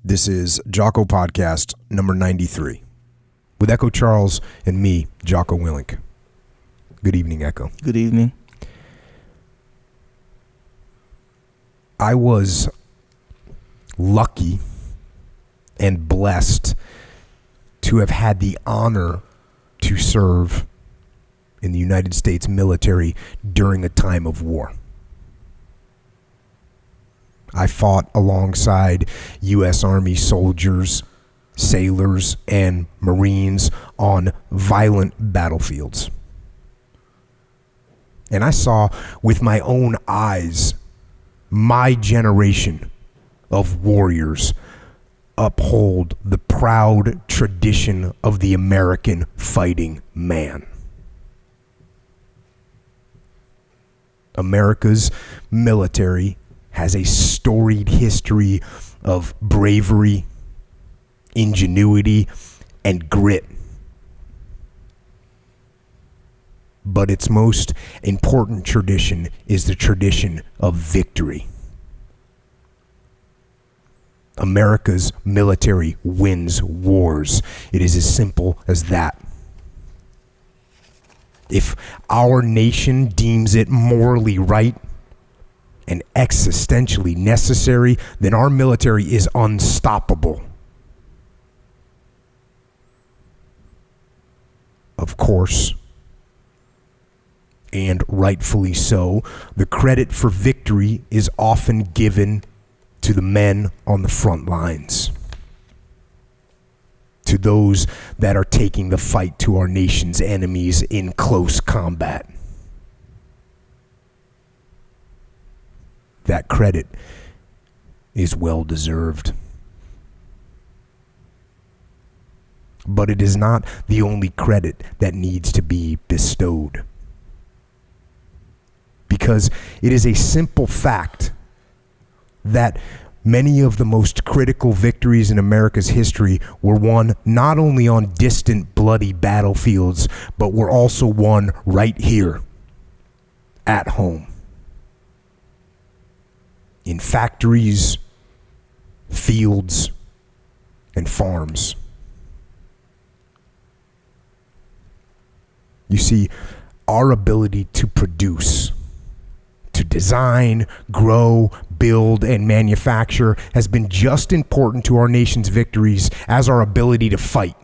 This is Jocko Podcast number 93 with Echo Charles and me, Jocko Willink. Good evening, Echo. Good evening. I was lucky and blessed to have had the honor to serve in the United States military during a time of war. I fought alongside U.S. Army soldiers, sailors, and Marines on violent battlefields. And I saw with my own eyes my generation of warriors uphold the proud tradition of the American fighting man. America's military has a storied history of bravery, ingenuity, and grit. But its most important tradition is the tradition of victory. America's military wins wars. It is as simple as that. If our nation deems it morally right and existentially necessary, then our military is unstoppable. Of course, and rightfully so, the credit for victory is often given to the men on the front lines, to those that are taking the fight to our nation's enemies in close combat. That credit is well deserved. But it is not the only credit that needs to be bestowed. Because it is a simple fact that many of the most critical victories in America's history were won not only on distant, bloody battlefields, but were also won right here, at home. In factories, fields, and farms. You see, our ability to produce, to design, grow, build, and manufacture has been just important to our nation's victories as our ability to fight.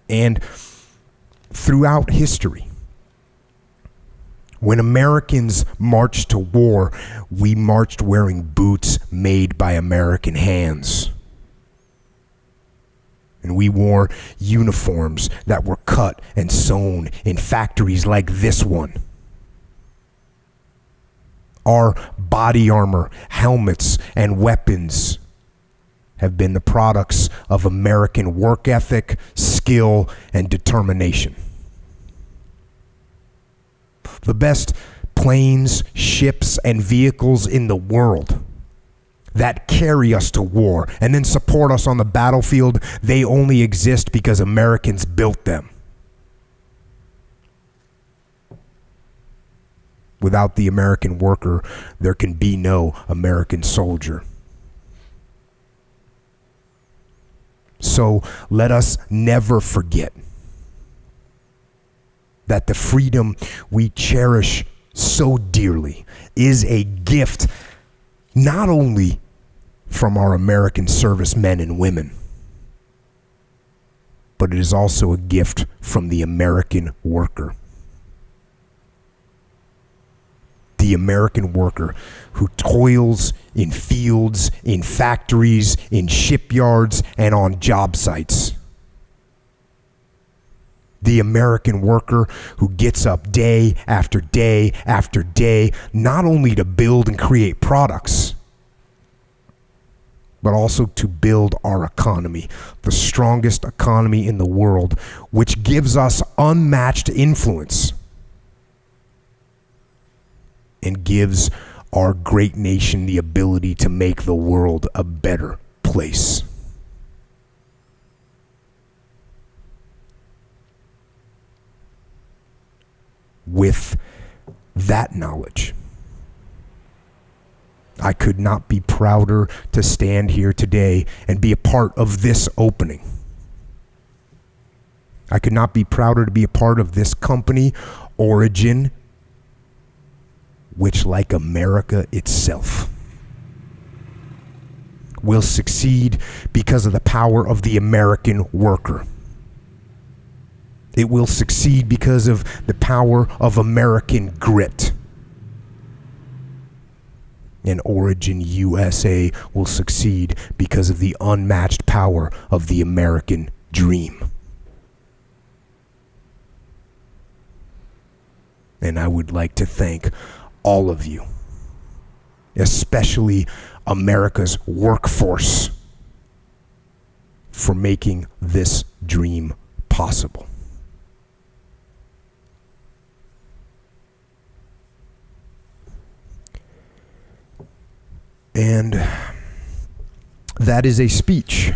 And throughout history, when Americans marched to war, we marched wearing boots made by American hands. And we wore uniforms that were cut and sewn in factories like this one. Our body armor, helmets, and weapons have been the products of American work ethic, skill, and determination. The best planes, ships, and vehicles in the world that carry us to war and then support us on the battlefield, they only exist because Americans built them. Without the American worker, there can be no American soldier. So let us never forget that the freedom we cherish so dearly is a gift not only from our American servicemen and women, but it is also a gift from the American worker. The American worker who toils in fields, in factories, in shipyards, and on job sites. The American worker who gets up day after day after day, not only to build and create products, but also to build our economy, the strongest economy in the world, which gives us unmatched influence and gives our great nation the ability to make the world a better place. With that knowledge, I could not be prouder to stand here today and be a part of this opening. I could not be prouder to be a part of this company, Origin, which, like America itself, will succeed because of the power of the American worker. It will succeed because of the power of American grit. And Origin USA will succeed because of the unmatched power of the American dream. And I would like to thank all of you, especially America's workforce, for making this dream possible. And that is a speech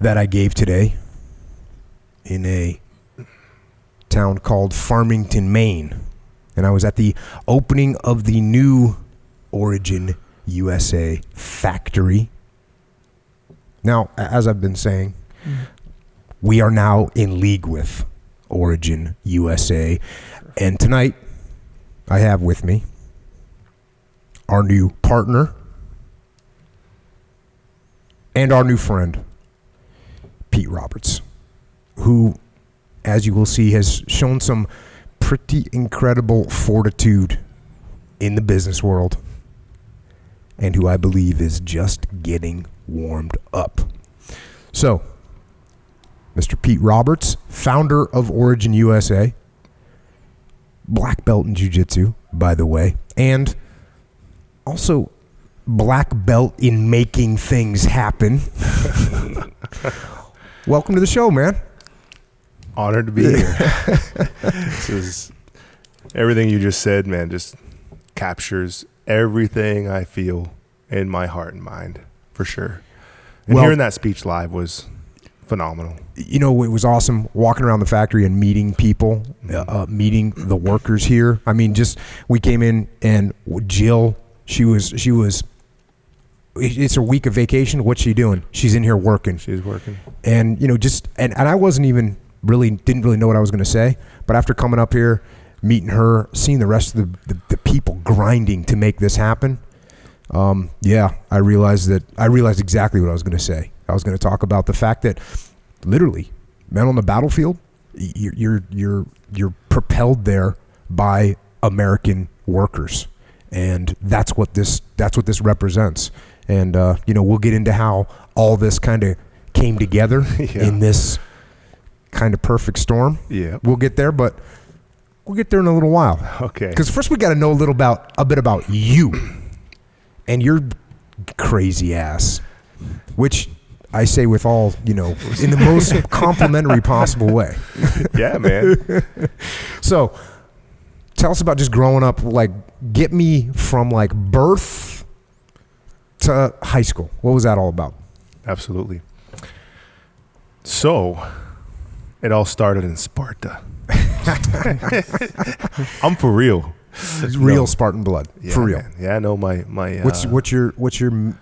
that I gave today in a town called Farmington, Maine. And I was at the opening of the new Origin USA factory. Now, as I've been saying, we are now in league with Origin USA. And tonight, I have with me our new partner and our new friend, Pete Roberts, who, as you will see, has shown some pretty incredible fortitude in the business world, and who I believe is just getting warmed up. So, Mr. Pete Roberts, founder of Origin USA, black belt in jiu-jitsu, by the way, and also black belt in making things happen. Welcome to the show, man. Honored to be here. This is everything you just said, man, just captures everything I feel in my heart and mind, for sure. And hearing that speech live was phenomenal. You know, it was awesome walking around the factory and meeting people, meeting the workers here. I mean, just we came in and Jill, she was. It's her week of vacation. What's she doing? She's in here working. She's working. And you know, just and I wasn't even didn't really know what I was going to say. But after coming up here, meeting her, seeing the rest of the people grinding to make this happen, I realized exactly what I was going to say. I was going to talk about the fact that literally, men on the battlefield, you're propelled there by American workers. And that's what this represents. And you know, we'll get into how all this kind of came together in this kind of perfect storm. Yeah, we'll get there, but we'll get there in a little while. Okay. Because first we got to know a bit about you and your crazy ass, which I say with all, you know, in the most complimentary possible way. Yeah, man. So, tell us about just growing up. Like, get me from like birth to high school. What was that all about? Absolutely. So, it all started in Sparta. I'm for real. It's real Spartan blood. Yeah, for real. Man. Yeah, I know my what's your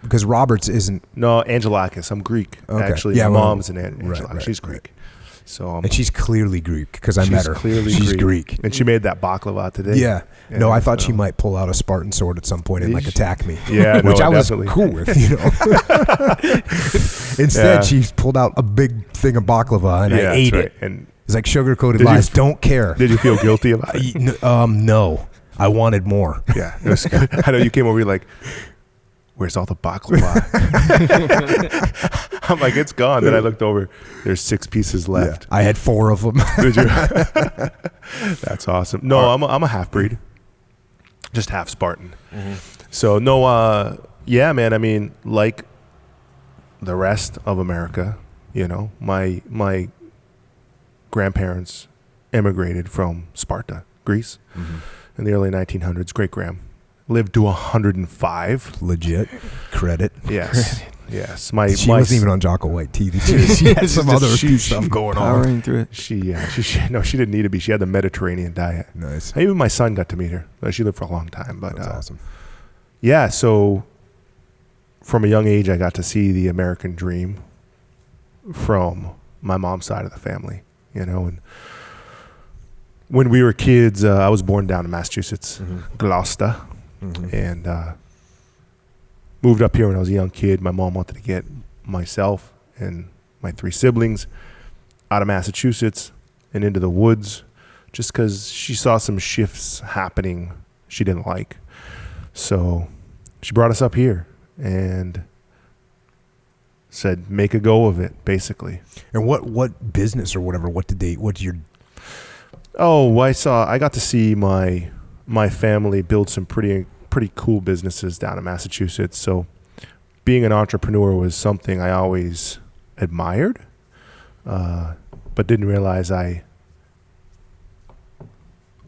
because Roberts isn't. No, Angelakis. I'm Greek. Okay. Actually, yeah, my mom's an Angelakis. Right, she's Greek. So and she's clearly Greek because I met her. She's Greek. And she made that baklava today. Yeah. No, I thought she might pull out a Spartan sword at some point and like attack me. Yeah, which I was definitely. cool with, you know. Instead, she pulled out a big thing of baklava and I ate it. And it's like sugar-coated lies. Don't care. Did you feel guilty about it? No. I wanted more. Yeah. It was good. I know you came over, you're like, where's all the baklava? I'm like, it's gone. Then I looked over. There's 6 pieces left. Yeah, I had 4 of them. Did you? That's awesome. No, I'm a half-breed. Just half Spartan. Mm-hmm. So, no, yeah, man. I mean, like the rest of America, you know, my grandparents immigrated from Sparta, Greece. Mm-hmm. In the early 1900s, great-grand lived to 105. Legit. Credit. Yes. Yes. She wasn't even on Jocko White TV. She had some other stuff going on. Powering through it. She didn't need to be. She had the Mediterranean diet. Nice. Even my son got to meet her. She lived for a long time. But that's awesome. yeah, so from a young age, I got to see the American dream from my mom's side of the family, and when we were kids, I was born down in Massachusetts, Gloucester, and moved up here when I was a young kid. My mom wanted to get myself and my 3 siblings out of Massachusetts and into the woods just because she saw some shifts happening she didn't like. So she brought us up here and said, make a go of it, basically. And what business or whatever, what's your... Oh, I got to see my family build some pretty cool businesses down in Massachusetts. So being an entrepreneur was something I always admired, but didn't realize I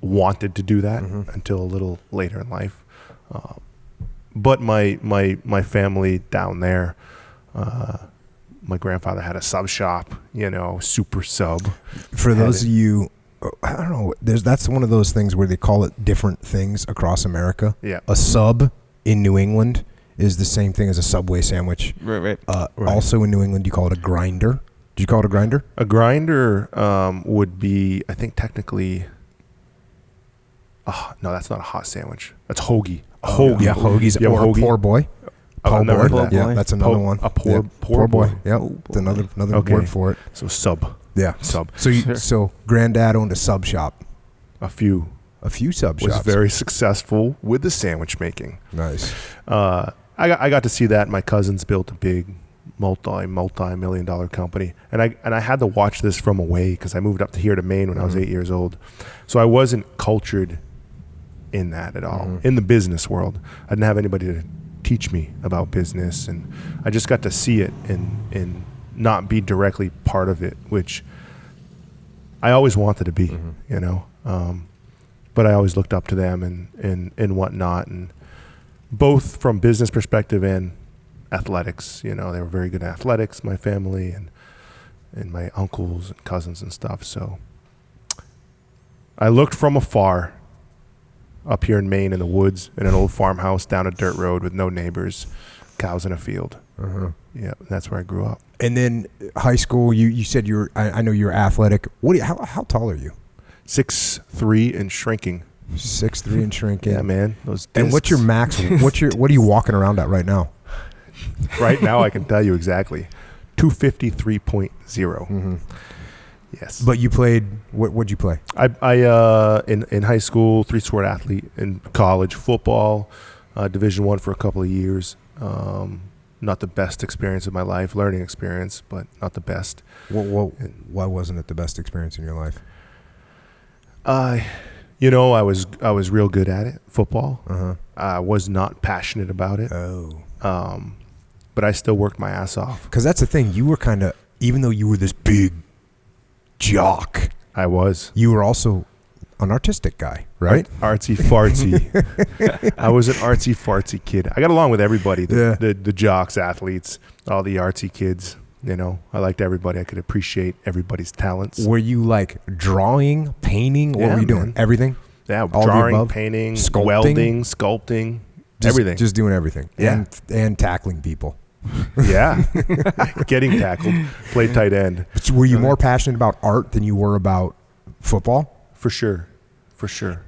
wanted to do that until a little later in life. But my family down there, my grandfather had a sub shop, super sub. For those of you, I don't know, that's one of those things where they call it different things across America. Yeah. A sub in New England is the same thing as a Subway sandwich. Right. Also in New England, you call it a grinder. Do you call it a grinder? A grinder would be, I think, technically... no, that's not a hot sandwich. That's hoagie. A hoagie. Yeah, hoagies. You have Or a hoagie? a poor boy. I've never heard that. Yeah, that's another one. A poor boy. boy. Yeah, it's another Okay. word for it. So sub. Yeah, Sub. So granddad owned a sub shop. A few. A few sub Was shops. very successful with the sandwich making. Nice. I got to see that. My cousins built a big multi-million-dollar company, and I had to watch this from away because I moved up to here to Maine when I was 8 years old, so I wasn't cultured in that at all. In the business world, I didn't have anybody to teach me about business, and I just got to see it and not be directly part of it, which I always wanted to be, but I always looked up to them and whatnot, and both from business perspective and athletics. They were very good at athletics, my family and my uncles and cousins and stuff. So I looked from afar up here in Maine in the woods in an old farmhouse down a dirt road with no neighbors, cows in a field. Yeah, that's where I grew up. And then high school, you said I know you're athletic. How tall are you? 6'3" and shrinking. 6'3" and shrinking. Yeah, man. Those And what's your max? What are you walking around at right now? Right now, I can tell you exactly. 253.0. Yes. But you played, what'd you play? I in high school, 3-sport athlete. In college, football, Division I for a couple of years. Not the best experience of my life, learning experience, but not the best. Why wasn't it the best experience in your life? I was real good at it, football. I was not passionate about it. But I still worked my ass off. Because that's the thing. You were kind of, even though you were this big jock, I was. You were also an artistic guy, right? Artsy fartsy. I was an artsy fartsy kid. I got along with everybody, the jocks, athletes, all the artsy kids. I liked everybody. I could appreciate everybody's talents. Were you like drawing, painting? What were you doing? Everything? Yeah, all drawing, painting, sculpting? welding, sculpting, everything. Just doing everything. Yeah. And tackling people. Yeah. Getting tackled. Played tight end. So were you more passionate about art than you were about football? For sure.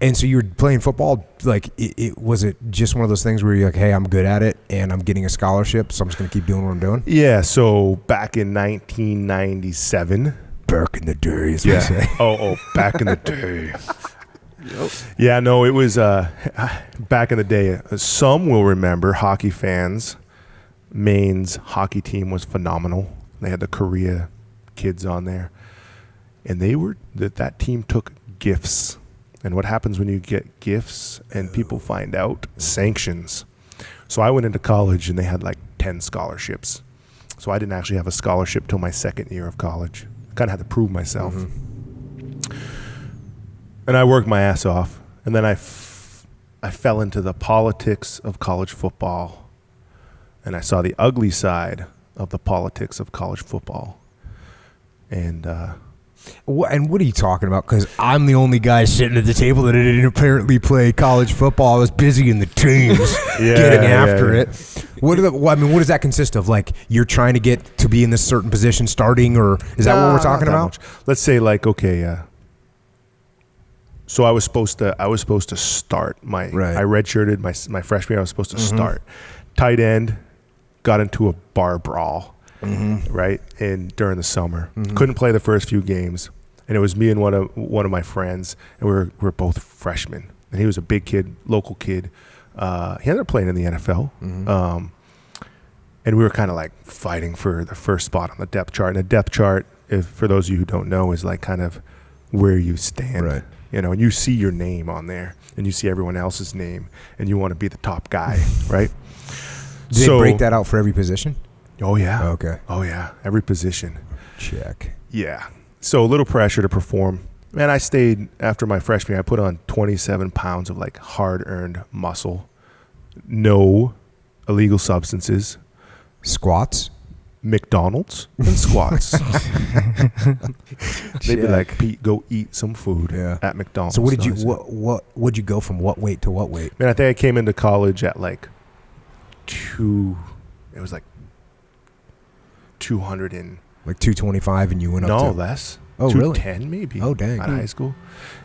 And so you were playing football, like, was it just one of those things where you're like, hey, I'm good at it and I'm getting a scholarship, so I'm just going to keep doing what I'm doing? Yeah, so back in 1997. Back in the day, as we say. Oh, back in the day. Yeah, no, it was back in the day. Some will remember, hockey fans, Maine's hockey team was phenomenal. They had the Korea kids on there. And that team took gifts. And what happens when you get gifts and people find out? Sanctions. So I went into college and they had like 10 scholarships. So I didn't actually have a scholarship till my second year of college. Kind of had to prove myself. And I worked my ass off. And then I fell into the politics of college football. And I saw the ugly side of the politics of college football. And And what are you talking about? Because I'm the only guy sitting at the table that didn't apparently play college football. I was busy in the teams getting after it. What does that consist of? Like, you're trying to get to be in this certain position starting, or is that what we're talking about? Much. Let's say like, okay, so I was supposed to start I redshirted my freshman year. I was supposed to start. Tight end, got into a bar brawl. Right, and during the summer, couldn't play the first few games, and it was me and one of my friends, and we were both freshmen, and he was a big kid, local kid. He ended up playing in the NFL, and we were kind of like fighting for the first spot on the depth chart. And the depth chart, for those of you who don't know, is like kind of where you stand, right? You know, and you see your name on there, and you see everyone else's name, and you want to be the top guy, right? Did they break that out for every position? Oh, yeah. Okay. Oh, yeah. Every position. Check. Yeah. So a little pressure to perform. Man, I stayed after my freshman year. I put on 27 pounds of like hard-earned muscle. No illegal substances. Squats? McDonald's and squats. They'd be like, Pete, go eat some food at McDonald's. So what would you go from what weight to what weight? Man, I think I came into college at like 200 and like 225, and you went up to less. Oh, 210 really? maybe. Oh, dang. Out of high school,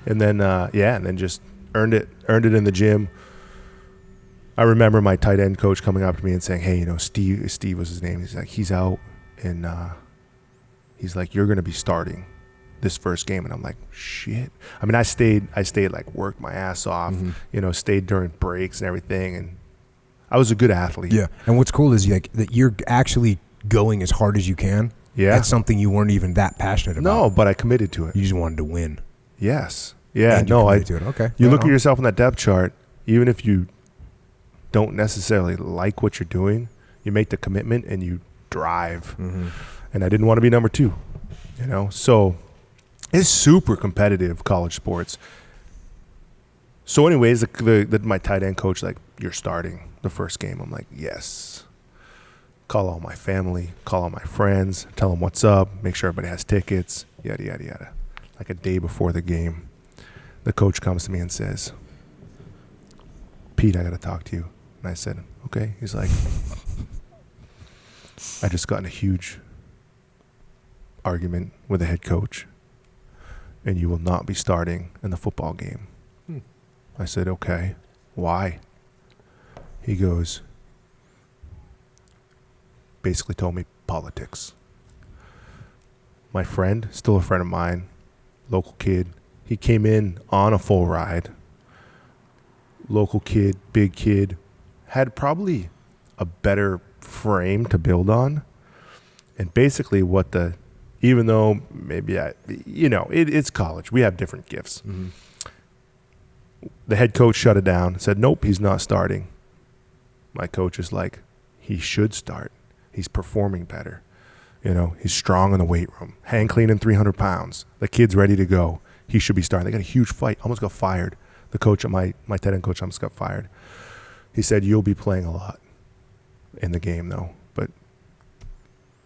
and then and then just earned it in the gym. I remember my tight end coach coming up to me and saying, "Hey, Steve was his name. He's like, he's out, and he's like, you're gonna be starting this first game." And I'm like, shit. I mean, I stayed like worked my ass off, stayed during breaks and everything, and I was a good athlete. Yeah. And what's cool is like that you're actually going as hard as you can. Yeah. That's something you weren't even that passionate about. No, but I committed to it. You just wanted to win. Yes. Yeah. And you committed to it. Okay. You look at yourself on that depth chart, even if you don't necessarily like what you're doing, you make the commitment and you drive. And I didn't want to be number 2, So it's super competitive, college sports. So anyways, my tight end coach, like, you're starting the first game. I'm like, yes. Call all my family, call all my friends, tell them what's up, make sure everybody has tickets, yada, yada, yada. Like a day before the game, the coach comes to me and says, Pete, I got to talk to you. And I said, okay. He's like, I just got in a huge argument with the head coach, and you will not be starting in the football game. I said, okay. Why? He goes, basically told me politics. My friend, still a friend of mine, local kid, he came in on a full ride. Local kid, big kid, had probably a better frame to build on. And basically even though maybe it's college, we have different gifts. The head coach shut it down, said, nope, he's not starting. My coach is like, he should start. He's performing better. He's strong in the weight room. Hang cleaning 300 pounds. The kid's ready to go. He should be starting. They got a huge fight. Almost got fired. The coach, my tight end coach, almost got fired. He said, you'll be playing a lot in the game, though. But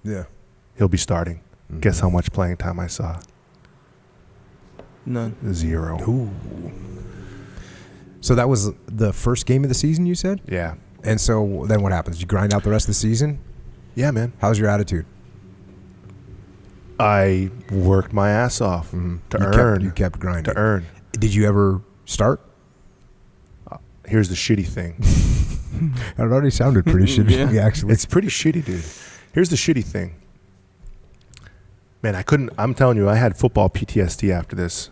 yeah, he'll be starting. Guess how much playing time I saw? None. 0. Ooh. So that was the first game of the season, you said? Yeah. And so then what happens? You grind out the rest of the season? Yeah, man. How's your attitude? I worked my ass off to earn. You kept grinding. To earn. Did you ever start? Here's the shitty thing. It already sounded pretty shitty, actually. It's pretty shitty, dude. Here's the shitty thing. Man, I'm telling you, I had football PTSD after this.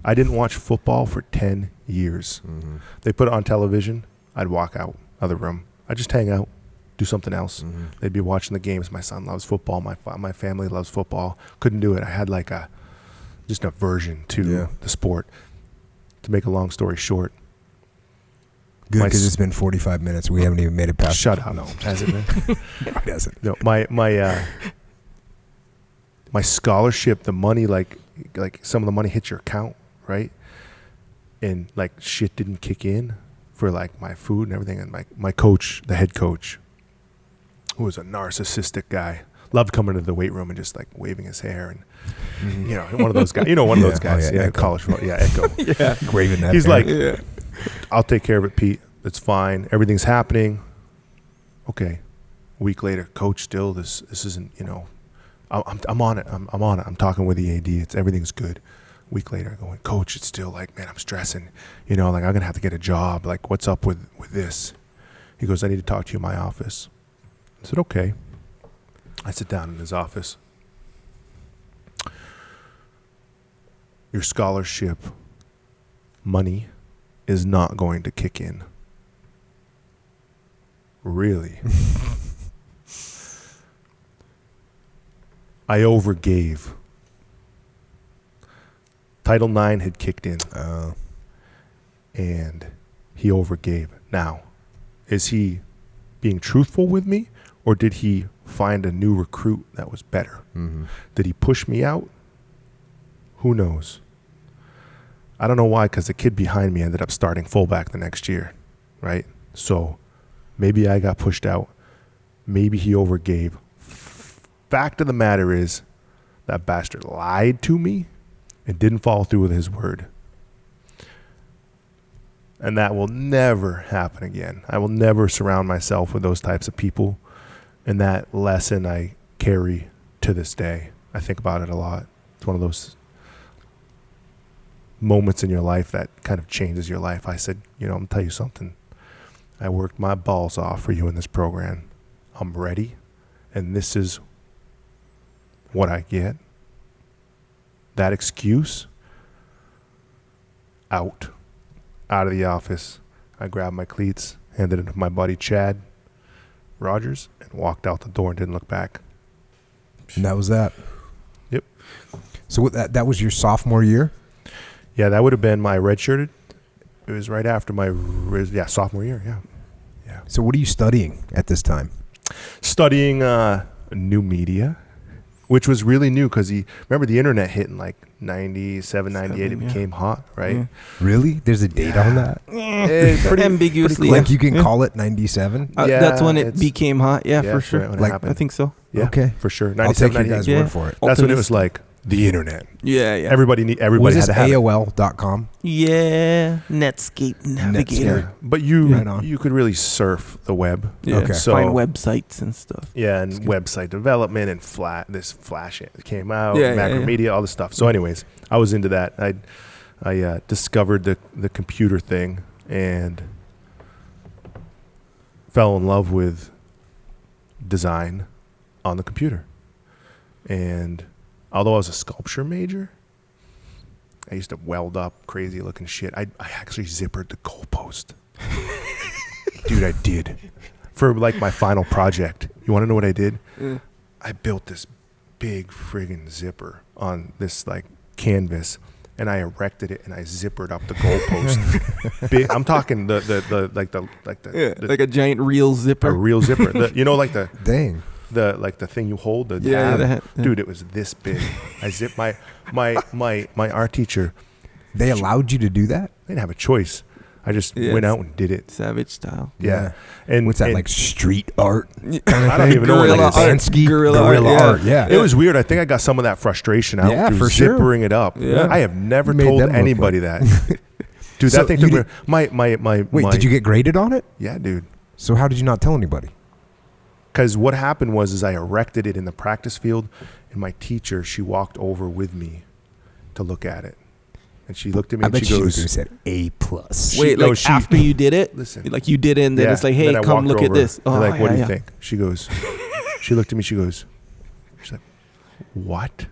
I didn't watch football for 10 years. They put it on television. I'd walk out of the room. I'd just hang out, do something else. They'd be watching the games. My son loves football. My family loves football. Couldn't do it. I had like just an aversion to the sport. To make a long story short. Good, because it's been 45 minutes. We haven't even made it past. Shut up. No, has it been? No, it hasn't. No, my scholarship, the money, like some of the money hits your account, right? And like shit didn't kick in for like my food and everything. And my coach, the head coach, who was a narcissistic guy, loved coming to the weight room and just like waving his hair and you know, one of those guys. You know, one of those guys. Oh, yeah, yeah, college. Yeah, Echo. Yeah. Waving that. He's hair. like, I'll take care of it, Pete. It's fine. Everything's happening. Okay. A week later, coach, still this isn't, you know, I'm on it. I'm on it. I'm talking with the AD. Everything's good. A week later, going, coach, it's still like, man, I'm stressing. You know, like I'm gonna have to get a job. Like, what's up with this? He goes, I need to talk to you in my office. I said, okay. I sit down in his office. Your scholarship money is not going to kick in. Really? I overgave. Title IX had kicked in. And he overgave. Now, is he being truthful with me, or did he find a new recruit that was better? Mm-hmm. Did he push me out? Who knows? I don't know why, because the kid behind me ended up starting fullback the next year, right? So maybe I got pushed out. Maybe he overgave. Fact of the matter is that bastard lied to me and didn't follow through with his word. And that will never happen again. I will never surround myself with those types of people. And that lesson I carry to this day. I think about it a lot. It's one of those moments in your life that kind of changes your life. I said, you know, I'm going to tell you something. I worked my balls off for you in this program. I'm ready. And this is what I get. That excuse, out of the office. I grabbed my cleats, handed it to my buddy Chad Rogers, and walked out the door and didn't look back. And that was that. Yep. So what, that was your sophomore year? Yeah, that would have been my redshirted. It was right after my sophomore year. Yeah. So what are you studying at this time? Studying new media, which was really new because remember the internet hit in like 97, 98. It became hot, right? Yeah. Really? There's a date on that? Pretty ambiguously. Like you can call it 97? That's when it became hot. Yeah, for sure. Right, Like I think so. Yeah, okay, for sure. I'll take 97, your 98. guys' Yeah. word for it. That's when it was like the internet. Yeah. Everybody Was had this to have it. AOL.com? Yeah. Netscape Navigator. Yeah. But Right on. you could really surf the web. Yeah. Okay. So, Find websites and stuff. Yeah, and website development and this Flash came out, Yeah, Macromedia, all this stuff. So anyways, I was into that. I discovered the computer thing and fell in love with design on the computer. And although I was a sculpture major, I used to weld up crazy looking shit. I actually zippered the goalpost. Dude, I did. For like my final project. You want to know what I did? I built this big friggin' zipper on this like canvas, and I erected it and I zippered up the goalpost. Big. I'm talking Like a giant real zipper. a real zipper. Like the Dang. the thing you hold. The Yeah, tab. yeah. Dude, it was this big. I zipped my art teacher. They allowed you to do that? They didn't have a choice. I just Yeah, went out and did it. Savage style. Yeah. And What's that, and like street art? I don't even know what Guerrilla that is. art. Bansky? Guerrilla art, yeah. It was weird. I think I got some of that frustration out Yeah, through for sure. zippering it up. Yeah. I have never You made told them look anybody that. Dude, So that thing you took me. Wait, did you get graded on it? Yeah, dude. So how did you not tell anybody? Because what happened was I erected it in the practice field, and my teacher, she walked over with me to look at it. And she looked at me I and bet she she goes, said A+. Wait, after you did it? Listen. Like you did it and then Yeah. it's like, hey, Then I come walked look her at over. this. I'm like, what do you yeah. think? She goes, she looked at me, she's like, what?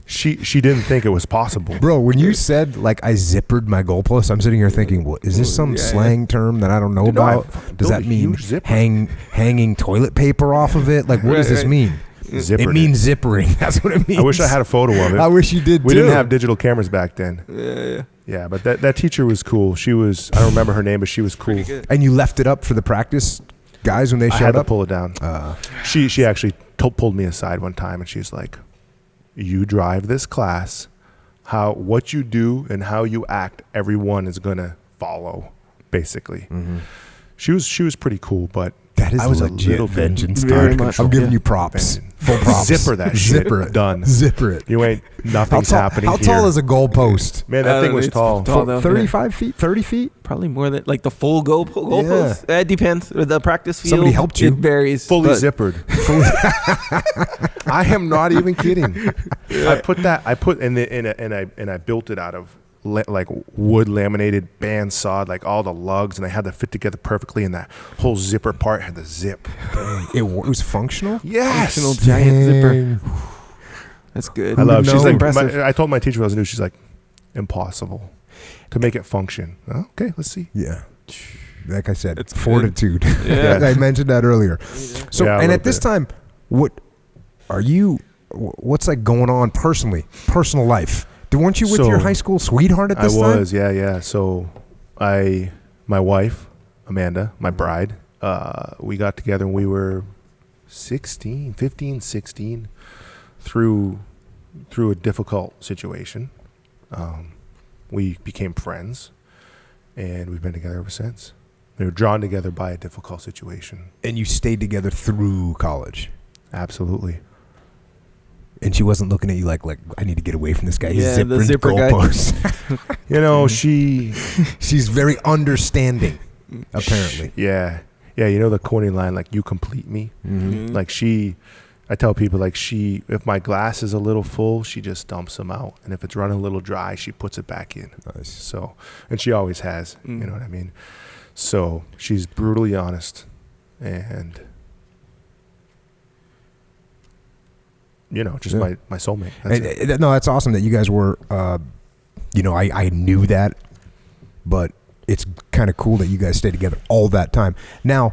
She didn't think it was possible. Bro, when you said, like, I zippered my goalpost, I'm sitting here thinking, what, is this some slang term that I don't know Dude, no, I about? fucking Does built that a mean huge zipper. hanging toilet paper off of it? Like, what does this Right. mean? Zippered It means zippering. That's what it means. I wish I had a photo of it. I wish you did, We too. didn't have digital cameras back then. Yeah. Yeah, but that teacher was cool. She was, I don't remember her name, but she was cool. And you left it up for the practice guys when they I showed had to up? pull it down. She actually pulled me aside one time, and she's like, you drive this class. What you do and how you act, everyone is going to follow, basically. Mm-hmm. She was pretty cool, but That is I was legit a little vengeance. Very Time. much. I'm giving Yeah. you props. Vengeance. Full props. Zipper that shit. Zipper it. Done. Zipper it. You ain't nothing's happening How here. tall is a goalpost? Man, that thing was It's tall. though. 35 feet? 30 feet? Probably more than like the full goalpost. It depends. The practice field. Somebody helped you. It varies. Fully but- zippered. I am not even kidding. I built it out of like wood laminated bandsaw, like all the lugs, and I had to fit together perfectly. And that whole zipper part had the zip. It was functional? Yes. Functional giant zipper. That's good. I love. She's She's like, impressive. I told my teacher I was new. She's like, impossible to make it function. Oh, okay, let's see. Yeah. Like I said, It's Fortitude. Yeah. I mentioned that earlier. So, Yeah, a and little at this bit. time, what's like going on personal life? Weren't you with So, your high school sweetheart at I this time? was, yeah. So, my wife, Amanda, my bride, we got together when we were 16, through a difficult situation. We became friends, and we've been together ever since. We were drawn together by a difficult situation. And you stayed together through college. Absolutely. And she wasn't looking at you like I need to get away from this guy. He's Yeah, the zippering zipper guy. goalposts. You know, she's very understanding, apparently. Yeah. You know the corny line, like, you complete me. Mm-hmm. Like I tell people, like, if my glass is a little full, she just dumps them out, and if it's running a little dry, she puts it back in. Nice. So, and she always has. You know what I mean? So she's brutally honest, and just Yeah. my soulmate. That's it. No, that's awesome that you guys were. I knew that, but it's kind of cool that you guys stayed together all that time. Now,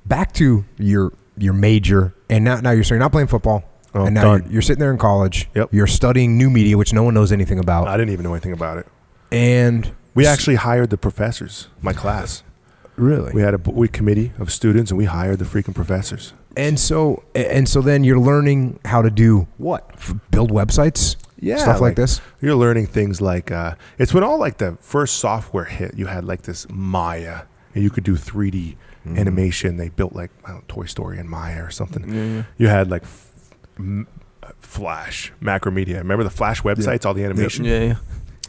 back to your major, and now you're not playing football, and now done. you're sitting there in college. Yep. You're studying new media, which no one knows anything about, I didn't even know anything about it. and We actually hired the professors, my class. really, We had a committee of students, and we hired the freaking professors. and so then you're learning how to do what? Build websites, stuff like this. You're learning things like it's when all like the first software hit. You had like this Maya, and you could do 3D animation. They built like Toy Story and Maya or something. Yeah. You had like Flash, Macromedia. Remember the Flash websites, all the animation, Yeah.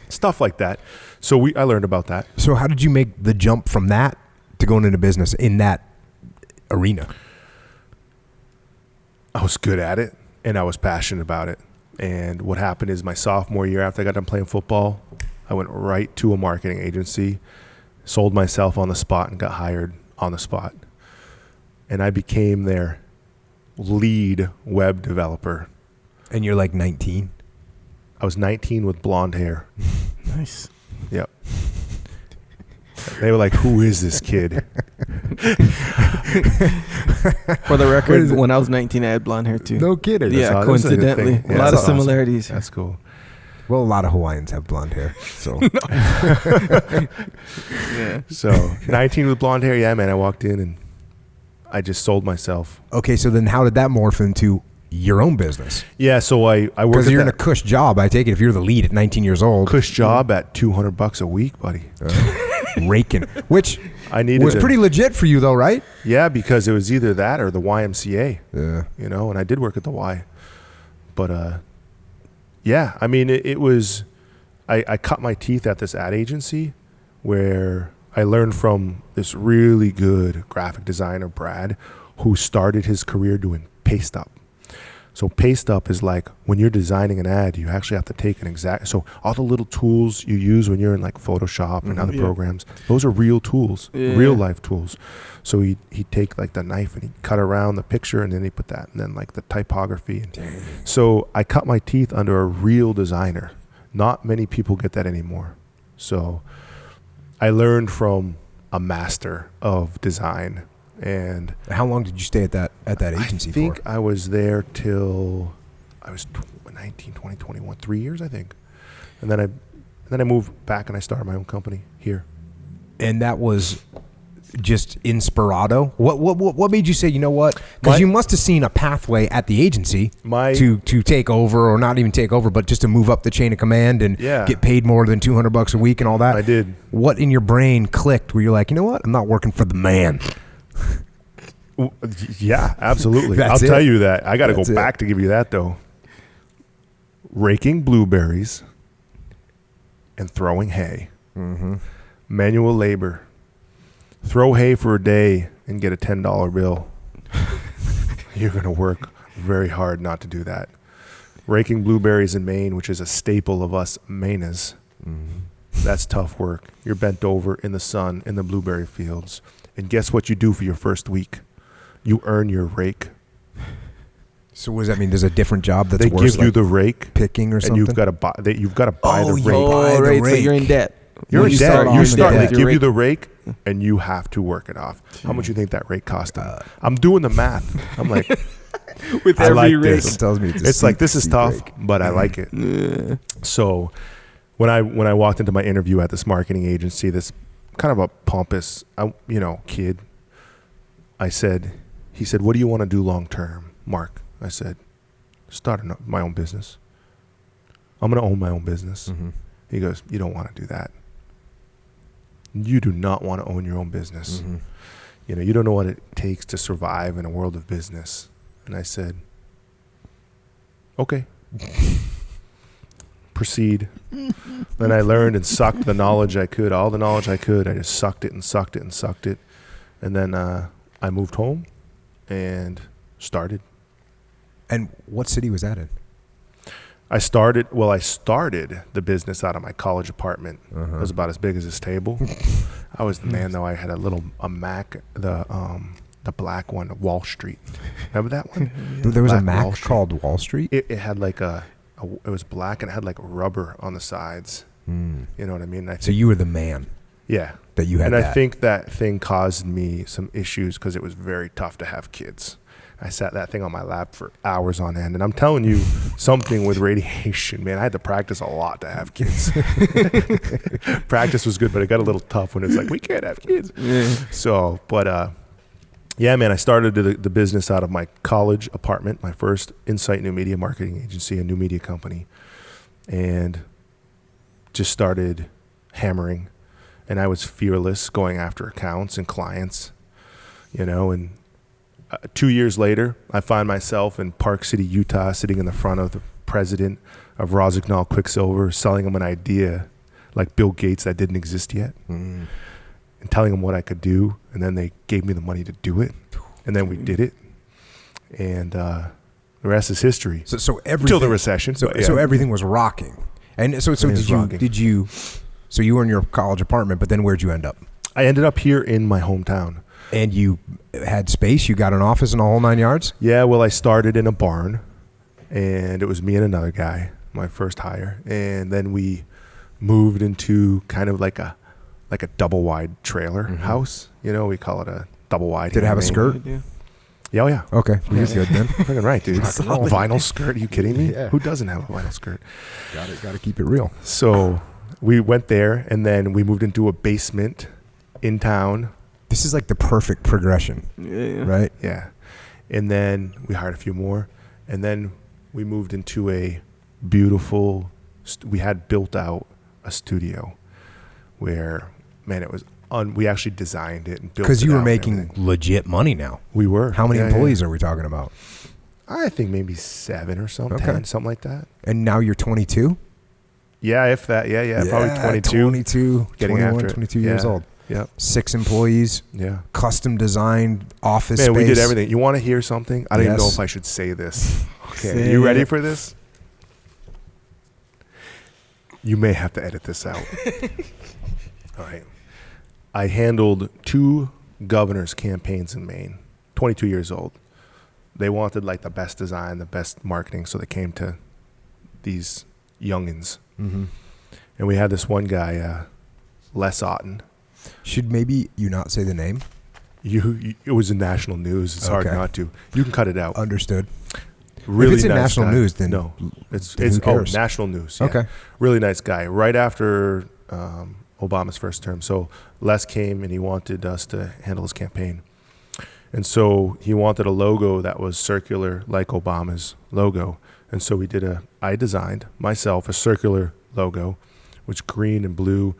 stuff like that. So I learned about that. So how did you make the jump from that to going into business in that arena? I was good at it, and I was passionate about it. And what happened is my sophomore year, after I got done playing football, I went right to a marketing agency, sold myself on the spot, and got hired on the spot. And I became their lead web developer. And you're like 19. I was 19 with blonde hair. Nice. Yep. They were like, "Who is this kid?" For the record, when I was 19, I had blonde hair too. No kidding. Yeah, That's awesome. coincidentally. That's a good thing. A Yeah, lot of that's awesome. similarities. That's cool. Well, a lot of Hawaiians have blonde hair, so Yeah. So 19 with blonde hair. Yeah, man. I walked in and I just sold myself. okay. So then, how did that morph into your own business? Yeah. So I worked Because you're at in a cush job. I take it if you're the lead at 19 years old, cush job at $200 a week, buddy. raking, which I needed was pretty legit for you, though, right? Yeah, because it was either that or the YMCA. Yeah. And I did work at the Y. But yeah, I mean, it was. I cut my teeth at this ad agency where I learned from this really good graphic designer, Brad, who started his career doing paste up. So paste up is like when you're designing an ad, you actually have to take an exact. So all the little tools you use when you're in like Photoshop and other programs, those are real tools, real life tools. So he'd take like the knife and he'd cut around the picture, and then he'd put that, and then like the typography. So I cut my teeth under a real designer. Not many people get that anymore. So I learned from a master of design. And How long did you stay at that agency I think for? I was there till I was 19, 20, 21, 3 years, I think. And then I moved back and I started my own company here. And that was just inspirado. What made you say, you know what? Because you must have seen a pathway at the agency to take over, or not even take over, but just to move up the chain of command and get paid more than $200 a week and all that. I did. What in your brain clicked where you're like, you know what? I'm not working for the man. Yeah, absolutely. That's I'll tell it. you that. I got to go That's it. back to give you that, though. Raking blueberries and throwing hay. Mm-hmm. Manual labor. Throw hay for a day and get a $10 bill. You're going to work very hard not to do that. Raking blueberries in Maine, which is a staple of us Mainers. Mm-hmm. That's tough work. You're bent over in the sun in the blueberry fields. And guess what you do for your first week? You earn your rake. So what does that mean? There's a different job that's They worse, give you like the rake, picking or and something? you've got to buy. You've got to buy the rake. buy Oh, the right. So rake. you're in debt. You're When in you debt. off, You in start. debt They with give your you rake. the rake, and you have to work it off. How much you think that rake cost them? I'm doing the math. I'm like, with I every like rake. this. It tells me It's like this is steep tough, rake. but I like it. So when I walked into my interview at this marketing agency, this kind of a pompous, kid, he said, "What do you want to do long term, Mark?" I said, "Start my own business. I'm going to own my own business." Mm-hmm. He goes, "You don't want to do that. You do not want to own your own business. Mm-hmm. You don't know what it takes to survive in a world of business." And I said, "Okay." Proceed. Then I learned and sucked the knowledge I could, all the knowledge I could. I just sucked it and sucked it and sucked it. And then I moved home and started. And what city was that in? I started the business out of my college apartment. Uh-huh. It was about as big as this table. I was the man, though. I had a Mac, the black one, Wall Street. Remember that one? There was a Black Mac Wall Street. called Wall Street? It had like it was black and it had like rubber on the sides. Mm. You know what I mean? So you were the man Yeah. that you had And that. I think that thing caused me some issues because it was very tough to have kids. I sat that thing on my lap for hours on end. And I'm telling you, something with radiation, man, I had to practice a lot to have kids. Practice was good, but it got a little tough when it's like, we can't have kids. Yeah. So, but yeah, man, I started the business out of my college apartment, my first Insight New Media marketing agency, a new media company, and just started hammering. And I was fearless going after accounts and clients, and 2 years later, I find myself in Park City, Utah, sitting in the front of the president of Rosignol Quicksilver, selling him an idea like Bill Gates that didn't exist yet, and telling him what I could do. And then they gave me the money to do it. And then we did it. And the rest is history. So everything, Till the recession. So, but yeah. so everything was rocking. And so Everything was rocking. so you were in your college apartment, but then where'd you end up? I ended up here in my hometown. And you had space? You got an office and a whole 9 yards? Yeah, well, I started in a barn, and it was me and another guy, my first hire. And then we moved into kind of like a double wide trailer house. We call it a double wide. Did it have a skirt? Yeah, oh yeah. Okay, we're good then. Fucking right, dude. Vinyl skirt? Are you kidding me? Yeah. Who doesn't have a vinyl skirt? Got to keep it real. So we went there, and then we moved into a basement in town. This is like the perfect progression, Yeah. right? Yeah. And then we hired a few more. And then we moved into a beautiful, we had built out a studio where, man, it was, we actually designed it and built it. Because you were out and making everything. legit money now. We were. How many Yeah, employees yeah. are we talking about? I think maybe 7 or something, Okay. 10, something like that. And now you're 22? Yeah, if that. Yeah. Probably 22. 22, Getting 21, after it. 22 years Yeah. old. Yeah. 6 employees, Yeah. custom designed office Man, space. we did everything. You want to hear something? I don't even know Yes. if I should say this. Okay. Say You ready it. for this? You may have to edit this out. All right. I handled 2 governors' campaigns in Maine, 22 years old. They wanted like the best design, the best marketing, so they came to these youngins. Mm-hmm. And we had this one guy, Les Otten. Should maybe you not say the name? It was in national news. It's hard Okay. not to. You can cut it out. Understood. Really it's in nice national guy. news, then no, it's who cares? national news. Yeah. Okay. Really nice guy. Right after Obama's first term, so Les came and he wanted us to handle his campaign, and so he wanted a logo that was circular like Obama's logo, and so I designed myself a circular logo, which green and blue,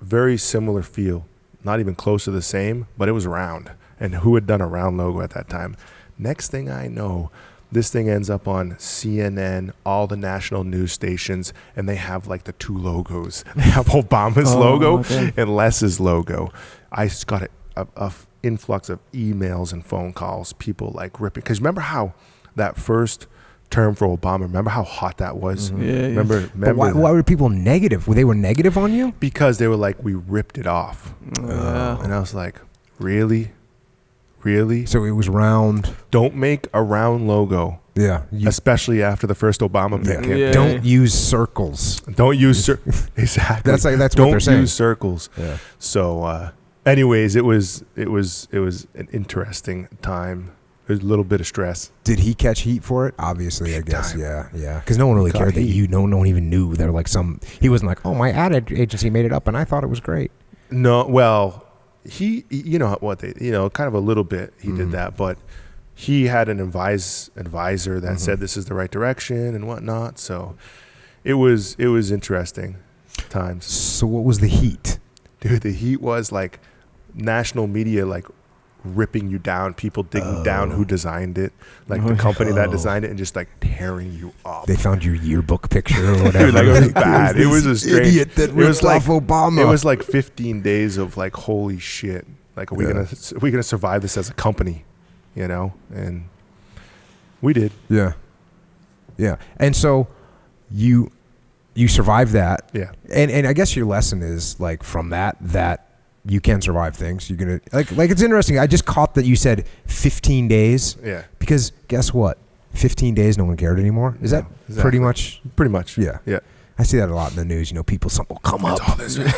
very similar feel, not even close to the same, but it was round. And who had done a round logo at that time? Next thing I know, this thing ends up on CNN, all the national news stations, and they have like the two logos. They have Obama's logo and Les's logo. I just got a influx of emails and phone calls, people like ripping. Because remember how that first term for Obama, remember how hot that was? Yeah. Remember But why were people negative? They were negative on you? Because they were like, we ripped it off. And I was like, really? Really? So it was round. Don't make a round logo. Yeah. Especially after the first Obama pick. Yeah. Don't use circles. Don't use exactly. That's what Don't they're saying. use circles. Yeah. So, anyways, it was an interesting time. There's a little bit of stress. Did he catch heat for it? Obviously, I guess. time. Yeah. Because no one really Got cared that heat. no one even knew. They're like he wasn't like, oh, my ad agency made it up and I thought it was great. No, well, he, kind of a little bit he did that, but he had an advisor that said this is the right direction and whatnot. So it was interesting times. So what was the heat? Dude, the heat was like national media, like ripping you down, people digging down who designed it, like the company that designed it, and just like tearing you up. They found your yearbourbook picture or whatever. Dude, like, it was bad. It was a strange idiot that ripped off Obama. It was like 15 days of like, holy shit. Like, are we gonna survive this as a company? And we did. Yeah. And so you survived that. Yeah. And I guess your lesson is like from that you can survive things. You're gonna like it's interesting. I just caught that you said 15 days. Yeah. Because guess what? 15 days, no one cared anymore. Is that exactly. pretty much? Pretty much. Yeah. Yeah. I see that a lot in the news. People, something will come up.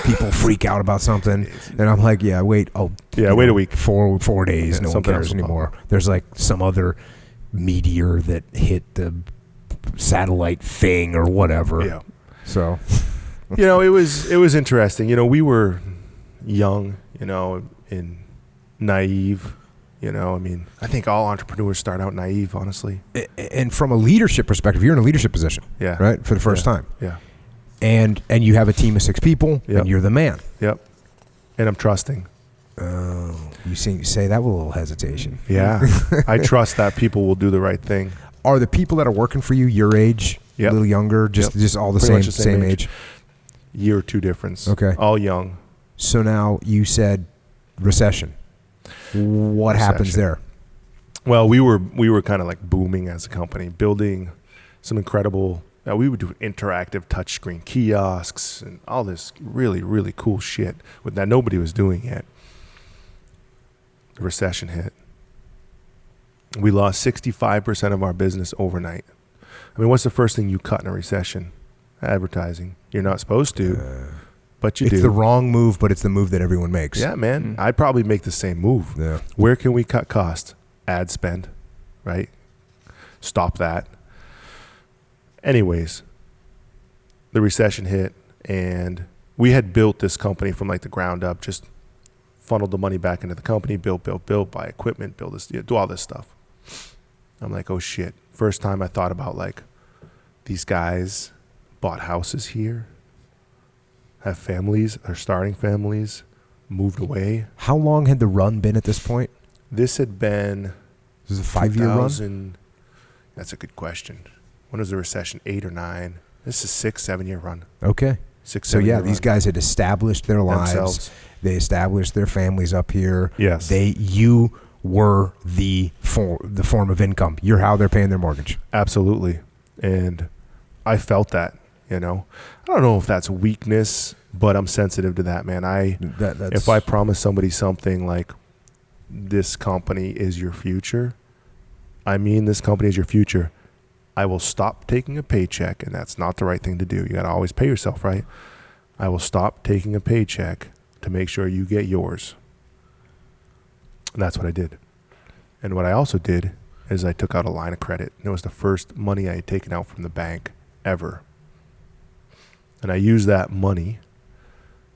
People freak out about something, and I'm like, yeah, wait. Oh, yeah. Wait a week. 4 days. Yeah, no one something cares else will anymore. There's like some other meteor that hit the satellite thing or whatever. Yeah. So, it was interesting. We were young, and naive. I think all entrepreneurs start out naive, honestly. and from a leadership perspective, you're in a leadership position, Yeah. right, for the first time, Yeah. and you have a team of 6 people, Yep. and you're the man. Yep. And I'm trusting. Oh, you say that with a little hesitation. Yeah. I trust that people will do the right thing. Are the people that are working for you your age, Yep. a little younger, just all the Pretty same much the same age? Year or two difference. Okay. All young. So now you said recession. What happens Recession. there? Well, we were kind of like booming as a company, building some incredible. We would do interactive touchscreen kiosks and all this really, really cool shit that nobody was doing yet. The recession hit. We lost 65% of our business overnight. I mean, what's the first thing you cut in a recession? Advertising. You're not supposed to, but you do. It's the wrong move, but it's the move that everyone makes. Yeah, man. I'd probably make the same move. Yeah. Where can we cut costs? Ad spend, right? Stop that. Anyways, the recession hit, and we had built this company from like the ground up, just funneled the money back into the company, build, buy equipment, build this, do all this stuff. I'm like, oh shit. First time I thought about like, these guys bought houses here, have families, are starting families, moved away. How long had the run been at this point? This had been This is a 5-year run? 2000. That's a good question. When was the recession? 8 or 9? This is 6-7 year run. Okay. 6 So 7 yeah, year these run. guys had established their lives. Themselves. They established their families up here. Yes. You were the form of income. You're how they're paying their mortgage. Absolutely. And I felt that, I don't know if that's weakness, but I'm sensitive to that, man. If I promise somebody something like this company is your future, I mean this company is your future, I will stop taking a paycheck, and that's not the right thing to do. You got to always pay yourself, right? I will stop taking a paycheck to make sure you get yours. And that's what I did. And what I also did is I took out a line of credit. And it was the first money I had taken out from the bank ever. And I used that money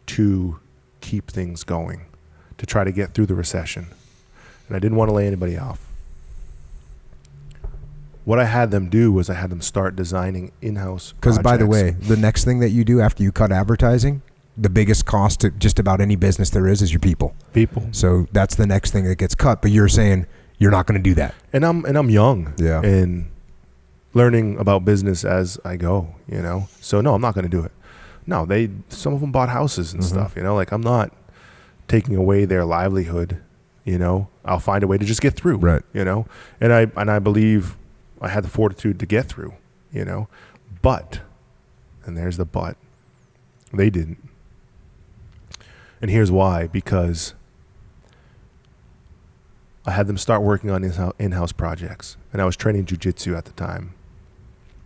to keep things going, to try to get through the recession. And I didn't want to lay anybody off. What I had them do was I had them start designing in-house Because by the way, projects. the next thing that you do after you cut advertising the biggest cost to just about any business there is your people. So that's the next thing that gets cut. But you're saying you're not going to do that. And I'm young. Yeah. And learning about business as I go, you know. So no, I'm not going to do it. No, some of them bought houses and stuff, you know. Like, I'm not taking away their livelihood, you know. I'll find a way to just get through, right? You know. And I believe I had the fortitude to get through, you know. But, and there's the but, they didn't. And here's why: because I had them start working on in-house projects, and I was training jiu-jitsu at the time,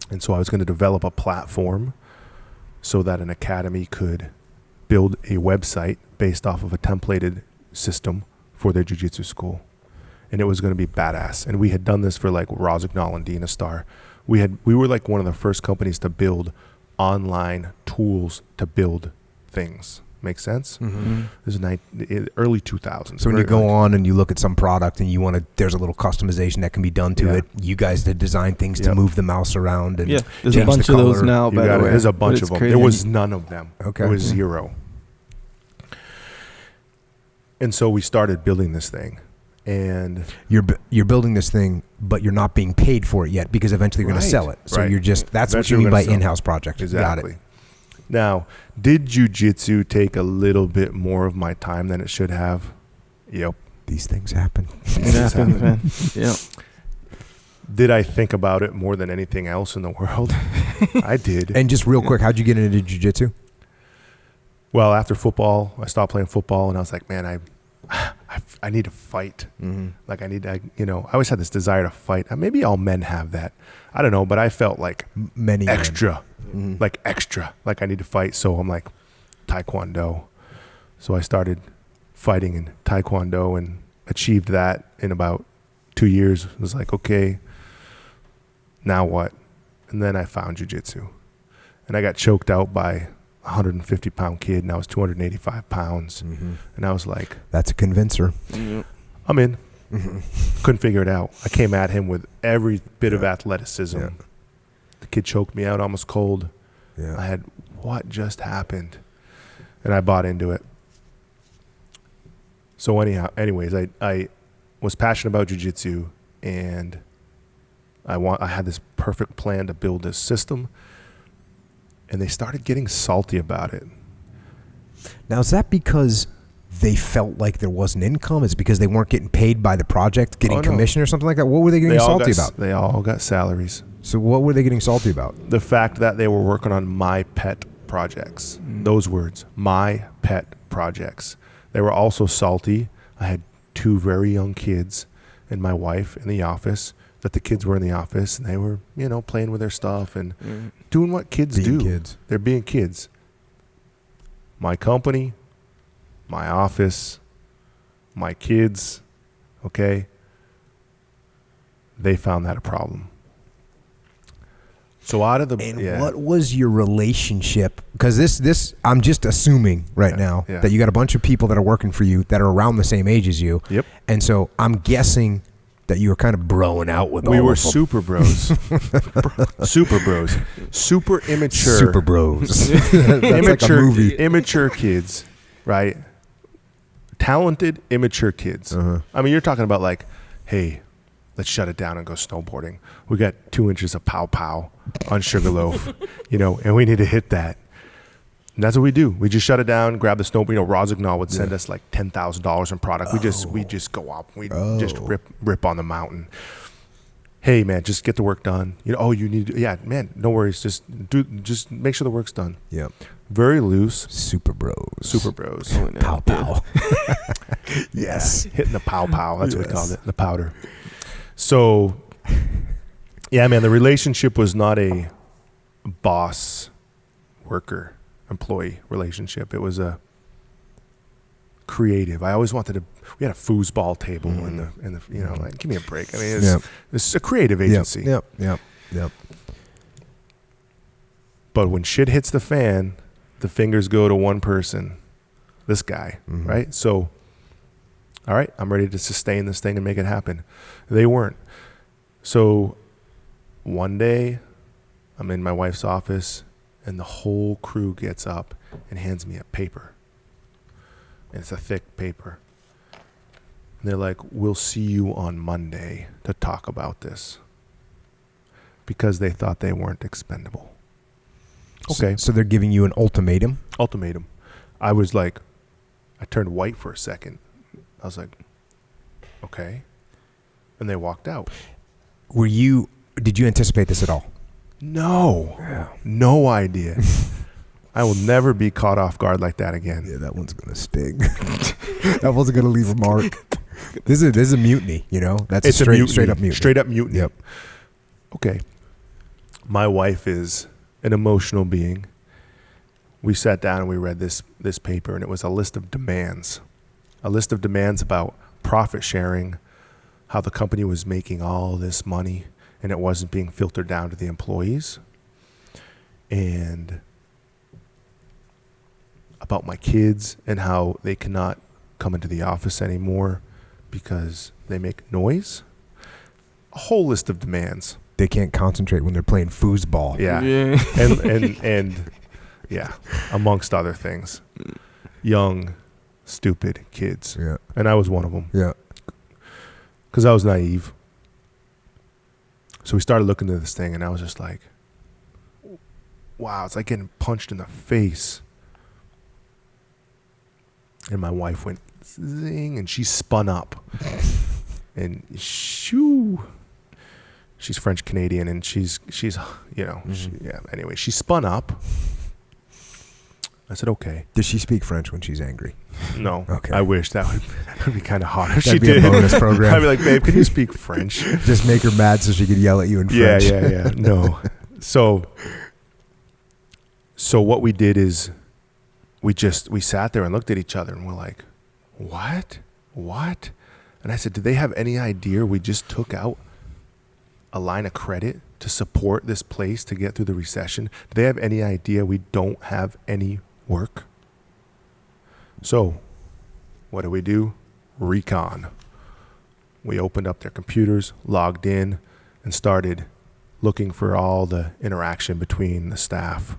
and so I was going to develop a platform so that an academy could build a website based off of a templated system for their jiu-jitsu school. And it was going to be badass. And we had done this for like Rozignol and Dina Star. We were like one of the first companies to build online tools to build things. Make sense? Mm-hmm. This is early 2000s. So when you go on and you look at some product and there's a little customization that can be done to it. You guys did design things to move the mouse around. And there's a bunch of those now, by the way. There's a bunch of them. Crazy. There was none of them. Okay. There was zero. And so we started building this thing. And you're building this thing, but you're not being paid for it yet because eventually you're going to sell it. So you're just, that's what you mean by in-house project. Exactly. Got it. Now, did jiu-jitsu take a little bit more of my time than it should have? Yep. These things happen. It happens, man. Yeah. Did I think about it more than anything else in the world? I did. And just real quick, how'd you get into jiu-jitsu? Well, after football, I stopped playing football, and I was like, man, I need to fight. Mm-hmm. Like, I always had this desire to fight. Maybe all men have that. I don't know, but I felt like extra. Mm-hmm. Like extra, like I need to fight. So I'm like, Taekwondo. So I started fighting in Taekwondo and achieved that in about 2 years. It was like, okay, now what? And then I found jiu-jitsu. And I got choked out by a 150-pound kid, and I was 285 pounds. Mm-hmm. And I was like, that's a convincer. I'm in. Mm-hmm. Couldn't figure it out. I came at him with every bit of athleticism. Yeah. The kid choked me out almost cold. Yeah. I had, what just happened? And I bought into it. So anyways, I was passionate about jiu-jitsu, and I had this perfect plan to build this system, and they started getting salty about it. Now, is that because they felt like there was an income? Is it because they weren't getting paid by the project, getting commission or something like that? What were they getting salty about? They all got salaries. So what were they getting salty about? The fact that they were working on my pet projects. Those words, my pet projects. They were also salty. I had 2 very young kids and my wife in the office, that the kids were in the office, and they were, playing with their stuff and doing what kids do. Kids. They're being kids. My company, my office, my kids, okay? They found that a problem. So out of the what was your relationship? Because this I'm just assuming now that you got a bunch of people that are working for you that are around the same age as you. Yep. And so I'm guessing that you were kind of broing out with all of them. We were super bros. Super bros. Super immature. Super bros. Immature, like a movie. Immature kids, right? Talented, immature kids. Uh-huh. I mean, you're talking about like, hey, let's shut it down and go snowboarding. We got 2 inches of pow pow on Sugarloaf, and we need to hit that. And that's what we do. We just shut it down, grab the snowboard. Rozignol would send us like $10,000 in product. We just go up. We just rip on the mountain. Hey man, just get the work done. You need to, man, no worries. Just make sure the work's done. Yeah. Very loose. Super bros. Pow pow. Yes. Hitting the pow pow. That's what we called it. The powder. So, yeah, man, the relationship was not a boss worker employee relationship. It was a creative. I always wanted to. We had a foosball table in the like, give me a break. I mean, it's a creative agency. Yep. But when shit hits the fan, the fingers go to one person, this guy, right? So, all right, I'm ready to sustain this thing and make it happen. They weren't. So one day I'm in my wife's office And the whole crew gets up and hands me a paper. And it's a thick paper. And they're like, we'll see you on Monday to talk about this. Because they thought they weren't expendable. Okay. So they're giving you an ultimatum? Ultimatum. I was like, I turned white for a second. I was like, okay. And they walked out. Did you anticipate this at all? No. Yeah. No idea. I will never be caught off guard like that again. Yeah, that one's going to sting. That one's going to leave a mark. This is a mutiny, you know? That's It's a straight mutiny. up mutiny. Straight up mutiny. Yep. Okay. My wife is an emotional being. We sat down and we read this paper, and it was a list of demands. A list of demands about profit sharing, how the company was making all this money and it wasn't being filtered down to the employees. And about my kids and how they cannot come into the office anymore because they make noise. A whole list of demands. They can't concentrate when they're playing foosball. Yeah. And yeah, amongst other things. Young, stupid kids. Yeah. And I was one of them. Yeah. Because I was naive. So we started looking at this thing, and I was just like, wow, it's like getting punched in the face. And my wife went zing, and she spun up. And shoo. She's French Canadian, and she's you know, anyway, she spun up. I said, okay. Does she speak French when she's angry? No. Okay. I wish that would be kind of hot if That'd she be did. a bonus program. I'd be like, babe, can you speak French? Just make her mad so she could yell at you in French. Yeah. No. So what we did is we sat there and looked at each other and we're like, what? And I said, did they have any idea we just took out a line of credit to support this place to get through the recession? Do they have any idea we don't have any work? So what do? Recon. We opened up their computers, logged in, and started looking for all the interaction between the staff.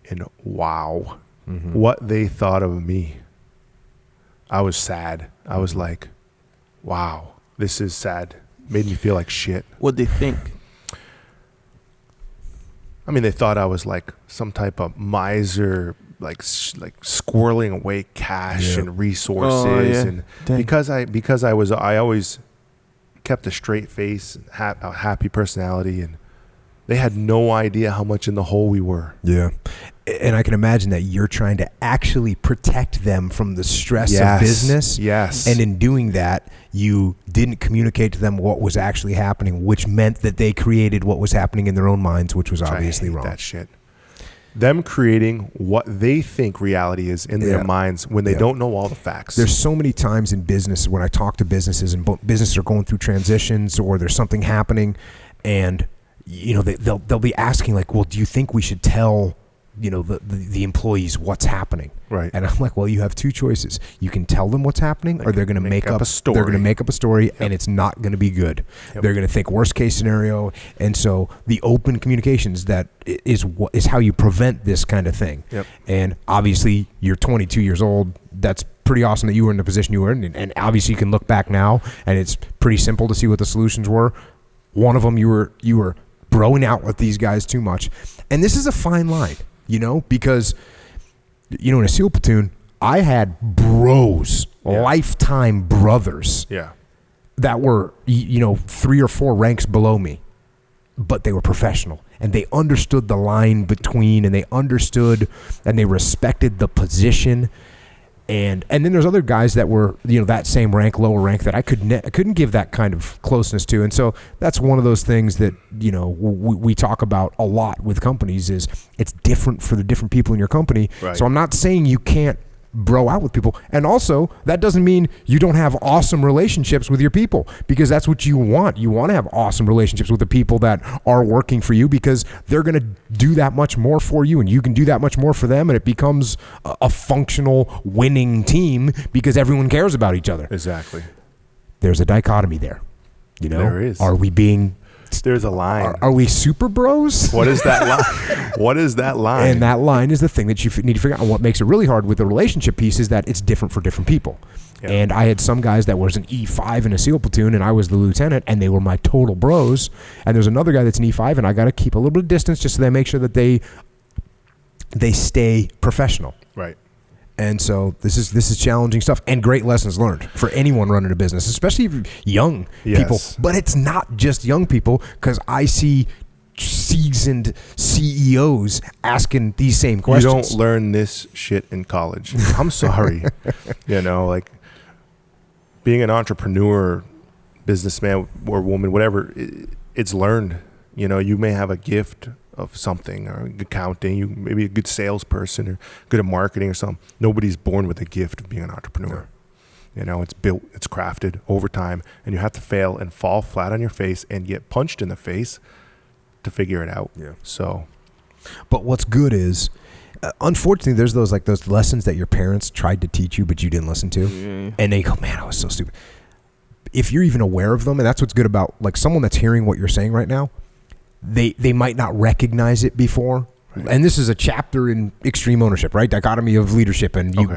And wow, what they thought of me. I was sad. I was like, wow, this is sad. Made me feel like shit. What'd they think? I mean, they thought I was like some type of miser, like squirreling away cash and resources, and because I always kept a straight face, a happy personality, and they had no idea how much in the hole we were. Yeah. And I can imagine that you're trying to actually protect them from the stress of business. Yes. And in doing that, you didn't communicate to them what was actually happening, which meant that they created what was happening in their own minds, which was obviously wrong. That shit. Them creating what they think reality is in their minds when they don't know all the facts. There's so many times in business when I talk to businesses and businesses are going through transitions or there's something happening, and you know they'll be asking like, well, do you think we should tell the employees what's happening? Right. And I'm like, well, you have two choices. You can tell them what's happening, or they're going to make up a story. They're going to make up a story, and it's not going to be good. Yep. They're going to think worst case scenario, and so the open communications that is how you prevent this kind of thing. Yep. And obviously, you're 22 years old. That's pretty awesome that you were in the position you were in, and obviously you can look back now, and it's pretty simple to see what the solutions were. One of them, you were broing out with these guys too much, and this is a fine line. Because, in a SEAL platoon, I had bros, lifetime brothers that were, 3 or 4 ranks below me, but they were professional and they understood the line between, and they understood and they respected the position. And then there's other guys that were, that same rank, lower rank, that I couldn't give that kind of closeness to. And so that's one of those things that, we talk about a lot with companies is it's different for the different people in your company. Right. So I'm not saying you can't bro out with people. And also that doesn't mean you don't have awesome relationships with your people, because that's what you want. You want to have awesome relationships with the people that are working for you, because they're going to do that much more for you and you can do that much more for them. And it becomes a functional winning team because everyone cares about each other. Exactly. There's a dichotomy there. There is. Are we being There's a line. Are we super bros? What is that line? What is that line? And that line is the thing that you need to figure out. And what makes it really hard with the relationship piece is that it's different for different people. Yeah. And I had some guys that was an E5 in a SEAL platoon, and I was the lieutenant, and they were my total bros. And there's another guy that's an E5, and I got to keep a little bit of distance just so they make sure that they stay professional. Right. And so this is challenging stuff and great lessons learned for anyone running a business, especially young people. But it's not just young people, because I see seasoned CEOs asking these same questions. You don't learn this shit in college. I'm sorry. Like being an entrepreneur, businessman or woman, whatever, it's learned. You may have a gift of something, or accounting, you maybe a good salesperson or good at marketing or something. Nobody's born with a gift of being an entrepreneur. It's built, it's crafted over time, and you have to fail and fall flat on your face and get punched in the face to figure it out. Yeah. So, but what's good is, unfortunately, there's those lessons that your parents tried to teach you, but you didn't listen to, and they go, "Man, I was so stupid." If you're even aware of them, and that's what's good about like someone that's hearing what you're saying right now, they might not recognize it before. Right. And this is a chapter in extreme ownership, right? Dichotomy of leadership, and you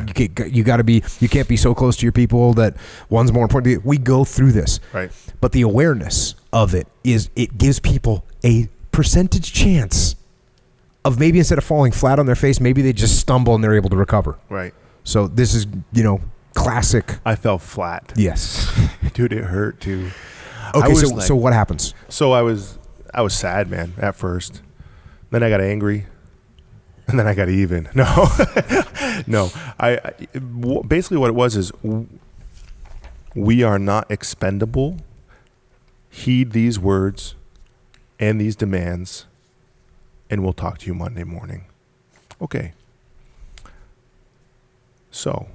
can't be so close to your people that one's more important. We go through this, right? But the awareness of it gives people a percentage chance of maybe, instead of falling flat on their face, maybe they just stumble and they're able to recover. Right. So this is classic. I fell flat. Yes, dude, it hurt too. Okay, so what happens? So I was sad, man, at first. Then I got angry, and then I got even. No, no. Basically what it was is, we are not expendable. Heed these words and these demands, and we'll talk to you Monday morning. Okay. So,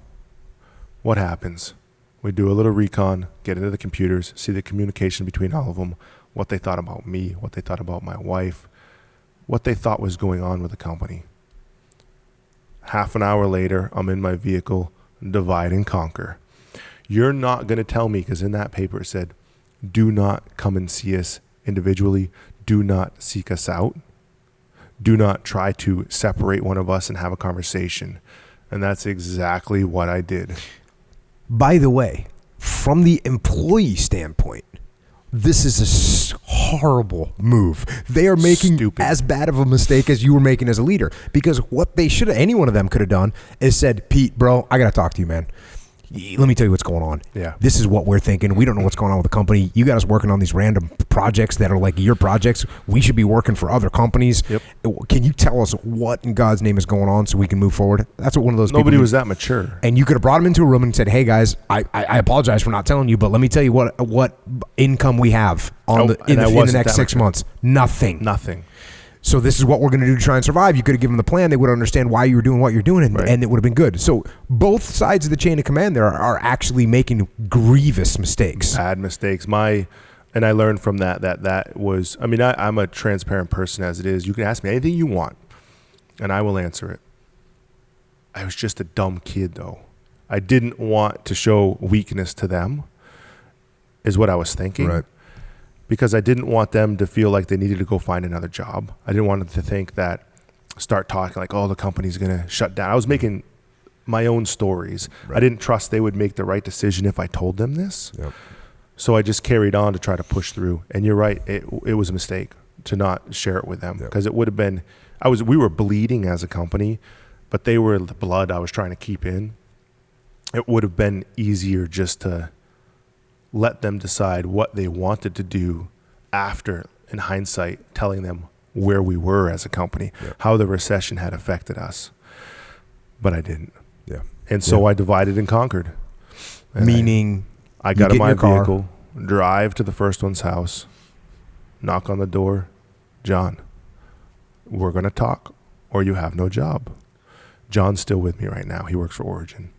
what happens? We do a little recon, get into the computers, see the communication between all of them, what they thought about me, what they thought about my wife, what they thought was going on with the company. Half an hour later, I'm in my vehicle, divide and conquer. You're not going to tell me, because in that paper it said, do not come and see us individually. Do not seek us out. Do not try to separate one of us and have a conversation. And that's exactly what I did. By the way, from the employee standpoint, this is a horrible move. They are making as bad of a mistake as you were making as a leader, because what they should have, any one of them could have done, is said, Pete, bro, I got to talk to you, man. Let me tell you what's going on. Yeah. This is what we're thinking. We don't know what's going on with the company. You got us working on these random projects that are like your projects. We should be working for other companies. Yep. Can you tell us what in God's name is going on so we can move forward? That's what one of those Nobody was that mature. And you could have brought them into a room and said, hey, guys, I apologize for not telling you, but let me tell you what income we have in the next 6 months. Nothing. So this is what we're going to do to try and survive. You could have given them the plan. They would understand why you were doing what you're doing, and it would have been good. So both sides of the chain of command there are actually making grievous mistakes. Bad mistakes. And I learned from that was, I'm a transparent person as it is. You can ask me anything you want, and I will answer it. I was just a dumb kid, though. I didn't want to show weakness to them, is what I was thinking. Right. Because I didn't want them to feel like they needed to go find another job. I didn't want them to think start talking like, oh, the company's going to shut down. I was making my own stories. Right. I didn't trust they would make the right decision if I told them this. Yep. So I just carried on to try to push through. And you're right, it was a mistake to not share it with them, because it would have been, we were bleeding as a company, but they were the blood I was trying to keep in. It would have been easier just to let them decide what they wanted to do after, in hindsight, telling them where we were as a company, how the recession had affected us. But I didn't. Yeah. And so I divided and conquered. And meaning I got in my vehicle, drive to the first one's house, knock on the door. John, we're going to talk, or you have no job. John's still with me right now. He works for Origin.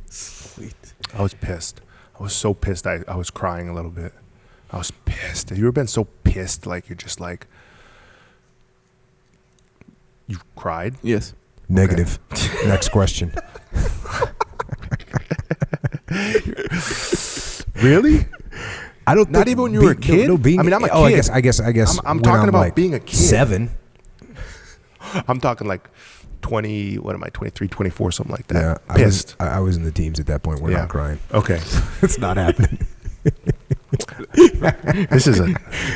Sweet. I was pissed. I was so pissed. I was crying a little bit. I was pissed. Have you ever been so pissed, like you're just like, you cried? Yes. Negative. Okay. Next question. Really? I don't. Not even when you were a kid. No, being, I mean, I'm a kid. Oh, I guess. I'm when talking about like being a kid. 7. I'm talking like 20. What am I? 23, 24, something like that. Yeah, Pissed. I was in the teams at that point. We're not crying. Okay. It's not happening. This is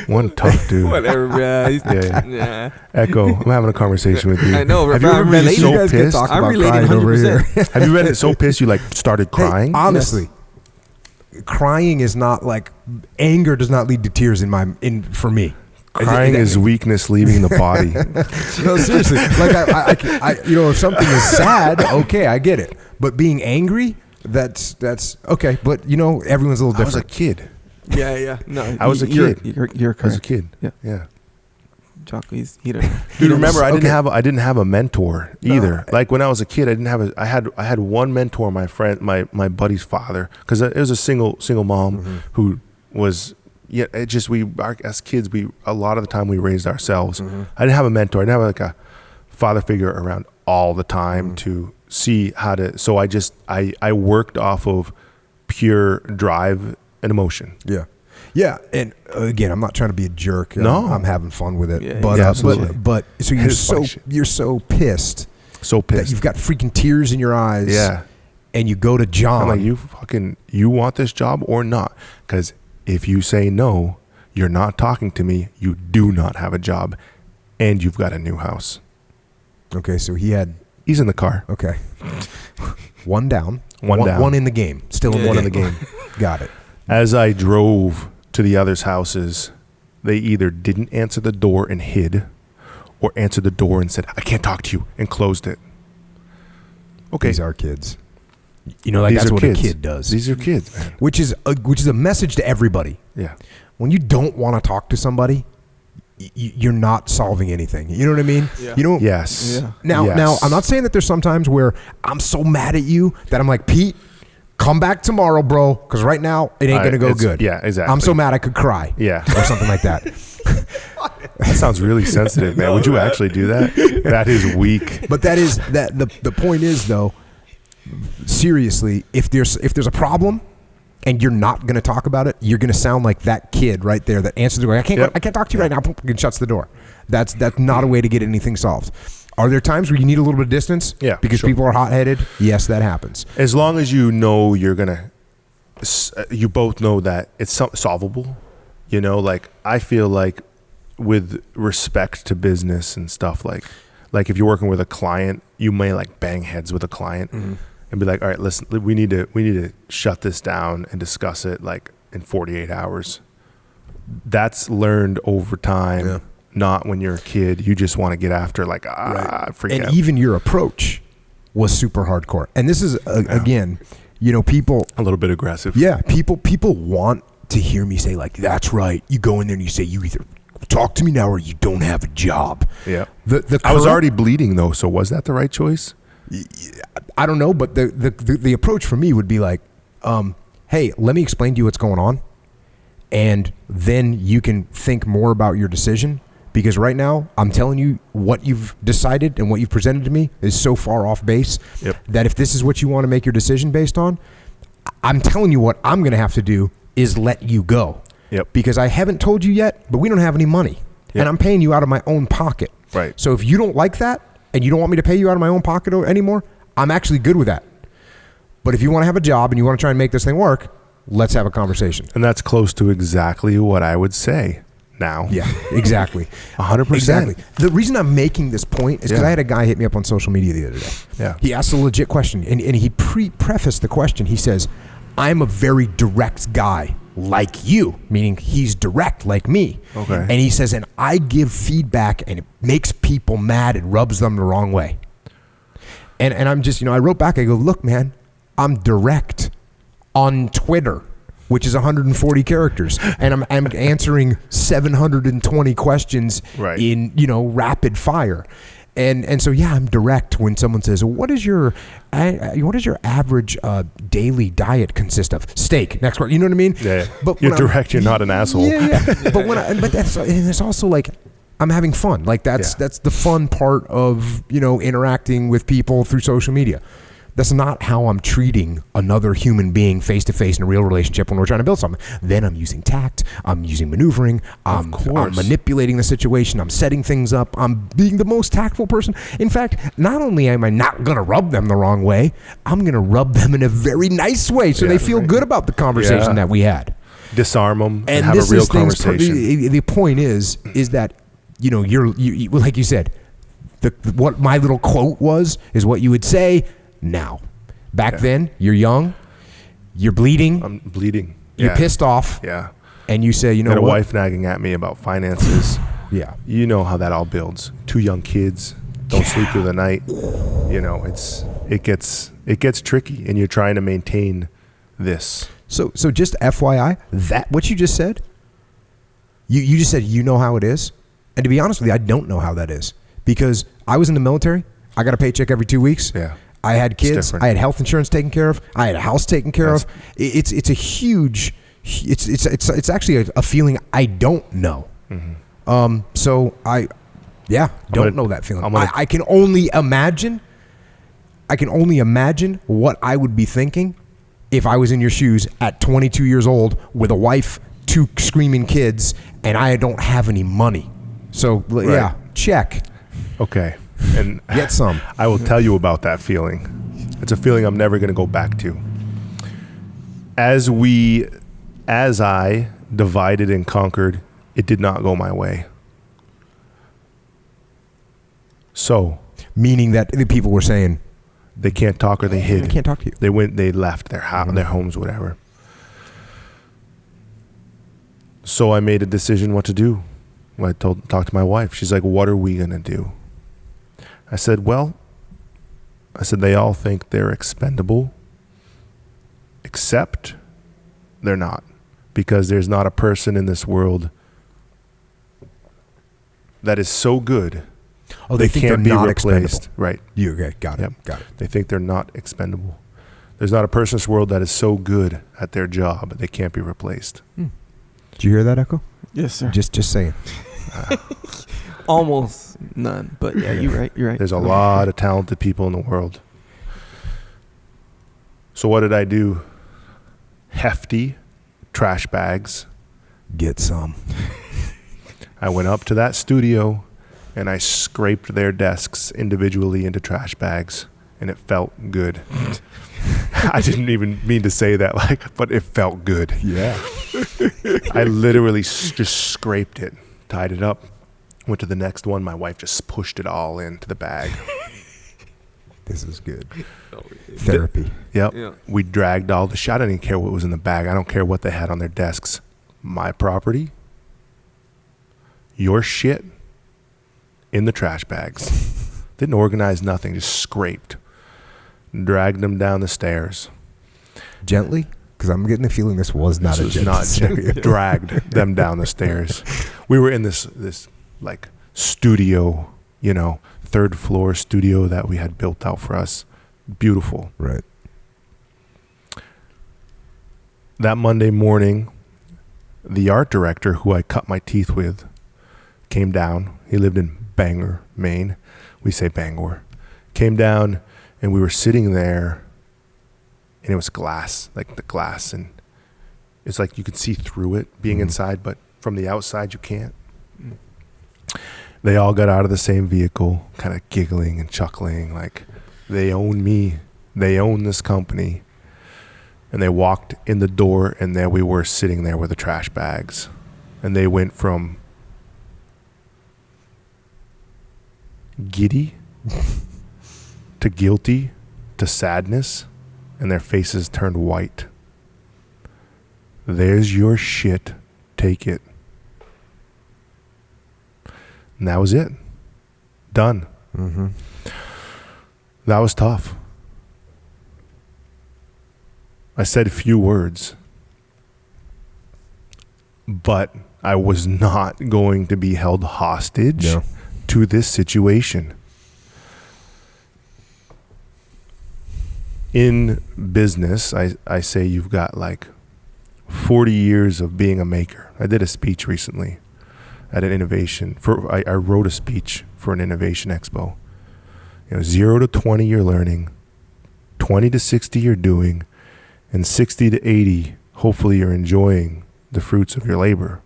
one tough dude. Whatever, guys. Yeah. Echo, I'm having a conversation with you. I know. Have you ever I'm been relating. so You guys can pissed? talk I'm about relating crying over 100%. here. Have you been so pissed you like started crying? Hey, honestly, crying is not like anger. Does not lead to tears for me. Crying is weakness leaving the body. No, seriously. Like I if something is sad, okay, I get it. But being angry, that's okay. But everyone's a little I was a different. kid. Yeah. No, I was a kid. You're correct. I was a kid. Yeah. Jocko, he don't. Dude, remember I okay. didn't have a mentor either. Like when I was a kid, I had one mentor, my friend, my buddy's father, because it was a single mom who was. Yeah, as kids, a lot of the time we raised ourselves. I didn't have a mentor. I didn't have like a father figure around all the time to see how to. So I worked off of pure drive and emotion. Yeah, and again, I'm not trying to be a jerk. No. I'm having fun with it. Yeah, but absolutely. but so you're so pissed that you've got freaking tears in your eyes. Yeah, and you go to John. I'm like, you want this job or not? Because if you say no, you're not talking to me. You do not have a job, and you've got a new house. Okay, so He's in the car. Okay, one down, down. one in the game. Still in one in the game. Got it. As I drove to the others' houses, they either didn't answer the door and hid, or answered the door and said, "I can't talk to you," and closed it. Okay, These are kids. That's what kids. a kid does. These are kids, man. Which is a message to everybody. Yeah. When you don't want to talk to somebody, you're not solving anything. You know what I mean? Yeah. You don't. Yes. Yeah. Now, I'm not saying that there's sometimes where I'm so mad at you that I'm like, Pete, come back tomorrow, bro, because right now it ain't gonna go good. Yeah, exactly. I'm so mad I could cry. Yeah. Or something like that. That sounds really sensitive, man. Would you actually do that? That is weak. But the point is though, seriously, if there's a problem and you're not going to talk about it, you're going to sound like that kid right there that answers the door. I can't talk to you right now. And shuts the door. That's not a way to get anything solved. Are there times where you need a little bit of distance? Yeah, because people are hot-headed. Yes, that happens. As long as you know you both know that it's solvable. Like I feel like with respect to business and stuff, like if you're working with a client, you may like bang heads with a client and be like, all right, listen, we need to shut this down and discuss it like in 48 hours. That's learned over time. Yeah. Not when you're a kid. You just want to get after freak out. And even your approach was super hardcore. And this is again, people a little bit aggressive. Yeah, people want to hear me say like, that's right. You go in there and you say, you either talk to me now or you don't have a job. Yeah. I was already bleeding though, so was that the right choice? I don't know, but the approach for me would be like, hey, let me explain to you what's going on, and then you can think more about your decision. Because right now, I'm telling you what you've decided and what you've presented to me is so far off base that if this is what you want to make your decision based on, I'm telling you what I'm going to have to do is let you go. Yep. Because I haven't told you yet, but we don't have any money. Yep. And I'm paying you out of my own pocket. Right. So if you don't like that and you don't want me to pay you out of my own pocket anymore, I'm actually good with that. But if you want to have a job and you want to try and make this thing work, let's have a conversation. And that's close to exactly what I would say now. Yeah, exactly. 100%. Exactly. The reason I'm making this point is because I had a guy hit me up on social media the other day. Yeah. He asked a legit question, and he prefaced the question. He says, I'm a very direct guy like you, meaning he's direct like me. Okay. And he says, and I give feedback and it makes people mad and rubs them the wrong way. And I'm just, I wrote back, I go, look, man, I'm direct on Twitter, which is 140 characters, and I'm answering 720 questions in rapid fire, and so I'm direct when someone says, what is your average daily diet consist of? Steak. Next word. You know what I mean? Yeah. But you're direct. You're not an asshole. Yeah. But it's also like I'm having fun. Like that's the fun part of interacting with people through social media. That's not how I'm treating another human being face to face in a real relationship when we're trying to build something. Then I'm using tact. I'm using maneuvering. I'm manipulating the situation. I'm setting things up. I'm being the most tactful person. In fact, not only am I not going to rub them the wrong way, I'm going to rub them in a very nice way so they feel good about the conversation that we had. Disarm them and have a real conversation. The point is that, you know, you like you said, what my little quote was is what you would say now. Back then, you're young, you're bleeding. I'm bleeding. You're pissed off. Yeah. And you say, you know what? Got a wife nagging at me about finances. Yeah. You know how that all builds. 2 young kids, don't sleep through the night. You know, it gets tricky, and you're trying to maintain this. So just FYI, that what you just said, you just said you know how it is. And to be honest with you, I don't know how that is. Because I was in the military. I got a paycheck every 2 weeks. Yeah. I had kids. I had health insurance taken care of. I had a house taken care of. It's a huge. It's actually a feeling I don't know. Mm-hmm. So I don't know that feeling. I can only imagine. I can only imagine what I would be thinking if I was in your shoes at 22 years old with a wife, 2 screaming kids, and I don't have any money. So yeah, check. Okay. And get some. I will tell you about that feeling. It's a feeling I'm never going to go back to. As I divided and conquered, it did not go my way. So, meaning that the people were saying they can't talk or they hid. They can't talk to you. They left their homes, whatever. So I made a decision what to do. I talked to my wife. She's like, "What are we going to do?" I said, they all think they're expendable, except they're not, because there's not a person in this world that is so good. Oh, they think can't they're not replaced. Expendable. Right. You okay? Got it. Yep. Got it. They think they're not expendable. There's not a person in this world that is so good at their job they can't be replaced. Did you hear that, Echo? Yes, sir. Just saying. Almost none, but yeah, you're right. There's a lot of talented people in the world. So what did I do? Hefty trash bags. Get some. I went up to that studio and I scraped their desks individually into trash bags, and it felt good. I didn't even mean to say that, but it felt good. Yeah. I literally just scraped it, tied it up, went to the next one. My wife just pushed it all into the bag. This is good. Therapy. Yep. Yeah. We dragged all the shit. I didn't even care what was in the bag. I don't care what they had on their desks. My property, your shit in the trash bags. Didn't organize nothing, just scraped. Dragged them down the stairs. Gently? Because I'm getting the feeling this was not a gentle scenario. Dragged them down the stairs. We were in this like studio, 3rd floor studio that we had built out for us. Beautiful. Right. That Monday morning, the art director who I cut my teeth with came down. He lived in Bangor, Maine. We say Bangor. Came down, and we were sitting there, and it was glass, like the glass, and it's like you could see through it being inside, but from the outside you can't. They all got out of the same vehicle, kind of giggling and chuckling, like they own me, they own this company. And they walked in the door, and there we were sitting there with the trash bags. And they went from giddy to guilty to sadness, and their faces turned white. There's your shit. Take it. And that was it. Done. Mm-hmm. That was tough. I said few words, but I was not going to be held hostage to this situation. In business, I say you've got like 40 years of being a maker. I did a speech recently at an innovation. I wrote a speech for an innovation expo. 0 to 20 you're learning, 20 to 60 you're doing, and 60 to 80, hopefully you're enjoying the fruits of your labor.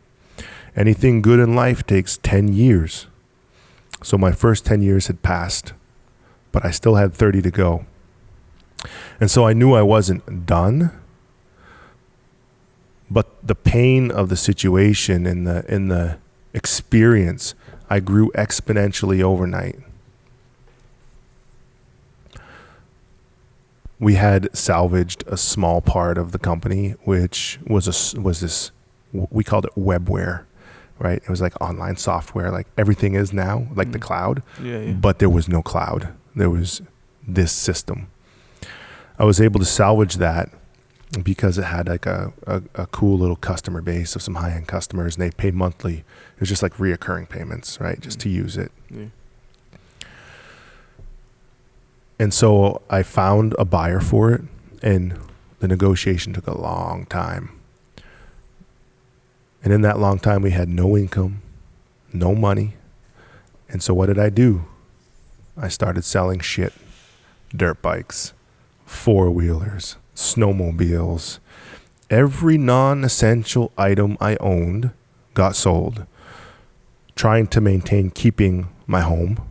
Anything good in life takes 10 years. So my first 10 years had passed, but I still had 30 to go. And so I knew I wasn't done, but the pain of the situation and the experience, I grew exponentially overnight. We had salvaged a small part of the company, which was this, we called it webware, right? It was like online software, like everything is now, like the cloud, but there was no cloud. There was this system. I was able to salvage that because it had like a cool little customer base of some high-end customers, and they paid monthly. It was just like reoccurring payments, right? Just to use it. Yeah. And so I found a buyer for it, and the negotiation took a long time. And in that long time, we had no income, no money. And so what did I do? I started selling shit, dirt bikes, four-wheelers, snowmobiles. Every non-essential item I owned got sold, trying to maintain keeping my home,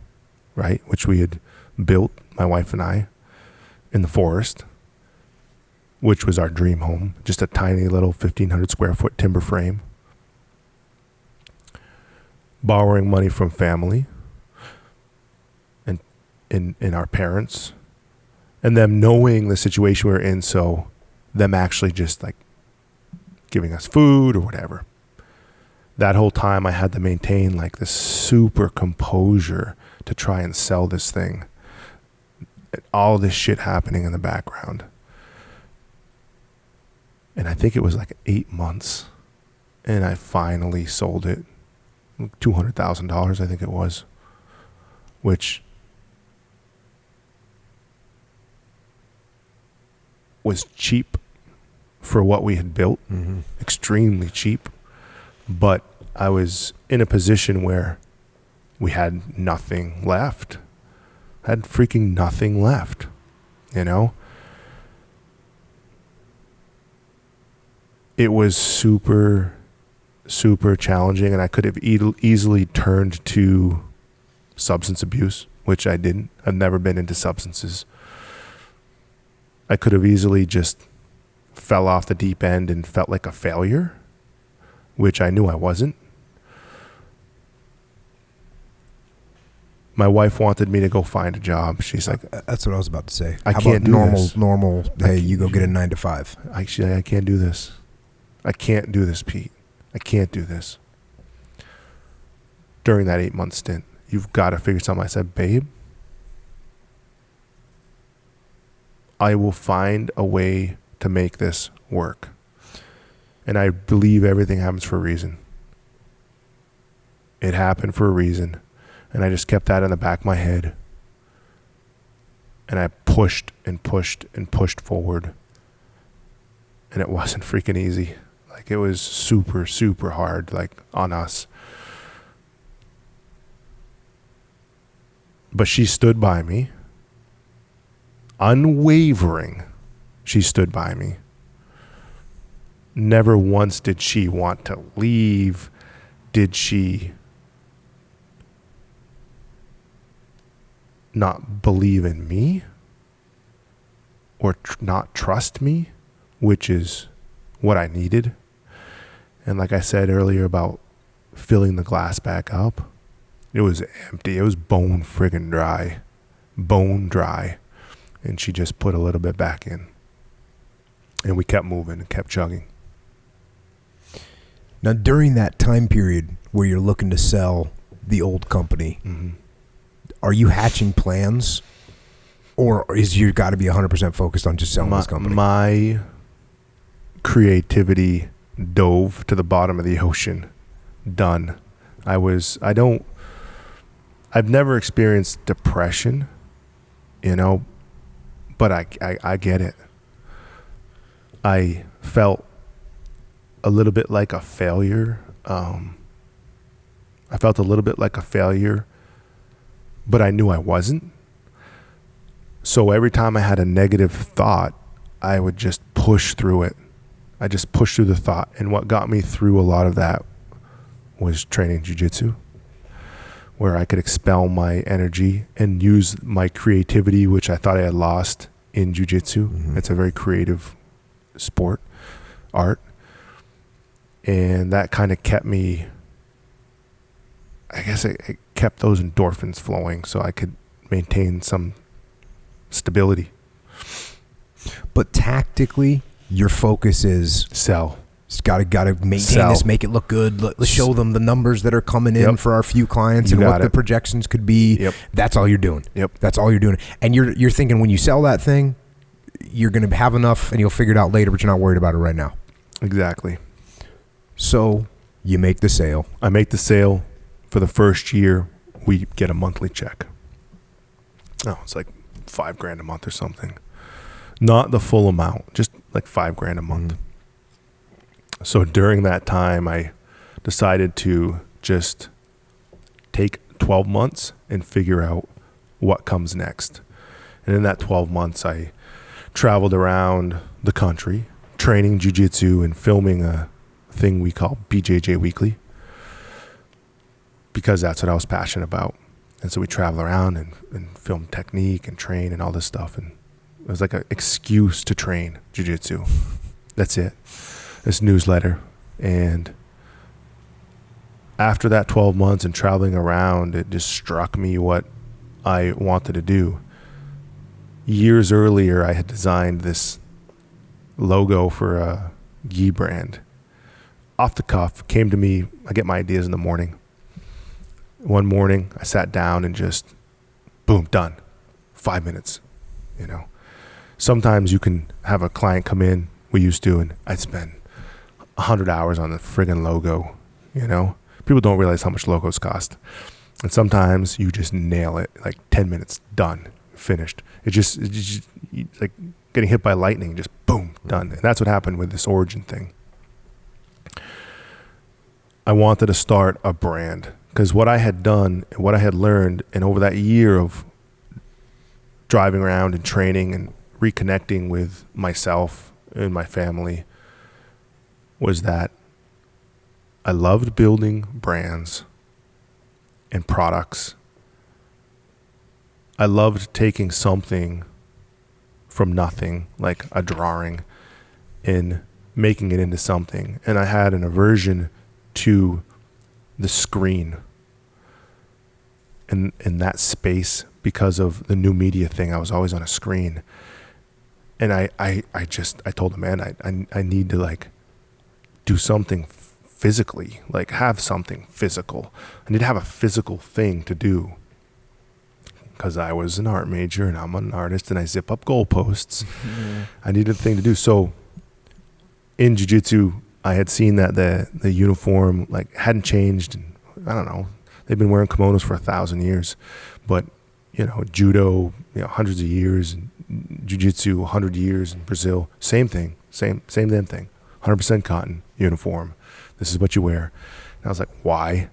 right, which we had built, my wife and I, in the forest, which was our dream home, just a tiny little 1,500 square foot timber frame. Borrowing money from family and our parents, and them knowing the situation we were in, so them actually just like giving us food or whatever. That whole time I had to maintain like this super composure to try and sell this thing. All this shit happening in the background. And I think it was like 8 months, and I finally sold it. $200,000, I think it was, which was cheap for what we had built, extremely cheap. But I was in a position where we had nothing left. Had freaking nothing left, you know? It was super, super challenging, and I could have easily turned to substance abuse, which I didn't. I've never been into substances. I could have easily just fell off the deep end and felt like a failure, which I knew I wasn't. My wife wanted me to go find a job. She's like, that's what I was about to say. I can't do this. Normal, hey, you go get a 9 to 5. I can't do this. I can't do this, Pete. I can't do this. During that 8-month stint, you've got to figure something. I said, babe, I will find a way to make this work. And I believe everything happens for a reason. It happened for a reason. And I just kept that in the back of my head. And I pushed and pushed and pushed forward. And it wasn't freaking easy. Like, it was super, super hard, like, on us. But she stood by me. Unwavering, she stood by me. Never once did she want to leave. Did she not believe in me or not trust me, which is what I needed. And like I said earlier about filling the glass back up, it was empty. It was bone friggin' dry. Bone dry. And she just put a little bit back in. And we kept moving and kept chugging. Now, during that time period where you're looking to sell the old company, are you hatching plans, or is you got to be 100% focused on just selling this company? My creativity dove to the bottom of the ocean. Done. I've never experienced depression, you know, but I get it. I felt a little bit like a failure. I felt a little bit like a failure, but I knew I wasn't. So every time I had a negative thought, I would just push through it. I just pushed through the thought. And what got me through a lot of that was training jiu-jitsu, where I could expel my energy and use my creativity, which I thought I had lost in jiu-jitsu. Mm-hmm. It's a very creative sport, art. And that kind of kept me, I guess it kept those endorphins flowing so I could maintain some stability. But tactically, your focus is sell. It's got to maintain this, make it look good. Let's show them the numbers that are coming in for our few clients and what the projections could be. Yep. That's all you're doing. Yep. That's all you're doing. And you're thinking when you sell that thing, you're going to have enough and you'll figure it out later, but you're not worried about it right now. Exactly. So you make the sale. I make the sale. For the first year, we get a monthly check. Oh, it's like $5,000 a month or something. Not the full amount, just like $5,000 a month. So during that time, I decided to just take 12 months and figure out what comes next. And in that 12 months, I traveled around the country, training jiu-jitsu and filming a thing we call BJJ Weekly, because that's what I was passionate about. And so we travel around and film technique and train and all this stuff. And it was like an excuse to train jiu-jitsu. That's it. This newsletter. And after that 12 months and traveling around, it just struck me what I wanted to do. Years earlier, I had designed this logo for a gi brand. Off the cuff, came to me. I get my ideas in the morning. One morning, I sat down and just, boom, done. 5 minutes, you know. Sometimes you can have a client come in, we used to, and I'd spend 100 hours on the friggin' logo, you know. People don't realize how much logos cost. And sometimes you just nail it, like 10 minutes, done, finished. It's just like getting hit by lightning, just boom, done. And that's what happened with this Origin thing. I wanted to start a brand. Because what I had done and what I had learned, and over that year of driving around and training and reconnecting with myself and my family, was that I loved building brands and products. I loved taking something from nothing, like a drawing, and making it into something. And I had an aversion to the screen in that space because of the new media thing. I was always on a screen. And I told the man, I need to like do something physically, like have something physical. I need to have a physical thing to do. Because I was an art major and I'm an artist and I zip up goalposts. I needed a thing to do. So in jiu-jitsu, I had seen that the uniform like hadn't changed. And I don't know, they've been wearing kimonos for 1,000 years, but you know, judo, you know, hundreds of years, and jiu-jitsu 100 years in Brazil, same thing, same damn thing, 100% cotton uniform. This is what you wear. And I was like, why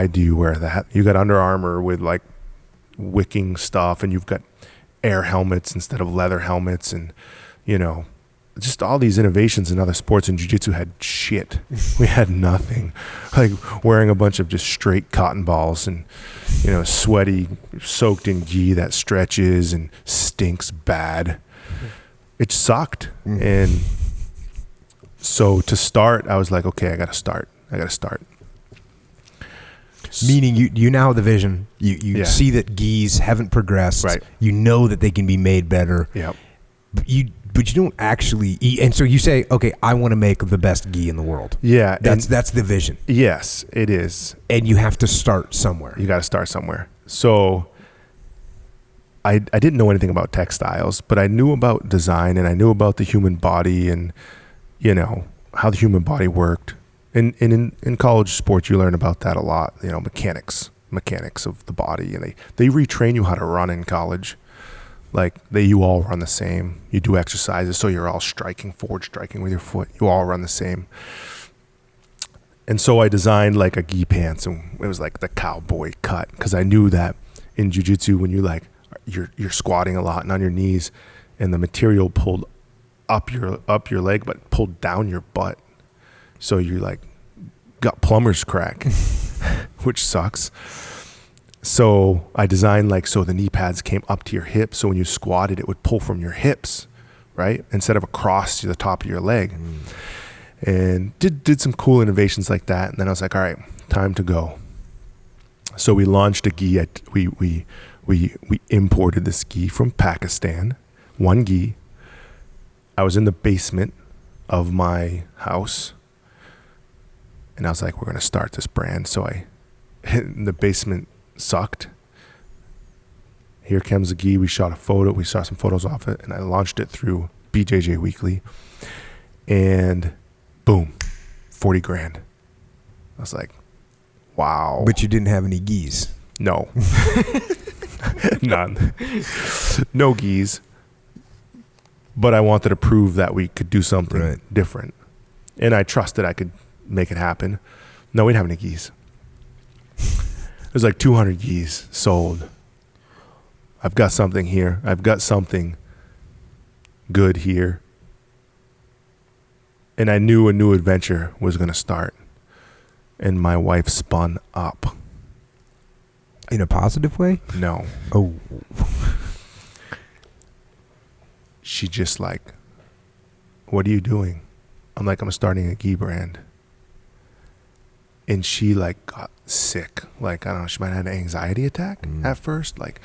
do you wear that? You got Under Armour with like wicking stuff, and you've got air helmets instead of leather helmets, and you know, just all these innovations in other sports. And jiu-jitsu had shit. We had nothing. Like wearing a bunch of just straight cotton balls and, you know, sweaty, soaked in gi that stretches and stinks bad. It sucked. And so to start, I was like, okay, I got to start. Meaning you now have the vision. You see that gis haven't progressed. Right. You know that they can be made better. Yep. But you don't actually eat. And so you say, okay, I want to make the best gi in the world. Yeah. That's the vision. Yes, it is. And you have to start somewhere. You got to start somewhere. So I didn't know anything about textiles, but I knew about design and I knew about the human body and, you know, how the human body worked. And in college sports, you learn about that a lot, you know, mechanics of the body. And they retrain you how to run in college. Like you all run the same. You do exercises, so you're all forward striking with your foot. You all run the same. And so I designed like a gi pants, and it was like the cowboy cut, because I knew that in jiu-jitsu, when you like you're squatting a lot and on your knees, and the material pulled up your leg, but pulled down your butt. So you like got plumber's crack, which sucks. So I designed like so the knee pads came up to your hips. So when you squatted, it would pull from your hips, right? Instead of across to the top of your leg. And did some cool innovations like that. And then I was like, all right, time to go. So we launched a gi. We imported this gi from Pakistan, one gi. I was in the basement of my house, and I was like, we're going to start this brand. So the basement sucked. Here comes the gi. We shot a photo. We saw some photos off it, and I launched it through BJJ Weekly. And boom, 40 grand. I was like, wow. But you didn't have any gis. No. None. No gis. But I wanted to prove that we could do something different. And I trusted I could make it happen. No, we didn't have any gis. There's like 200 gis sold. I've got something here. I've got something good here. And I knew a new adventure was going to start. And my wife spun up. In a positive way? No. Oh. She just like, what are you doing? I'm like, I'm starting a gi brand. And she like got sick. Like, I don't know, she might have had an anxiety attack at first. Like,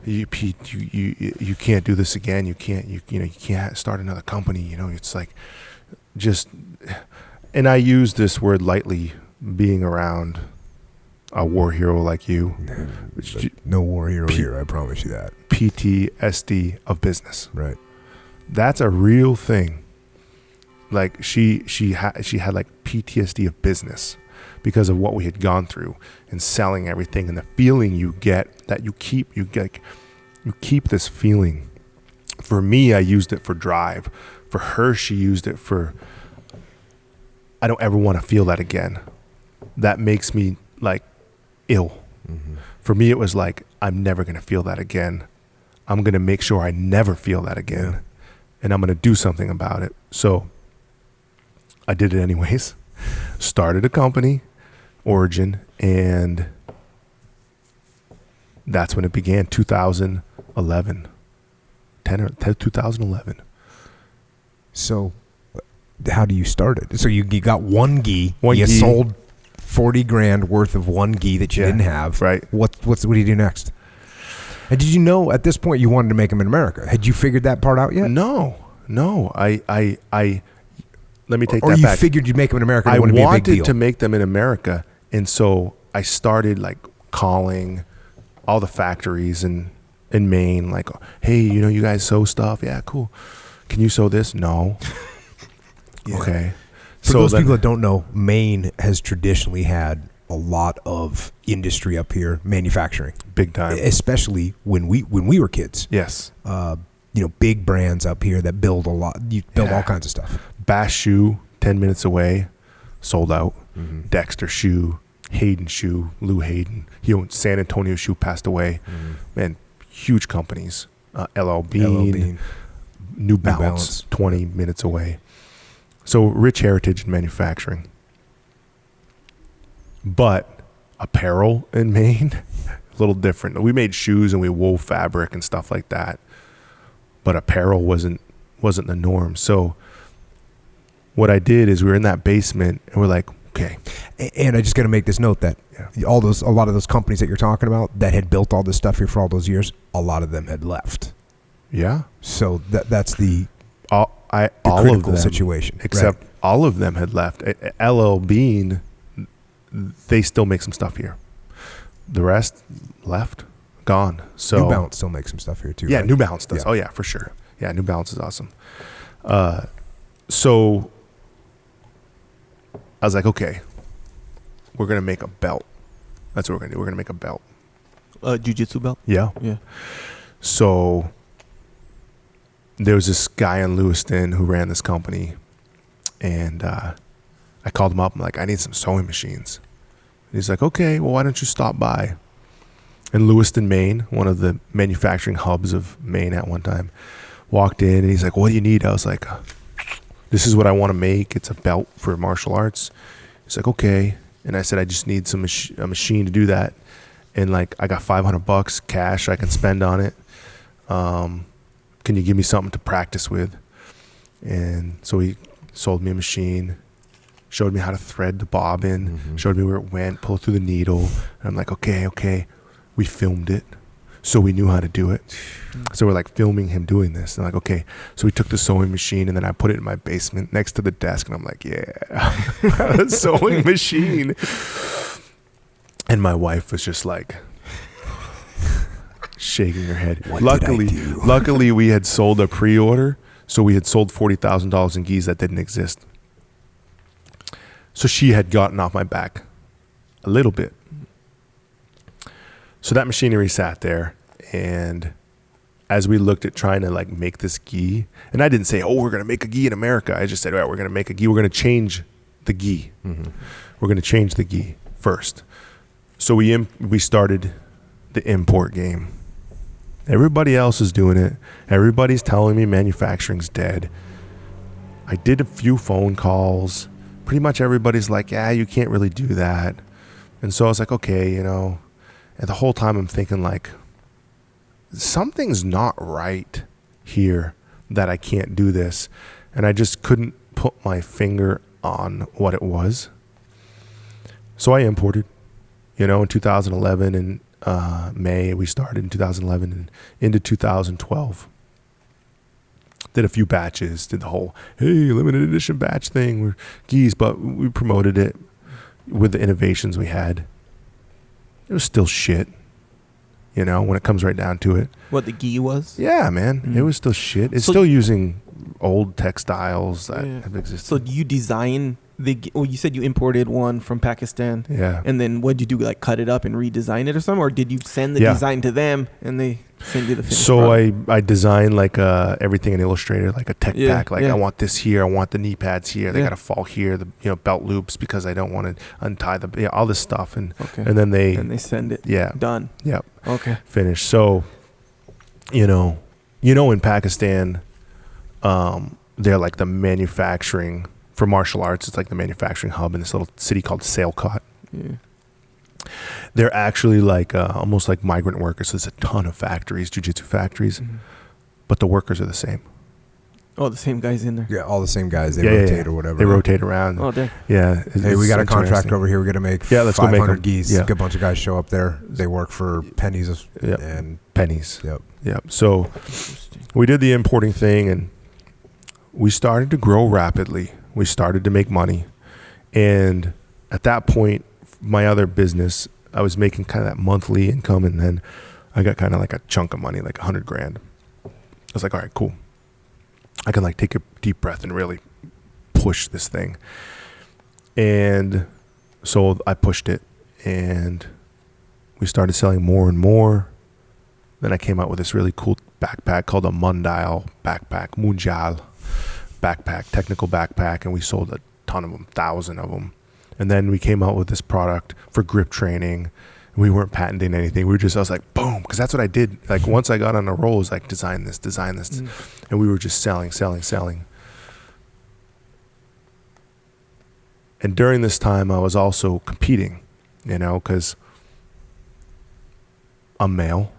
you can't do this again. You can't start another company. You know, it's like just, and I use this word lightly, being around a war hero like you. No war hero here, I promise you that. PTSD of business. Right. That's a real thing. Like she had like PTSD of business because of what we had gone through and selling everything, and the feeling you get that you keep this feeling. For me, I used it for drive. For her, she used it for, I don't ever want to feel that again. That makes me like ill. Mm-hmm. For me, it was like, I'm never going to feel that again. I'm going to make sure I never feel that again. Yeah. And I'm going to do something about it. So I did it anyways. Started a company, Origin, and that's when it began, 2011. 2011. So how do you start it? So you got one gi. You gi. Sold 40 grand worth of one gi that you didn't have. Right. What do you do next? And did you know at this point you wanted to make them in America? Had you figured that part out yet? No. I let me take that back. Or you figured you'd make them in America? I wanted to make them in America, and so I started like calling all the factories in Maine, like, hey, you guys sew stuff? Yeah, cool. Can you sew this? No. Yeah. Okay. For those people that don't know, Maine has traditionally had a lot of industry up here, manufacturing, big time, especially when we were kids. Yes. Big brands up here that build a lot. You build all kinds of stuff. Bass Shoe, 10 minutes away, sold out. Mm-hmm. Dexter Shoe, Hayden Shoe, Lou Hayden. He owned San Antonio Shoe, passed away. Mm-hmm. Man, huge companies. LL Bean, New Balance, 20 minutes away. So rich heritage in manufacturing. But apparel in Maine, a little different. We made shoes and we wove fabric and stuff like that. But apparel wasn't the norm. So what I did is we were in that basement and we're like, okay. And I just got to make this note that a lot of those companies that you're talking about that had built all this stuff here for all those years, a lot of them had left. Yeah. So that's the all critical of them, situation. Except all of them had left. LL Bean, they still make some stuff here. The rest left, gone. So New Balance still makes some stuff here too. Yeah, right? New Balance does. Yeah. Oh yeah, for sure. Yeah, New Balance is awesome. So I was like, okay, we're gonna make a belt. That's what we're gonna do. We're gonna make a belt. Jiu-jitsu belt? Yeah. Yeah. So there was this guy in Lewiston who ran this company, and I called him up. I'm like, I need some sewing machines. And he's like, okay, well, why don't you stop by? in Lewiston, Maine, one of the manufacturing hubs of Maine at one time. Walked in and he's like, what do you need? I was like, this is what I want to make. It's a belt for martial arts. He's like, okay. And I said, I just need a machine to do that. And like, I got $500 cash I can spend on it. Can you give me something to practice with? And so he sold me a machine, showed me how to thread the bobbin, showed me where it went, pull through the needle. And I'm like, okay. We filmed it, so we knew how to do it. So we're like filming him doing this. And I'm like, okay. So we took the sewing machine and then I put it in my basement next to the desk. And I'm like, yeah, a sewing machine. And my wife was just like shaking her head. Luckily, we had sold a pre-order. So we had sold $40,000 in gis that didn't exist. So she had gotten off my back a little bit. So that machinery sat there, and as we looked at trying to like make this gi, and I didn't say, oh, we're going to make a gi in America. I just said, all right, we're going to make a gi. We're going to change the gi. We're going to change the gi first. So we started the import game. Everybody else is doing it. Everybody's telling me manufacturing's dead. I did a few phone calls. Pretty much everybody's like, yeah, you can't really do that. And so I was like, okay, you know. And the whole time I'm thinking like, something's not right here that I can't do this. And I just couldn't put my finger on what it was. So I imported, in 2011 and May. We started in 2011 and into 2012. Did a few batches, did the whole, hey, limited edition batch thing. We're geese, but we promoted it with the innovations we had. It was still shit, when it comes right down to it. What the gi was? Yeah, man. It was still shit. It's still using old textiles that have existed. So do you design you said you imported one from Pakistan. Yeah. And then what'd you do? Like cut it up and redesign it or something? Or did you send the design to them and they send you the finished product? I designed like everything in Illustrator, like a tech pack. Like I want this here. I want the knee pads here. They got to fall here. The belt loops because I don't want to untie all this stuff. And then they send it. Yeah. Done. Yep. Okay. Finished. So, in Pakistan, they're like the manufacturing for martial arts. It's like the manufacturing hub in this little city called Salcott. Yeah. They're actually like almost like migrant workers. So there's a ton of factories, jiu-jitsu factories, but the workers are the same. Oh, the same guys in there. Yeah, all the same guys. They rotate or whatever. They rotate around. Oh, dang. Yeah. Hey, we got a contract over here. We're gonna make let's 500 gis. Yeah. A good bunch of guys show up there. They work for pennies and pennies. Yep. So we did the importing thing, and we started to grow rapidly. We started to make money, and at that point, my other business, I was making kind of that monthly income, and then I got kind of like a chunk of money, like $100,000. I was like, all right, cool. I can like take a deep breath and really push this thing. And so I pushed it, and we started selling more and more. Then I came out with this really cool backpack called a Mundial backpack, Mundial backpack, technical backpack, and we sold a ton of them, 1,000 of them. And then we came out with this product for grip training. We weren't patenting anything. I was like, boom, because that's what I did. Like once I got on a roll, it was like, design this. And we were just selling. And during this time, I was also competing, because I'm male.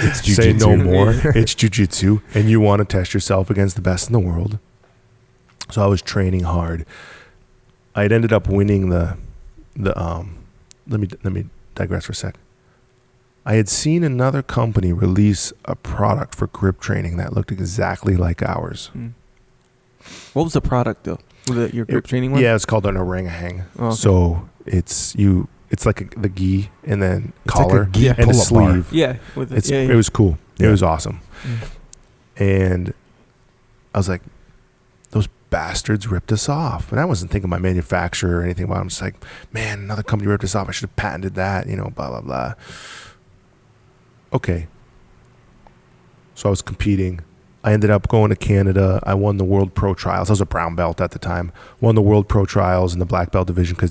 It's jiu-jitsu. Say no more. It's jiu-jitsu, and you want to test yourself against the best in the world. So I was training hard. I had ended up winning the let me digress for a sec. I had seen another company release a product for grip training that looked exactly like ours. What was the product though? Was it your grip training one? Yeah, it's called an orangahang. Oh, okay. So it's like the gi and then it's collar like a and a sleeve. Bar. Yeah, with it was cool. Yeah. It was awesome. And I was like, those bastards ripped us off. And I wasn't thinking my manufacturer or anything about it. I'm just like, man, another company ripped us off. I should have patented that, blah, blah, blah. Okay. So I was competing. I ended up going to Canada. I won the World Pro Trials. I was a brown belt at the time. Won the World Pro Trials in the black belt division because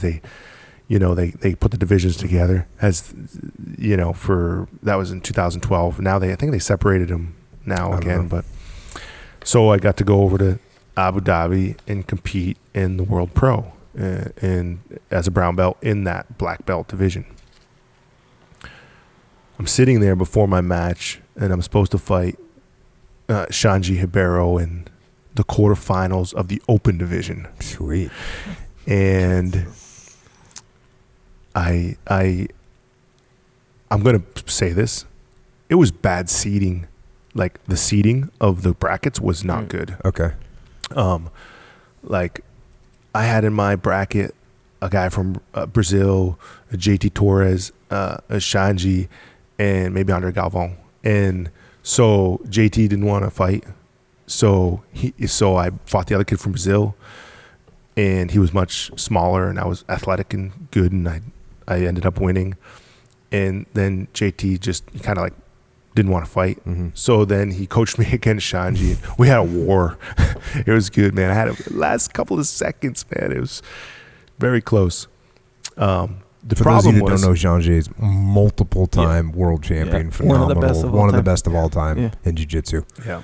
they put the divisions together as, that was in 2012. Now I think they separated them now again. But so I got to go over to Abu Dhabi and compete in the World Pro and as a brown belt in that black belt division. I'm sitting there before my match, and I'm supposed to fight Shanji Hibero in the quarterfinals of the open division. Sweet. And I'm going to say this. It was bad seating. Like, the seating of the brackets was not good. Okay. Like, I had in my bracket a guy from Brazil, a JT Torres, a Shanji, and maybe Andre Galvão. And so JT didn't want to fight. So I fought the other kid from Brazil, and he was much smaller, and I was athletic and good, and I ended up winning. And then JT just kind of like didn't want to fight. Mm-hmm. So then he coached me against Shanji. We had a war. It was good, man. I had a last couple of seconds, man. It was very close. The For problem those of you who don't know, Shanji is multiple-time world champion, phenomenal, one of the best of all time in jiu-jitsu. Yeah,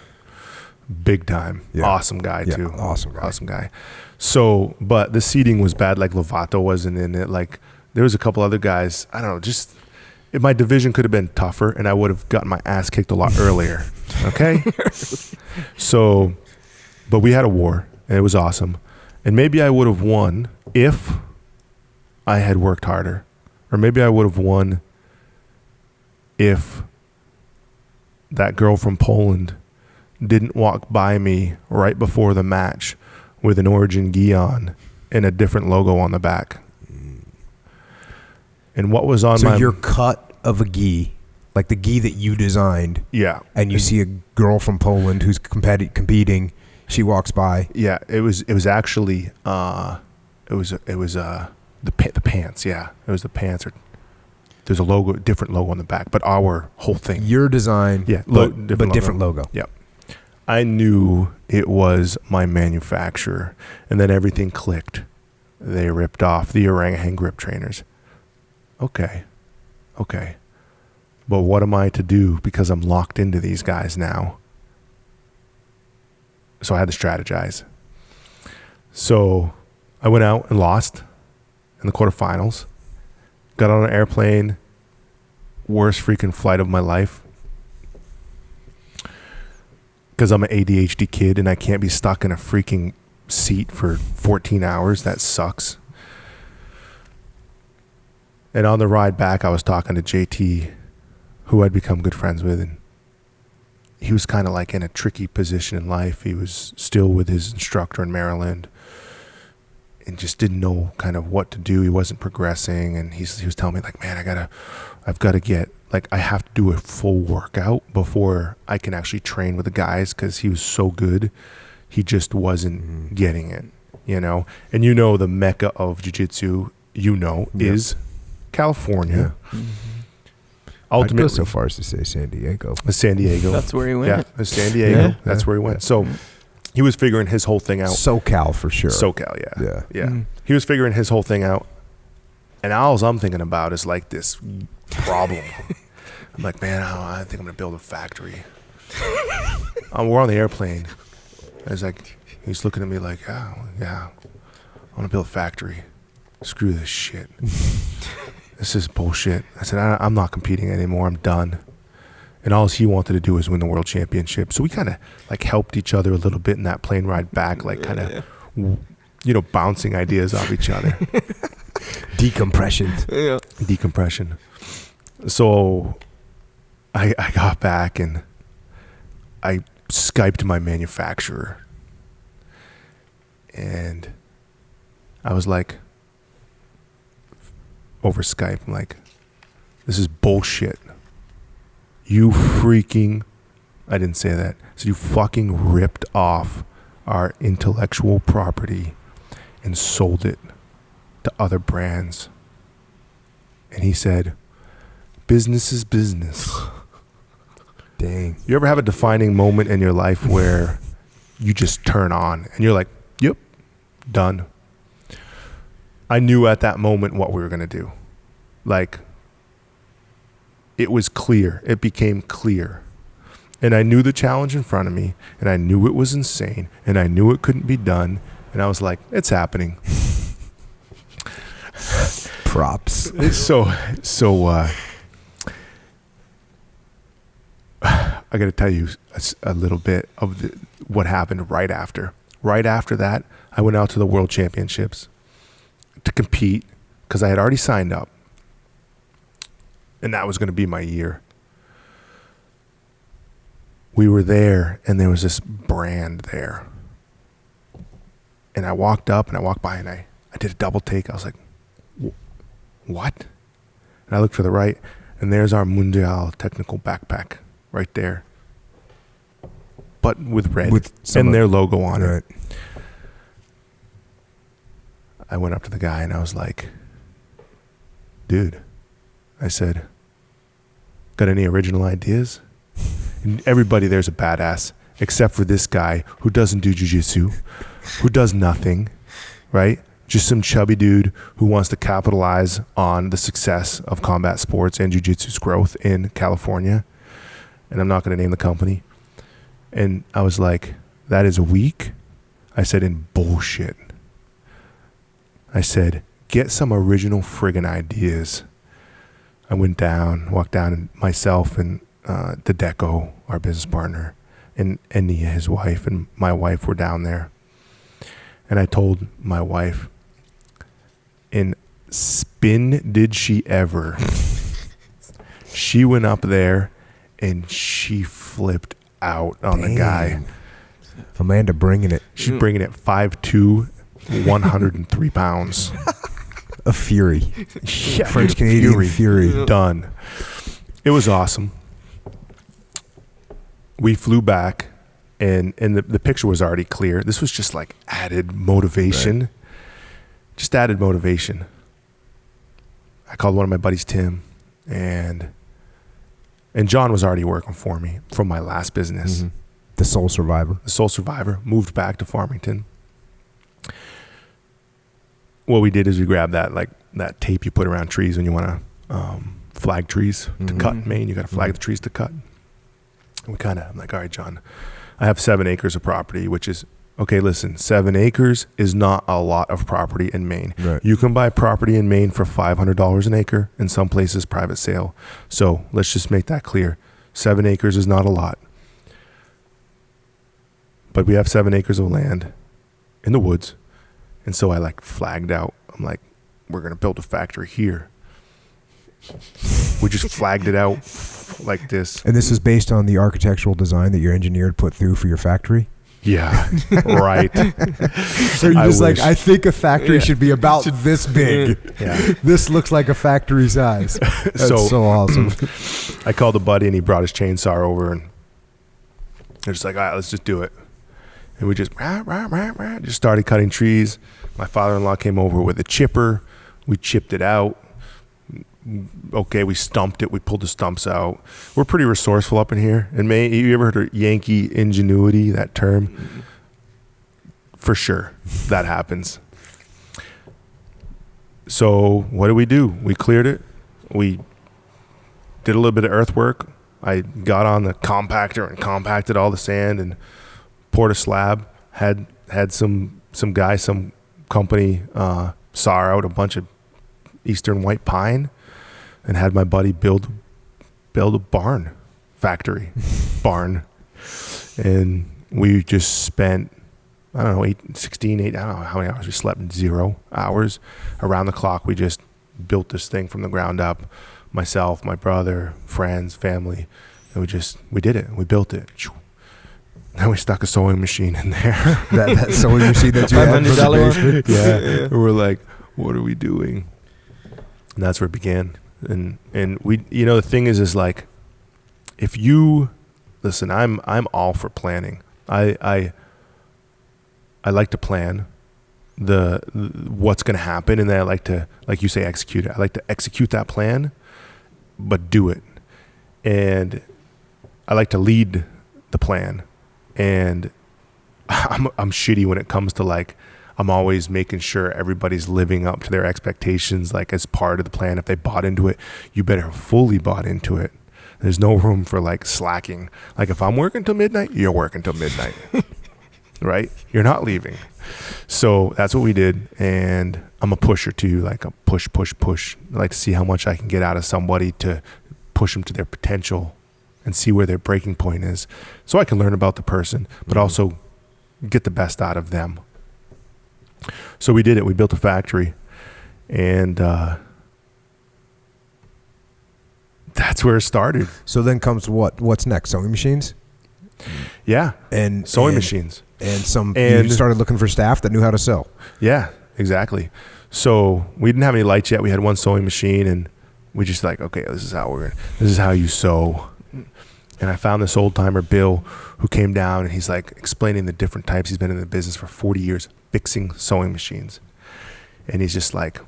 big time, awesome guy too, awesome guy. So, but the seating was bad. Like Lovato wasn't in it. Like there was a couple other guys. I don't know. Just if my division could have been tougher, and I would have gotten my ass kicked a lot earlier. Okay, so, but we had a war, and it was awesome. And maybe I would have won if I had worked harder, or maybe I would have won if that girl from Poland didn't walk by me right before the match with an Origin gi on and a different logo on the back. And what was on your cut of a gi, like the gi that you designed, and you see a girl from Poland who's competing, she walks by. Yeah, it was actually the pants, it was the pants. There's a different logo on the back, but our whole thing. Your design, but different logo. Yeah. I knew it was my manufacturer, and then everything clicked. They ripped off the orangutan grip trainers. Okay. But what am I to do, because I'm locked into these guys now? So I had to strategize. So I went out and lost in the quarterfinals. Got on an airplane. Worst freaking flight of my life. Because I'm an ADHD kid and I can't be stuck in a freaking seat for 14 hours. That sucks. And on the ride back, I was talking to JT, who I'd become good friends with. And he was kind of like in a tricky position in life. He was still with his instructor in Maryland and just didn't know kind of what to do. He wasn't progressing. And he was telling me, like, man, I've got to get, like, I have to do a full workout before I can actually train with the guys, because he was so good. He just wasn't getting it, you know? And you know, the mecca of jiu-jitsu, is California. Yeah. Ultimately, I'd go so far as to say San Diego. San Diego. That's where he went. Yeah, San Diego. Yeah. That's where he went. So he was figuring his whole thing out. SoCal for sure. SoCal, yeah. Mm-hmm. He was figuring his whole thing out. And all I'm thinking about is like this problem. I'm like, man, I think I'm going to build a factory. We're on the airplane. He's looking at me like, oh, yeah, I want to build a factory. Screw this shit. This is bullshit. I said, I'm not competing anymore. I'm done. And all he wanted to do was win the world championship. So we kind of like helped each other a little bit in that plane ride back, like kind of, bouncing ideas off each other. Decompression. So I got back and I Skyped my manufacturer. And I was like, over Skype, I'm like, this is bullshit. You freaking, I didn't say that. So you fucking ripped off our intellectual property and sold it to other brands. And he said, business is business. Dang. You ever have a defining moment in your life where you just turn on and you're like, yep, done. I knew at that moment what we were going to do. Like, it was clear. It became clear. And I knew the challenge in front of me, and I knew it was insane, and I knew it couldn't be done. And I was like, it's happening. Props. I got to tell you a little bit of what happened right after. Right after that, I went out to the World Championships to compete because I had already signed up. And that was going to be my year. We were there, and there was this brand there. And I walked up, and I walked by, and I did a double take. I was like, what? And I looked to the right, and there's our Mundial technical backpack right there. But with red and their logo on it. I went up to the guy, and I was like, dude, I said, got any original ideas? And everybody there's a badass, except for this guy who doesn't do jiu-jitsu, who does nothing, right? Just some chubby dude who wants to capitalize on the success of combat sports and jiu-jitsu's growth in California. And I'm not going to name the company. And I was like, that is weak. I said, in bullshit. I said, get some original friggin' ideas. I walked down, and myself and the Deco, our business partner, and Nia, his wife, and my wife were down there. And I told my wife, in spin did she ever, she went up there and she flipped out on the guy. Amanda bringing it. She's bringing it 5'2", 103 pounds. A fury. Yeah, French Canadian fury. Done. It was awesome. We flew back, and the picture was already clear. This was just like added motivation. Right. Just added motivation. I called one of my buddies, Tim, and John was already working for me from my last business. Mm-hmm. The Sole Survivor. Moved back to Farmington. What we did is we grabbed that tape you put around trees when you want to flag trees to cut in Maine. You got to flag the trees to cut. And I'm like, all right, John, I have 7 acres of property, which is, okay, listen, 7 acres is not a lot of property in Maine. Right. You can buy property in Maine for $500 an acre, in some places private sale. So let's just make that clear. 7 acres is not a lot. But we have 7 acres of land in the woods. And so I flagged out. I'm like, we're going to build a factory here. We just flagged it out like this. And this is based on the architectural design that your engineer put through for your factory? Yeah, right. So you're just I think a factory should be about this big. Yeah. This looks like a factory size. That's so awesome. I called a buddy, and he brought his chainsaw over, and they're just like, all right, let's just do it. And we just started cutting trees. My father-in-law came over with a chipper. We chipped it out. Okay, we stumped it. We pulled the stumps out. We're pretty resourceful up in here. And you ever heard of Yankee ingenuity, that term? Mm-hmm. For sure, that happens. So what do? We cleared it. We did a little bit of earthwork. I got on the compactor and compacted all the sand and poured a slab. Had some company saw out a bunch of eastern white pine, and had my buddy build a factory barn. And we just spent, I don't know, 8 I don't know how many hours we slept, 0 hours. Around the clock, we just built this thing from the ground up. Myself, my brother, friends, family, and we did it. We built it. Then we stuck a sewing machine in there. that sewing machine that you had for the basement? Yeah. And we're like, what are we doing? And that's where it began. And we, the thing is like, if you listen, I'm all for planning. I like to plan what's going to happen, and then I like to, like you say, execute it. I like to execute that plan, but do it. And I like to lead the plan. And I'm shitty when it comes to I'm always making sure everybody's living up to their expectations, like as part of the plan. If they bought into it, you better have fully bought into it. There's no room for like slacking. Like if I'm working till midnight, you're working till midnight, right? You're not leaving. So that's what we did. And I'm a pusher too, like a push. I like to see how much I can get out of somebody to push them to their potential and see where their breaking point is, so I can learn about the person, but also get the best out of them. So we did it. We built a factory, and that's where it started. So then comes what's next? Sewing machines? Yeah. And sewing machines. And you started looking for staff that knew how to sew. Yeah, exactly. So we didn't have any lights yet. We had one sewing machine, and we just like, okay, this is how you sew. And I found this old timer, Bill, who came down, and he's like explaining the different types. He's been in the business for 40 years fixing sewing machines. And he's just like,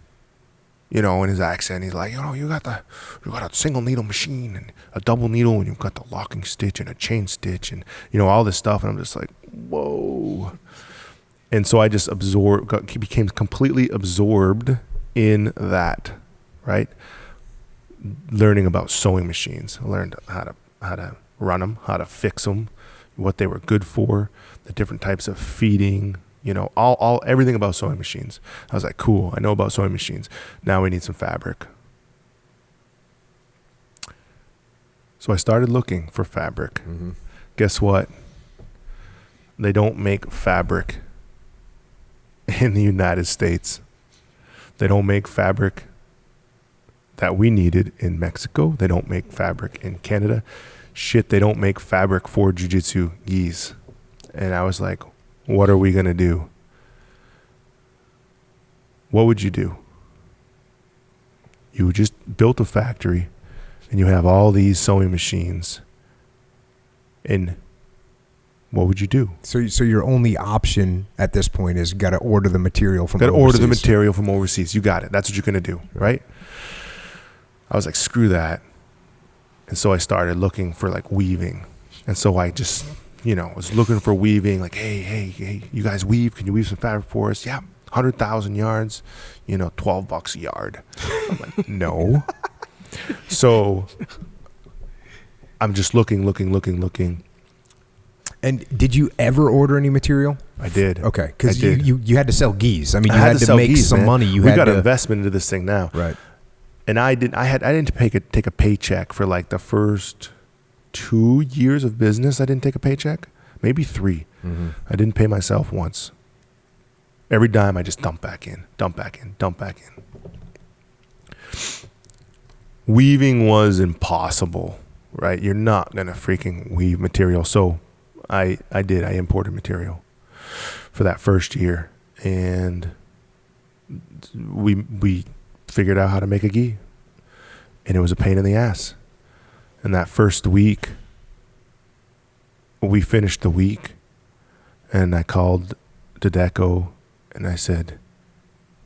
in his accent, he's like, you got a single needle machine and a double needle, and you've got the locking stitch and a chain stitch and, all this stuff. And I'm just like, whoa. And so I just became completely absorbed in that, right? Learning about sewing machines. I learned how to run them, how to fix them, what they were good for, the different types of feeding, everything about sewing machines. I was like, cool, I know about sewing machines. Now we need some fabric. So I started looking for fabric. Mm-hmm. Guess what? They don't make fabric in the United States. They don't make fabric that we needed in Mexico. They don't make fabric in Canada. Shit, they don't make fabric for jiu-jitsu gis. And I was like, what are we going to do? What would you do? You just built a factory and you have all these sewing machines. And what would you do? So your only option at this point is got to order the material from overseas. Got to order the material from overseas. You got it. That's what you're going to do, right? I was like, screw that. And so I started looking for like weaving. And so I just, was looking for weaving, like, hey, you guys weave? Can you weave some fabric for us? Yeah, 100,000 yards, $12 a yard. I'm like, no. So I'm just looking. And did you ever order any material? I did. Okay, because you had to sell gis. I mean, you had to make some money. We got investment into this thing now. Right. And I didn't take a paycheck for like the first 2 years of business. I didn't take a paycheck, maybe 3. Mm-hmm. I didn't pay myself once. Every dime I just dump back in. Weaving was impossible, right? You're not gonna freaking weave material. So I imported material for that first year, and we figured out how to make a gi, and it was a pain in the ass. And that first week, we finished the week, and I called to Deco, and I said,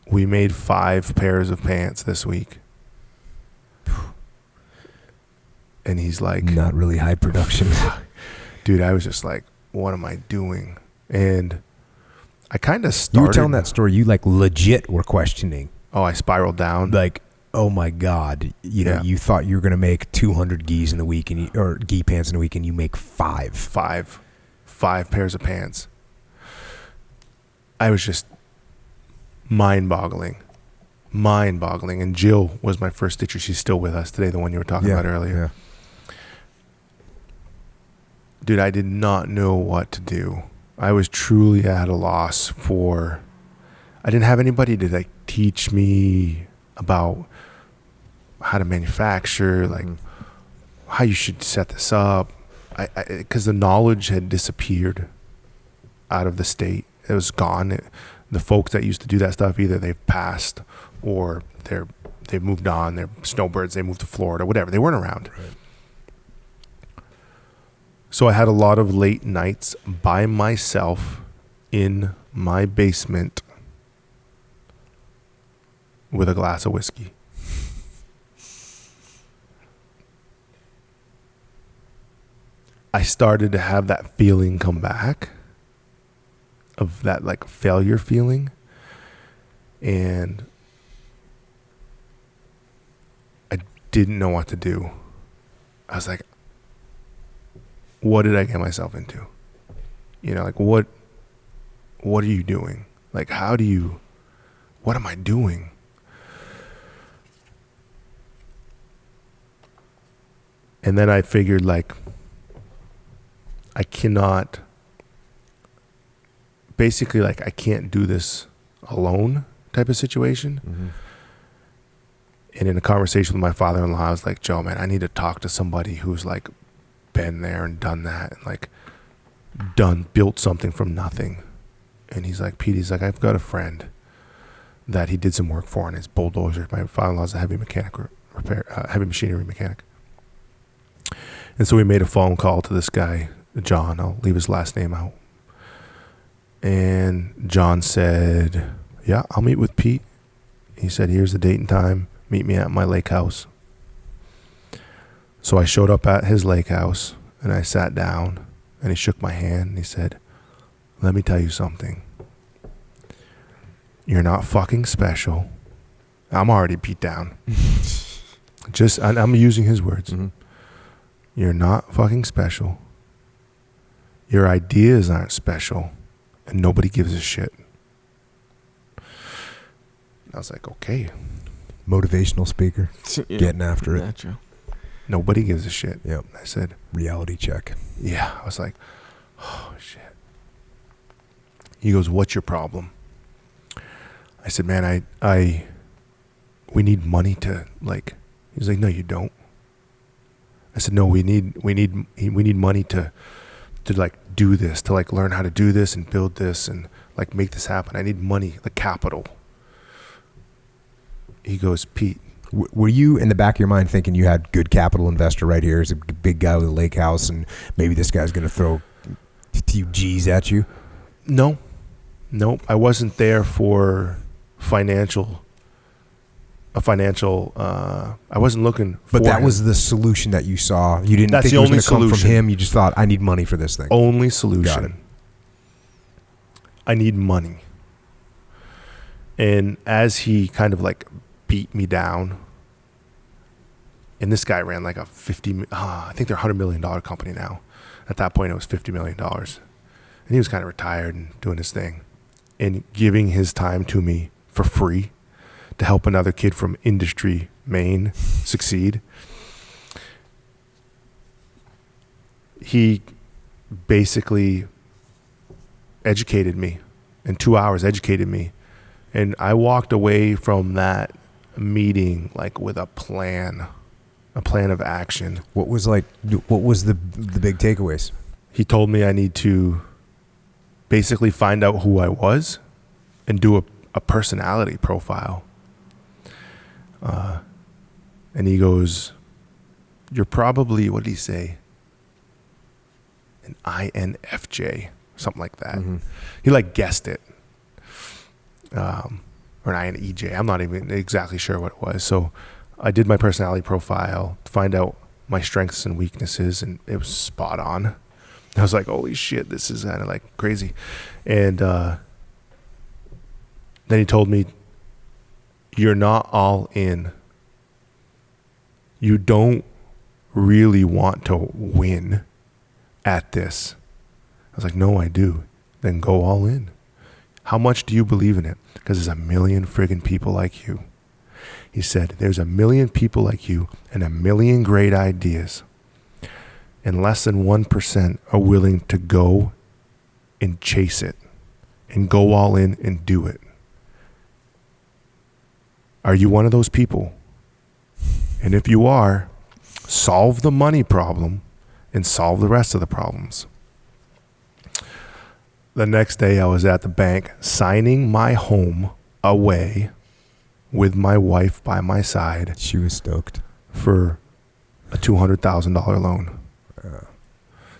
we made 5 pairs of pants this week. And he's like, not really high production. Dude, I was just like, what am I doing? And I kind of started. You were telling that story, you like legit were questioning. Oh, I spiraled down. Like, oh my God, you thought you were going to make 200 gis in the week, or gi pants in a week, and you make 5. 5 pairs of pants. I was just mind-boggling. And Jill was my first stitcher. She's still with us today, the one you were talking about earlier. Yeah. Dude, I did not know what to do. I was truly at a loss I didn't have anybody to like teach me about how to manufacture, like how you should set this up. Because the knowledge had disappeared out of the state. It was gone. The folks that used to do that stuff, either they've passed or they've moved on. They're snowbirds. They moved to Florida, whatever. They weren't around. Right. So I had a lot of late nights by myself in my basement with a glass of whiskey. I started to have that feeling come back of that like failure feeling. And I didn't know what to do. I was like, what did I get myself into? You know, like what are you doing? Like, what am I doing? And then I figured, like, I cannot, basically, like, I can't do this alone type of situation. Mm-hmm. And in a conversation with my father-in-law, I was like, Joe, man, I need to talk to somebody who's, like, been there and done that and, like, built something from nothing. And he's like, Pete, he's like, I've got a friend that he did some work for on his bulldozer. My father-in-law's a heavy machinery mechanic. And so we made a phone call to this guy, John. I'll leave his last name out. And John said, yeah, I'll meet with Pete. He said, here's the date and time. Meet me at my lake house. So I showed up at his lake house and I sat down and he shook my hand and he said, let me tell you something. You're not fucking special. I'm already beat down. I'm using his words. Mm-hmm. You're not fucking special. Your ideas aren't special. And nobody gives a shit. I was like, okay. Motivational speaker. Yeah. Getting after it. Gotcha. Nobody gives a shit. Yep. I said, reality check. yeah. I was like, oh, shit. He goes, what's your problem? I said, man, we need money to, like, he's like, no, you don't. I said, no, we need money to like do this, to like learn how to do this and build this and like make this happen. I need money, the capital. He goes, Pete. Were you in the back of your mind thinking you had good capital investor right here? He's a big guy with a lake house and maybe this guy's going to throw a few G's at you? No. Nope. I wasn't there for financial, I wasn't looking for But that him. was the solution that you saw. You didn't That's think the it was only going to come from solution. him. You just thought, I need money for this thing. Only Got it. solution. I need money. And as he kind of like beat me down, and this guy ran like a I think they're $100 million company now. At that point, it was $50 million. And he was kind of retired and doing his thing. And giving his time to me for free to help another kid from industry, Maine, succeed. He basically educated me. In 2 hours, educated me. And I walked away from that meeting like with a plan of action. What was the big takeaways? He told me I need to basically find out who I was and do a personality profile. And he goes, you're probably, what did he say? An INFJ, something like that. Mm-hmm. He like guessed it. Or an INEJ. I'm not even exactly sure what it was. So I did my personality profile to find out my strengths and weaknesses, and it was spot on. I was like, holy shit, this is kind of like crazy. And then he told me, you're not all in. You don't really want to win at this. I was like, no, I do. Then go all in. How much do you believe in it? Because there's a million friggin' people like you. He said, there's a million people like you and a million great ideas. And less than 1% are willing to go and chase it and go all in and do it. Are you one of those people? And if you are, solve the money problem and solve the rest of the problems. The next day I was at the bank signing my home away with my wife by my side. She was stoked. For a $200,000 loan.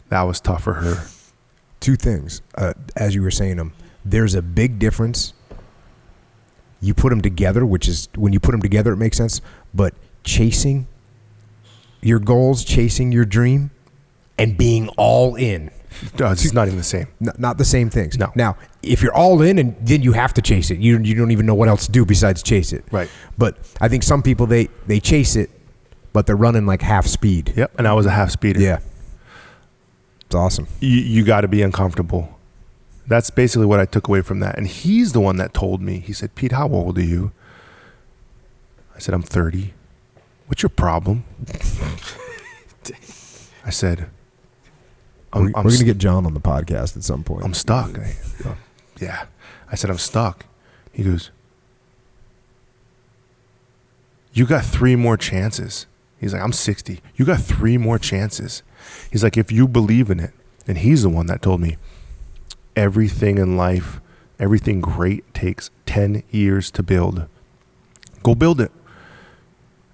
That was tough for her. Two things, as you were saying them. There's a big difference. You put them together, which is, when you put them together, it makes sense. But chasing your goals, chasing your dream, and being all in It's not even the same. Not the same things. No. Now, if you're all in, and then you have to chase it. You don't even know what else to do besides chase it. Right. But I think some people, they chase it, but they're running like half speed. Yep. And I was a half speeder. Yeah. It's awesome. You got to be uncomfortable. That's basically what I took away from that. And he's the one that told me. He said, Pete, how old are you? I said, I'm 30. What's your problem? I said, we're going to get John on the podcast at some point. I'm stuck. Yeah. I said, I'm stuck. He goes, you got 3 more chances. He's like, I'm 60. You got 3 more chances. He's like, if you believe in it, and he's the one that told me everything in life, everything great takes 10 years to build. Go build it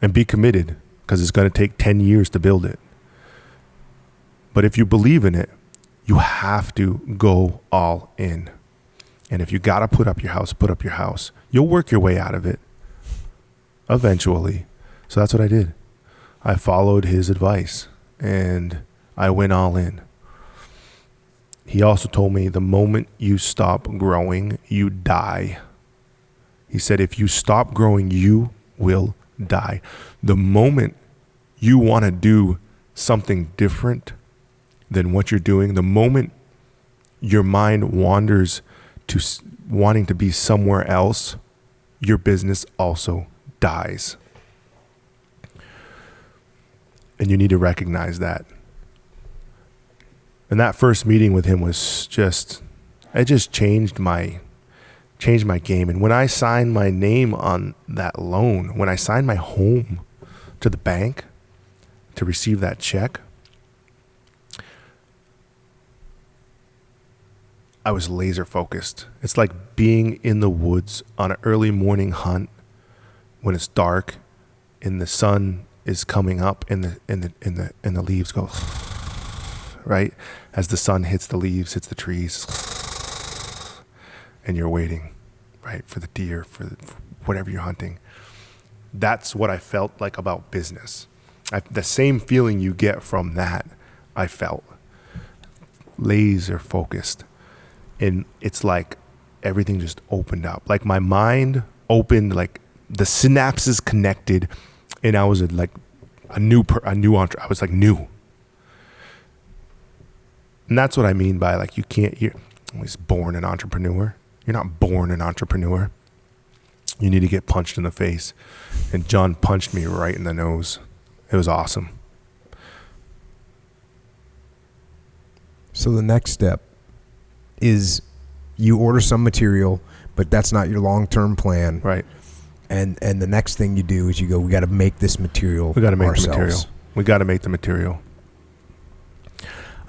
and be committed, because it's going to take 10 years to build it. But if you believe in it, you have to go all in. And if you got to put up your house, put up your house. You'll work your way out of it eventually. So that's what I did. I followed his advice and I went all in. He also told me the moment you stop growing, you die. He said, if you stop growing, you will die. The moment you want to do something different than what you're doing, the moment your mind wanders to wanting to be somewhere else, your business also dies. And you need to recognize that. And that first meeting with him was it just changed my game. And when I signed my name on that loan, when I signed my home to the bank to receive that check, I was laser focused. It's like being in the woods on an early morning hunt when it's dark and the sun is coming up and the leaves go right as the sun hits the leaves, hits the trees, and you're waiting, right, for the deer, for whatever you're hunting. That's what I felt like about business. The same feeling you get from that, I felt laser focused. And it's like everything just opened up. Like my mind opened, like the synapses connected, and I was like a new entrepreneur. I was like new. And that's what I mean by like you're always born an entrepreneur. You're not born an entrepreneur. You need to get punched in the face. And John punched me right in the nose. It was awesome. So the next step is you order some material, but that's not your long-term plan. Right. And the next thing you do is you go, we got to make this material We got to make ourselves. the material. We got to make the material.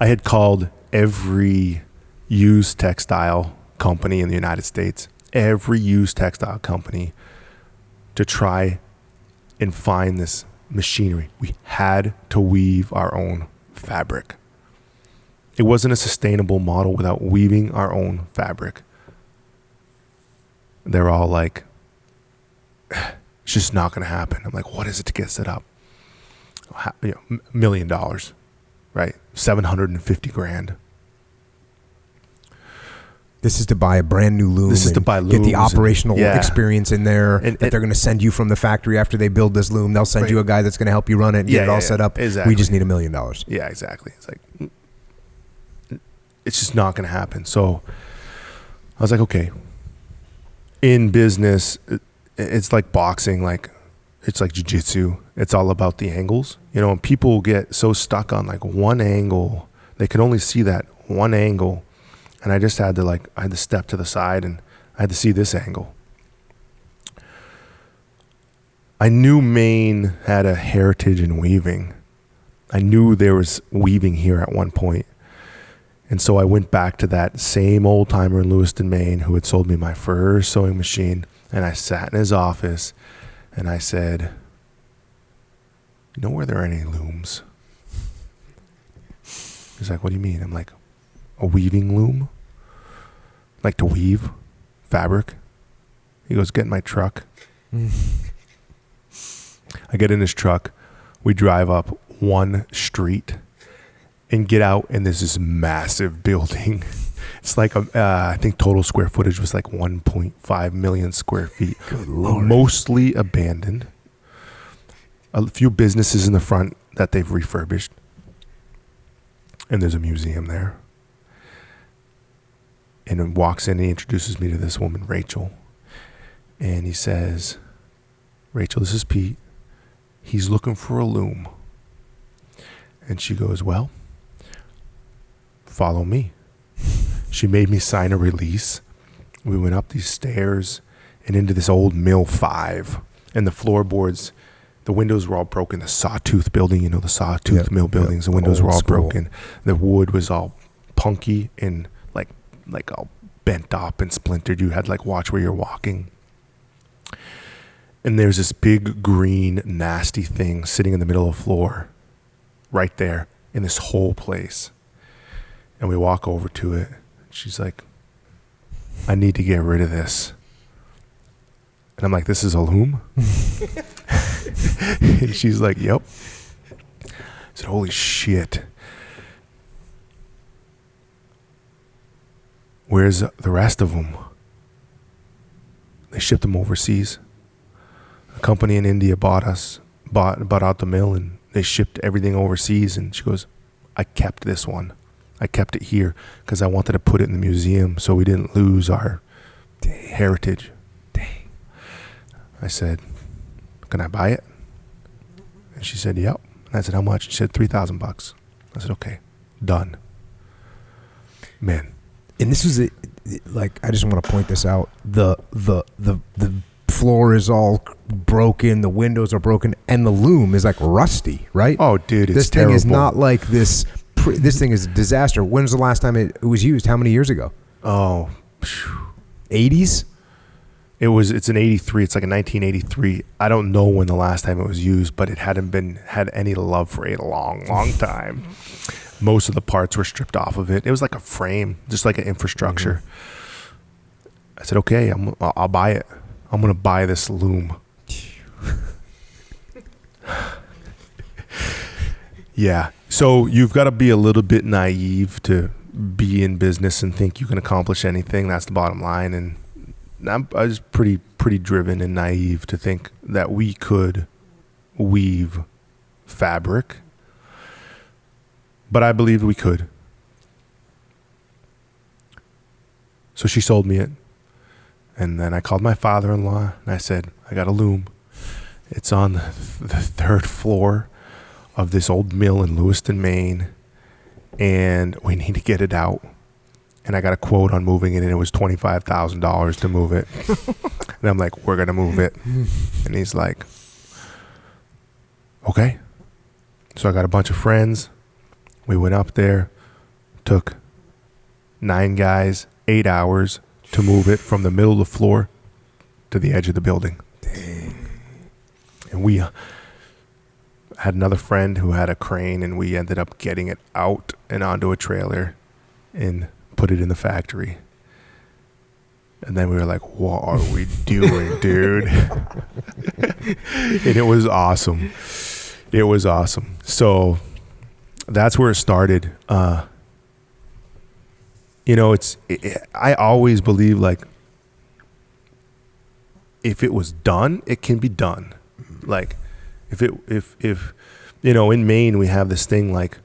I had called every used textile company in the United States, every used textile company, to try and find this machinery. We had to weave our own fabric. It wasn't a sustainable model without weaving our own fabric. They're all like, it's just not going to happen. I'm like, what is it to get set up? $1 million, right? $750,000. This is to buy a brand new loom. This is to buy looms. Get the operational and, experience in there. And they're going to send you from the factory after they build this loom. They'll send you a guy that's going to help you run it and get it all set up. Exactly. We just need $1 million. Yeah, exactly. It's like, it's just not going to happen. So I was like, okay. In business, it's like boxing, like it's like jiu-jitsu. It's all about the angles, and people get so stuck on like one angle. They can only see that one angle. And I just had to I had to step to the side and I had to see this angle. I knew Maine had a heritage in weaving. I knew there was weaving here at one point. And so I went back to that same old timer in Lewiston, Maine, who had sold me my first sewing machine. And I sat in his office and I said, you know where there are any looms? He's like, what do you mean? I'm like, a weaving loom? Like to weave fabric? He goes, get in my truck. I get in his truck. We drive up one street and get out, and there's this massive building. It's like, I think total square footage was like 1.5 million square feet. Good Lord. Mostly abandoned. A few businesses in the front that they've refurbished. And there's a museum there. And he walks in and he introduces me to this woman, Rachel. And he says, Rachel, this is Pete. He's looking for a loom. And she goes, well, follow me. She made me sign a release. We went up these stairs and into this old Mill 5. And the floorboards, the windows were all broken. The Sawtooth building, you know, the Sawtooth Mill buildings, the windows were all broken. The wood was all punky and like all bent up and splintered. You had like watch where you're walking. And there's this big green nasty thing sitting in the middle of the floor right there in this whole place. And we walk over to it. She's like, I need to get rid of this. And I'm like, this is a loom? And she's like, yep. I said, holy shit. Where's the rest of them? They shipped them overseas. A company in India bought out the mill, and they shipped everything overseas. And she goes, I kept this one. I kept it here because I wanted to put it in the museum so we didn't lose our heritage. Dang. I said, can I buy it? And she said, yep. And I said, how much? She said, $3,000. I said, okay, done. Man. And this was like, I just want to point this out. The floor is all broken, the windows are broken, and the loom is like rusty, right? Oh, dude, it's this terrible. Thing is not like this. This thing is a disaster. When was the last time it was used? How many years ago? Oh, 80s? It's an 83. It's like a 1983. I don't know when the last time it was used, but it hadn't had any love for a long, long time. Most of the parts were stripped off of it. It was like a frame, just like an infrastructure. Mm-hmm. I said, okay, I'll buy it. I'm going to buy this loom. Yeah. So you've got to be a little bit naive to be in business and think you can accomplish anything. That's the bottom line. And I was pretty driven and naive to think that we could weave fabric. But I believed we could. So she sold me it. And then I called my father-in-law and I said, I got a loom. It's on the third floor of this old mill in Lewiston, Maine. And we need to get it out. And I got a quote on moving it, and it was $25,000 to move it. And I'm like, we're going to move it. And he's like, okay. So I got a bunch of friends. We went up there, took 9 guys, 8 hours to move it from the middle of the floor to the edge of the building. Dang. And we had another friend who had a crane, and we ended up getting it out and onto a trailer and put it in the factory. And then we were like, what are we doing, dude? And it was awesome. It was awesome. So that's where it started. I always believe, like, if it was done, it can be done. Like, if in Maine we have this thing, like,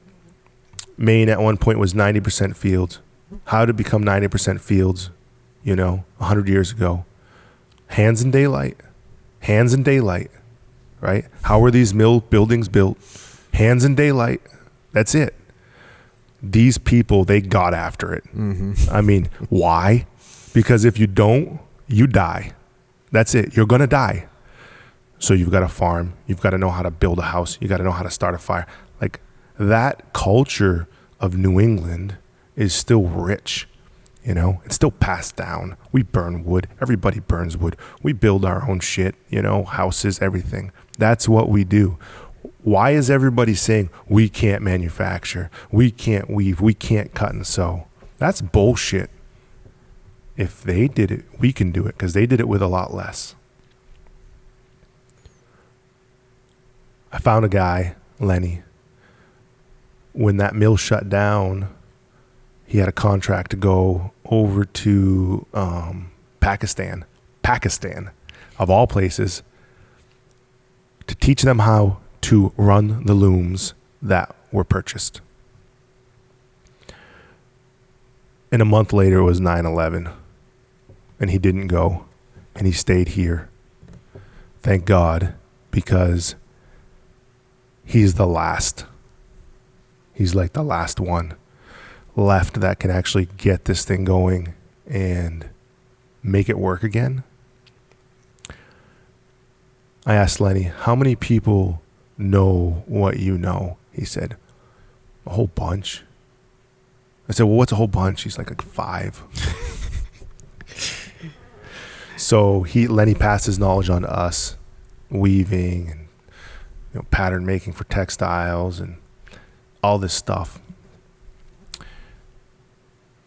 Maine at one point was 90% fields. How did it become 90% fields, 100 years ago? Hands and daylight, right? How were these mill buildings built? Hands and daylight. That's it. These people, they got after it. Mm-hmm. I mean, why? Because if you don't, you die. That's it. You're going to die. So you've got to farm. You've got to know how to build a house. You got to know how to start a fire. Like, that culture of New England is still rich. It's still passed down. We burn wood. Everybody burns wood. We build our own shit, houses, everything. That's what we do. Why is everybody saying we can't manufacture, we can't weave, we can't cut and sew? That's bullshit. If they did it, we can do it, because they did it with a lot less. I found a guy, Lenny, when that mill shut down, he had a contract to go over to Pakistan, of all places, to teach them how to run the looms that were purchased. And a month later, it was 9/11, and he didn't go, and he stayed here. Thank God, because he's the last. He's like the last one left that can actually get this thing going and make it work again. I asked Lenny, how many people know what you know? He said, a whole bunch. I said, well, what's a whole bunch? He's like 5. So Lenny passed his knowledge on to us, weaving and pattern making for textiles and all this stuff.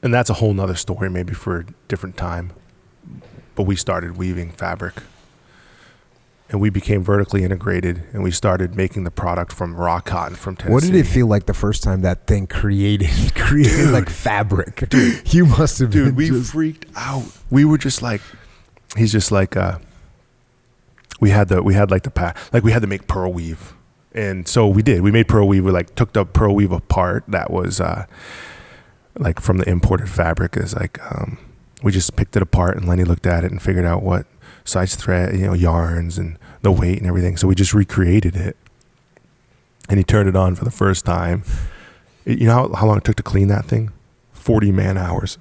And that's a whole nother story, maybe for a different time. But we started weaving fabric. And we became vertically integrated, and we started making the product from raw cotton from Tennessee. What did it feel like the first time that thing created like fabric? Dude, you must have been. Dude, we freaked out. We were just like, he's just like, we had to make pearl weave. And so we did. We made pearl weave. We like took the pearl weave apart. That was like from the imported fabric. Is like we just picked it apart, and Lenny looked at it and figured out what size thread, yarns and the weight and everything. So we just recreated it, and he turned it on for the first time. You know how long it took to clean that thing? 40 man hours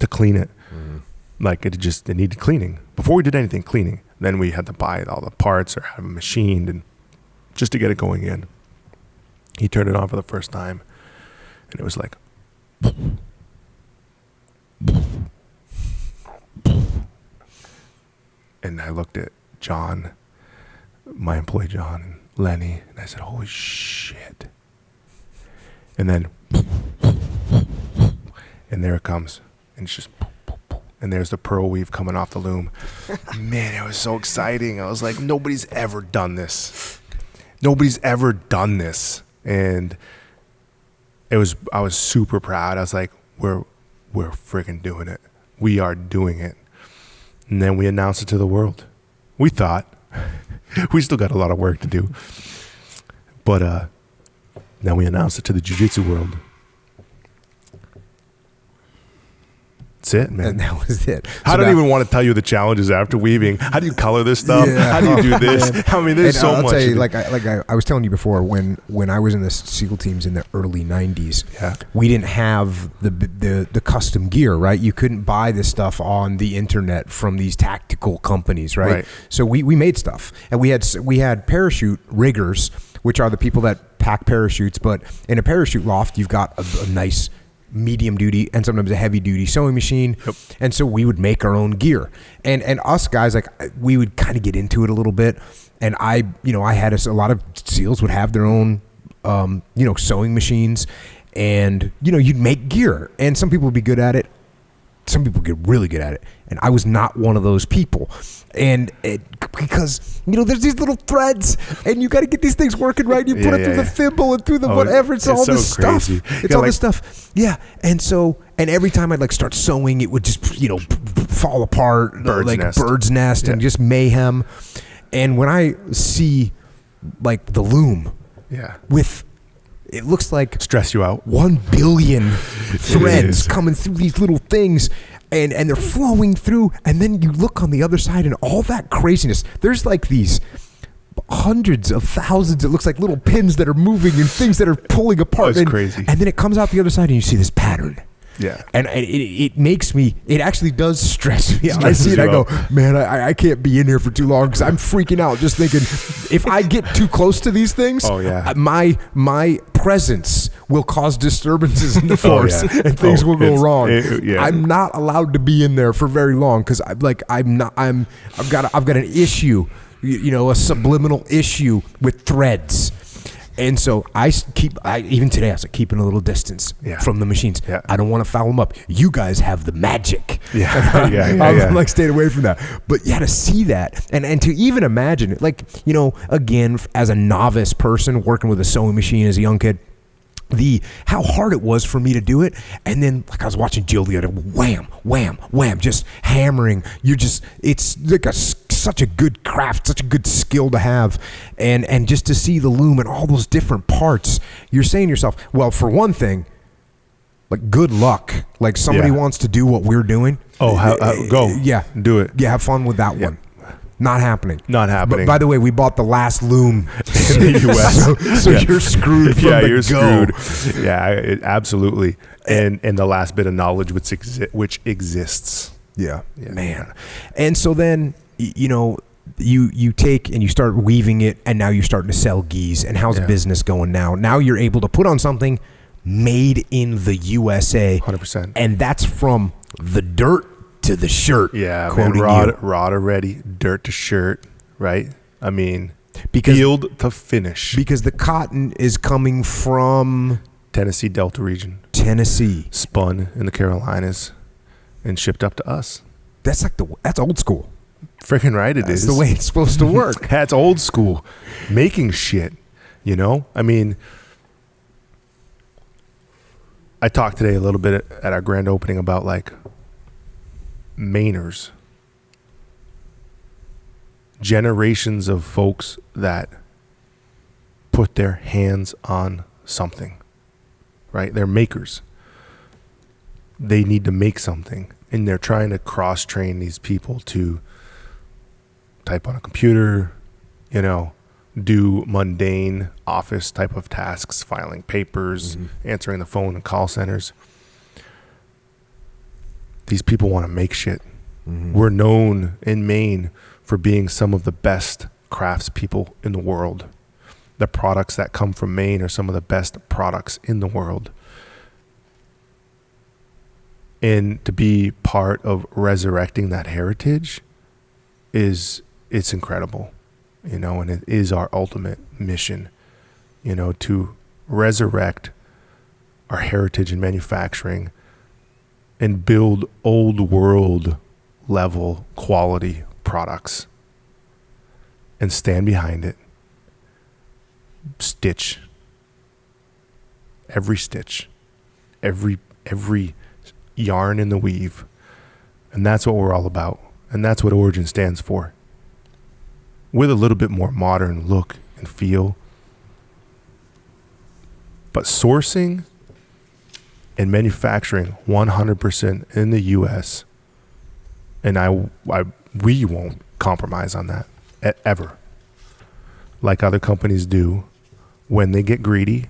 to clean it. Like it needed cleaning before we did anything cleaning. Then we had to buy all the parts or have it machined and just to get it going in. He turned it on for the first time, and it was like and I looked at John, my employee John, and Lenny, and I said, holy shit. And then, and there it comes. And it's just, and there's the pearl weave coming off the loom. Man, it was so exciting. I was like, nobody's ever done this. Nobody's ever done this. And I was super proud. I was like, we're freaking doing it. We are doing it. And then we announced it to the world. We thought. We still got a lot of work to do. But then we announced it to the jiu-jitsu world. That's it, man. And that was it. I don't even want to tell you the challenges after weaving. How do you color this stuff? Yeah. How do you do this? I mean, there's so much. I'll tell you, like I was telling you before, when I was in the SEAL teams in the early 90s, we didn't have the custom gear, right? You couldn't buy this stuff on the internet from these tactical companies, right? So we made stuff, and we had parachute riggers, which are the people that pack parachutes. But in a parachute loft, you've got a nice medium duty and sometimes a heavy duty sewing machine. And so we would make our own gear, and us guys, like, we would kind of get into it a little bit. And I had a lot of SEALs would have their own sewing machines, and you'd make gear, and some people would be good at it, some people get really good at it, and I was not one of those people. And because there's these little threads, and you got to get these things working right. You put it through the thimble and through the whatever. It's all this stuff. It's all this stuff. Yeah. And every time I'd like start sewing, it would just fall apart, bird's nest, and just mayhem. And when I see like the loom, with, it looks like stress you out, 1 billion threads coming through these little things. And they're flowing through, and then you look on the other side, and all that craziness. There's like these hundreds of thousands. It looks like little pins that are moving and things that are pulling apart. That's crazy. And then it comes out the other side, and you see this pattern. Yeah. And it makes me. It actually does stress me out. I see it. I go, man, I can't be in here for too long because I'm freaking out just thinking if I get too close to these things, my presence will cause disturbances in the force, and things will go wrong. I'm not allowed to be in there for very long because I've got an issue, a subliminal issue with threads. And so even today I was like keeping a little distance from the machines. I don't want to foul them up. You guys have the magic. I'm like staying away from that. But to see that and to even imagine it, like, again, as a novice person working with a sewing machine as a young kid, how hard it was for me to do it. And then like I was watching Jill the other, wham, wham, wham, just hammering. It's like such a good craft, such a good skill to have. And just to see the loom and all those different parts, you're saying to yourself, well, for one thing, like good luck. Like somebody wants to do what we're doing. Oh, go. Yeah. Do it. Yeah, have fun with that one. Not happening. Not happening. But by the way, we bought the last loom in the U.S. so you're screwed from the you're go. Screwed. Yeah, absolutely. And the last bit of knowledge which exists. Yeah, man. And so then, you take and you start weaving it, and now you're starting to sell geese. And how's business going now? Now you're able to put on something made in the USA. 100%. And that's from the dirt to the shirt. Yeah, man, rod already, dirt to shirt, right? I mean, field to finish. Because the cotton is coming from Tennessee Delta region. Tennessee. Spun in the Carolinas and shipped up to us. That's old school. Freaking right it is. That's the way it's supposed to work. That's old school. Making shit, I mean, I talked today a little bit at our grand opening about like Mainers, generations of folks that put their hands on something, right? They're makers. They need to make something, and they're trying to cross-train these people to type on a computer, do mundane office type of tasks, filing papers, answering the phone in call centers. These people want to make shit. We're known in Maine for being some of the best craftspeople in the world. The products that come from Maine are some of the best products in the world. And to be part of resurrecting that heritage it's incredible, and it is our ultimate mission, to resurrect our heritage in manufacturing and build old world level quality products and stand behind it. Stitch. Every stitch. Every yarn in the weave. And that's what we're all about. And that's what Origin stands for. With a little bit more modern look and feel. But sourcing and manufacturing 100% in the U.S. And we won't compromise on that ever. Like other companies do when they get greedy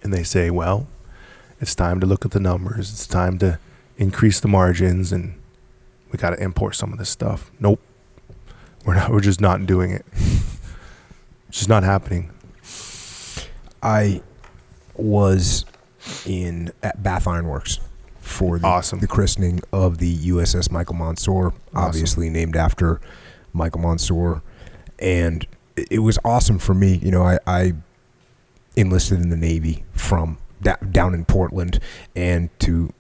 and they say, well, it's time to look at the numbers. It's time to increase the margins and we got to import some of this stuff. Nope. We're just not doing it. It's just not happening. I was at Bath Iron Works for the christening of the USS Michael Monsoor, obviously named after Michael Monsoor. And it was awesome for me. I enlisted in the Navy from down in Portland, and to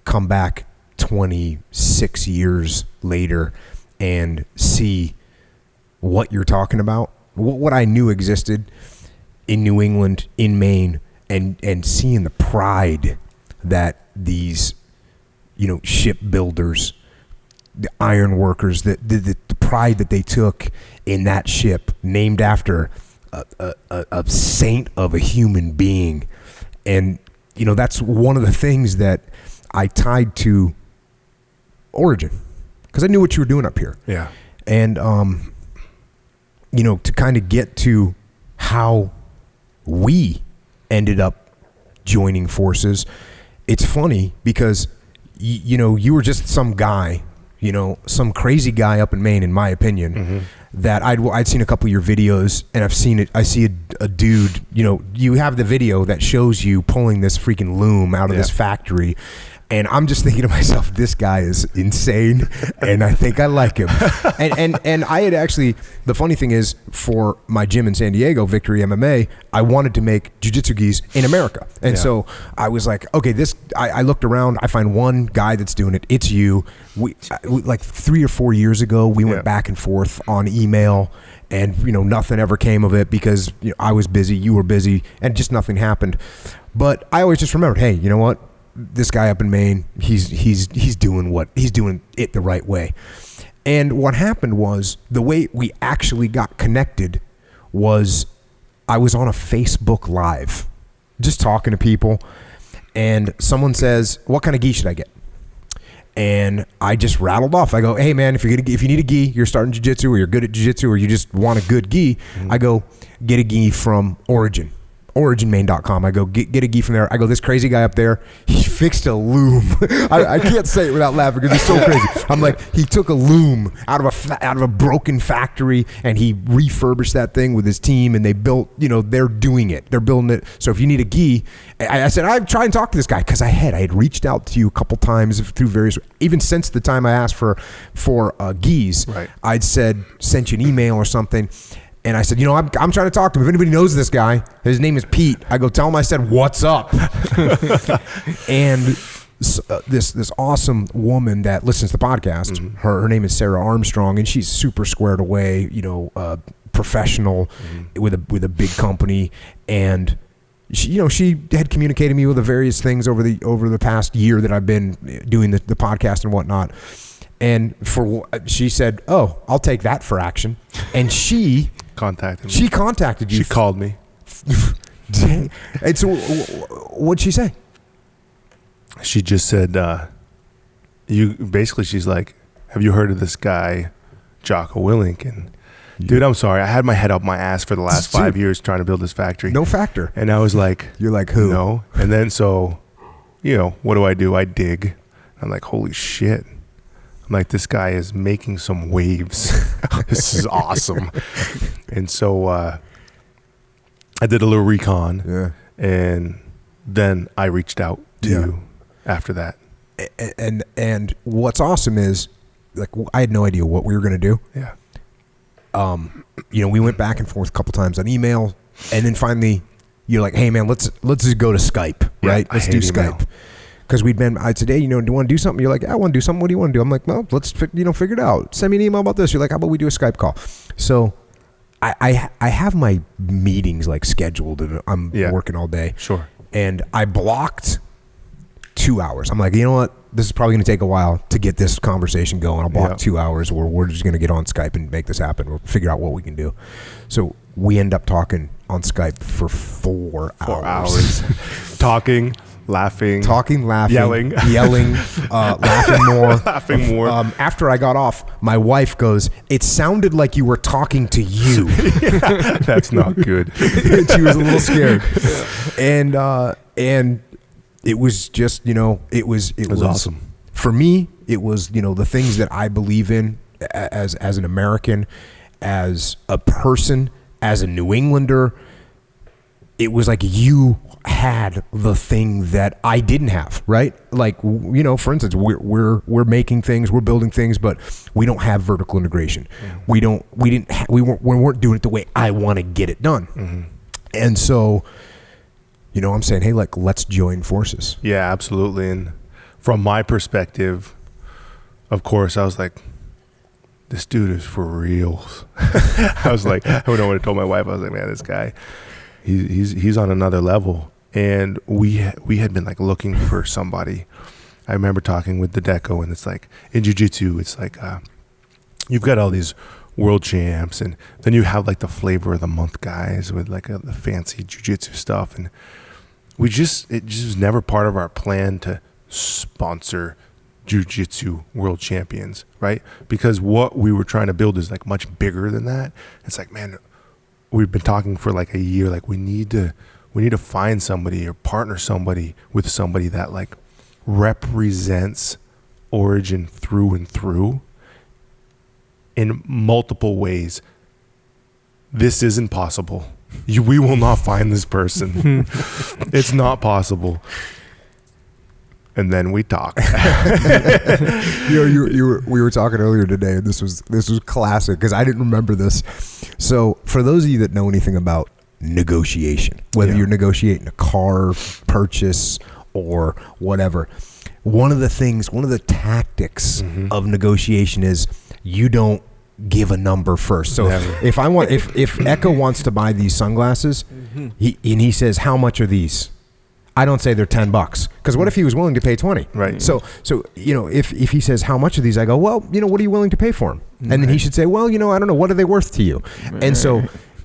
come back 26 years later and see what you're talking about, what I knew existed in New England, in Maine, and seeing the pride that these, shipbuilders, the iron workers, the pride that they took in that ship named after a saint of a human being. And, that's one of the things that I tied to Origin, because I knew what you were doing up here. Yeah. And, to kind of get to how we ended up joining forces, it's funny because, you were just some guy, some crazy guy up in Maine, in my opinion, that I'd seen a couple of your videos, and I see a dude, you have the video that shows you pulling this freaking loom out of this factory. And I'm just thinking to myself, this guy is insane, and I think I like him. And I had actually, the funny thing is, for my gym in San Diego, Victory MMA, I wanted to make jiu-jitsu gis in America. And so I was like, okay, I looked around, I find one guy that's doing it. It's you. We like 3 or 4 years ago, we went back and forth on email, And, nothing ever came of it because I was busy, you were busy, and just nothing happened. But I always just remembered, hey, you know what? This guy up in Maine, he's doing it the right way. And what happened was the way we actually got connected was I was on a Facebook Live just talking to people, and someone says, what kind of gi should I get? And I just rattled off. I go, hey man, if you need a gi, you're starting jiu-jitsu or you're good at jiu-jitsu or you just want a good gi, I go, get a gi from Origin. OriginMaine.com. I go, get a gi from there. I go, this crazy guy up there, he fixed a loom. I can't say it without laughing because it's so crazy. I'm like, he took a loom out of a broken factory and he refurbished that thing with his team, and they built, they're doing it. They're building it. So if you need a gi, I said, I'd try and talk to this guy because I had reached out to you a couple times through various, even since the time I asked for gis, right. I'd sent you an email or something. And I said, I'm trying to talk to him. If anybody knows this guy, his name is Pete. I go, tell him I said, what's up? And this awesome woman that listens to the podcast, her name is Sarah Armstrong, and she's super squared away, professional with a big company. And she had communicated me with the various things over the past year that I've been doing the podcast and whatnot. And she said, oh, I'll take that for action. And she contacted you. She called me. And so what'd she say? She just said, she's like, have you heard of this guy, Jocko Willink? And dude, I'm sorry. I had my head up my ass for the last 5 years trying to build this factory. No factor. And I was like, you're like, who? No. And then so, what do? I dig. I'm like, holy shit. I'm like, this guy is making some waves. This is awesome. And so I did a little recon. Yeah. And then I reached out to you after that. And what's awesome is, like, I had no idea what we were going to do. Yeah. We went back and forth a couple times on email, and then finally you're like, hey man, let's just go to Skype, right? Let's do Skype. Because I'd said, hey, do you want to do something? You're like, I want to do something. What do you want to do? I'm like, well, let's figure it out. Send me an email about this. You're like, how about we do a Skype call? So I have my meetings like scheduled, and I'm working all day. Sure. And I blocked 2 hours. I'm like, you know what? This is probably going to take a while to get this conversation going. I'll block 2 hours where we're just going to get on Skype and make this happen. We'll figure out what we can do. So we end up talking on Skype for 4 hours. Talking, laughing, yelling, laughing more. After I got off, my wife goes, it sounded like you were talking to you. That's not good. She was a little scared. And it was just, it was awesome. For me, it was, the things that I believe in as an American, as a person, as a New Englander. It was like you had the thing that I didn't have, right? Like, for instance, we're making things, we're building things, but we don't have vertical integration. We weren't doing it the way I want to get it done. Mm-hmm. And so, I'm saying, hey, like, let's join forces. Yeah, absolutely. And from my perspective, of course, I was like, this dude is for real. I was like, I would have told my wife, I was like, man, this guy, he's on another level. And we had been like looking for somebody. I remember talking with the Deco, and it's like in jiu-jitsu, it's like you've got all these world champs, and then you have like the flavor of the month guys with like the fancy jiu-jitsu stuff, and it just was never part of our plan to sponsor jiu-jitsu world champions, right? Because what we were trying to build is like much bigger than that. It's like, man, we've been talking for like a year, like we need to find somebody or partner somebody with somebody that like represents Origin through and through in multiple ways. This isn't possible. We will not find this person. It's not possible. And then we talk. We were talking earlier today, and this was classic because I didn't remember this. So for those of you that know anything about negotiation, whether you're negotiating a car purchase or whatever, one of the tactics of negotiation is you don't give a number first. So if Echo wants to buy these sunglasses, he says, how much are these? I don't say they're $10, because what if he was willing to pay 20? Right. So if he says, how much are these? I go, well, what are you willing to pay for them? And then he should say, well, I don't know, what are they worth to you? And so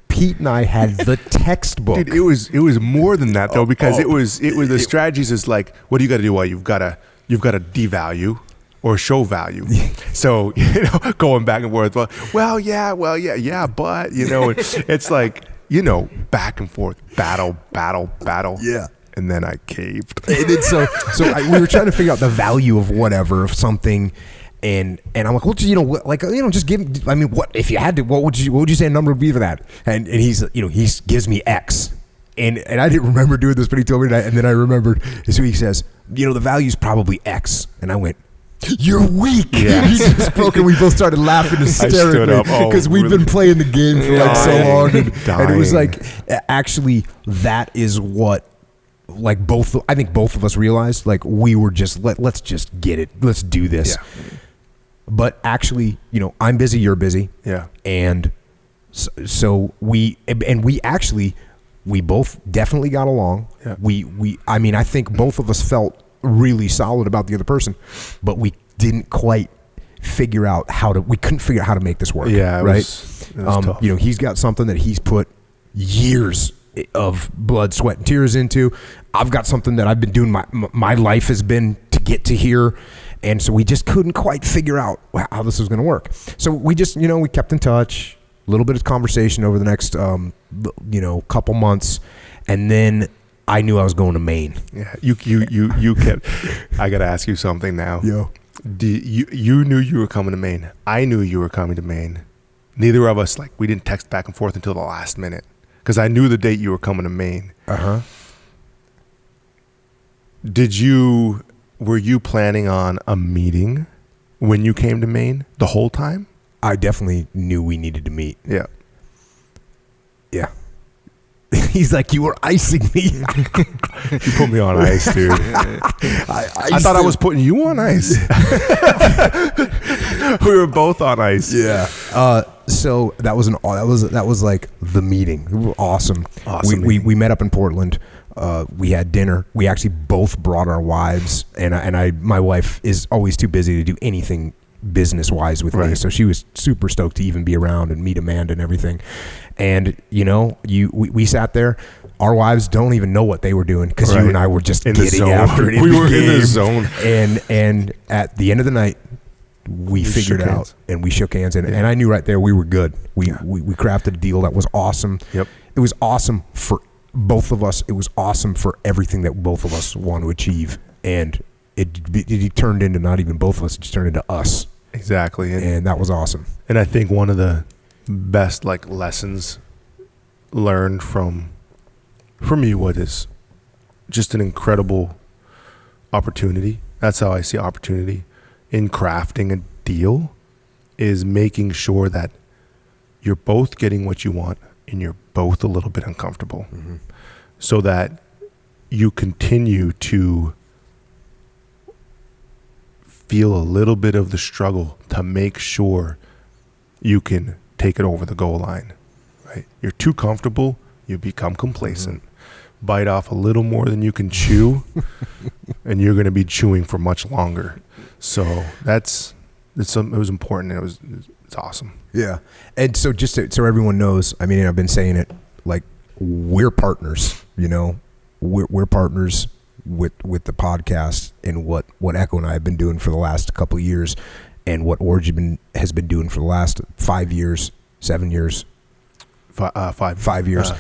Pete and I had the textbook. Dude, it was more than that though, because it was the strategies is like, what do you got to do? Well, you've got to devalue or show value. So going back and forth. Well, yeah, but it's like back and forth, battle. Yeah. And then I caved. And then we were trying to figure out the value of whatever, of something, and I'm like, well, just give. I mean, what if you had to? What would you say a number would be for that? And he gives me X, and I didn't remember doing this, but he told me that, and then I remembered. So he says, the value's probably X, and I went, you're weak. Yeah. He just spoke, and we both started laughing hysterically because we've been playing the game for so long, and it was like, actually, that is what. Like I think both of us realized, like, we were just let's just get it, let's do this. Yeah. But actually, I'm busy, you're busy. Yeah. And so we both definitely got along. Yeah. I think both of us felt really solid about the other person, but we didn't quite figure out we couldn't figure out how to make this work. Yeah. Right. It was tough. He's got something that he's put years of blood, sweat, and tears into. I've got something that I've been doing, my life has been to get to here, and so we just couldn't quite figure out how this was going to work. So we just, we kept in touch, a little bit of conversation over the next, couple months, and then I knew I was going to Maine. Yeah, you kept. I got to ask you something now. Yo, you knew you were coming to Maine. I knew you were coming to Maine. Neither of us, we didn't text back and forth until the last minute. Because I knew the date you were coming to Maine. Were you planning on a meeting when you came to Maine the whole time? I definitely knew we needed to meet. Yeah. Yeah. He's like, you were icing me. You put me on ice, dude. I thought I was putting you on ice. We were both on ice. Yeah. So that was like the meeting. Awesome. We met up in Portland. We had dinner. We actually both brought our wives, and my wife is always too busy to do anything business wise with me, so she was super stoked to even be around and meet Amanda and everything. And we sat there. Our wives don't even know what they were doing, because you and I were just getting after it. We were in the zone. And at the end of the night, we figured out, and we shook hands, and I knew right there we were good. We crafted a deal that was awesome. Yep. It was awesome for both of us. It was awesome for everything that both of us want to achieve, and it turned into not even both of us. It just turned into us. Exactly. And that was awesome. And I think one of the best lessons learned from you was just an incredible opportunity. That's how I see opportunity in crafting a deal, is making sure that you're both getting what you want and you're both a little bit uncomfortable, so that you continue to feel a little bit of the struggle to make sure you can take it over the goal line, right? You're too comfortable, you become complacent, bite off a little more than you can chew, and you're going to be chewing for much longer. So it was important. It's awesome. Yeah. And so just so everyone knows, I mean, I've been saying it, we're partners, we're partners with the podcast and what Echo and I have been doing for the last couple of years, and what Origin has been doing for the last 5 years, 7 years, 5 years,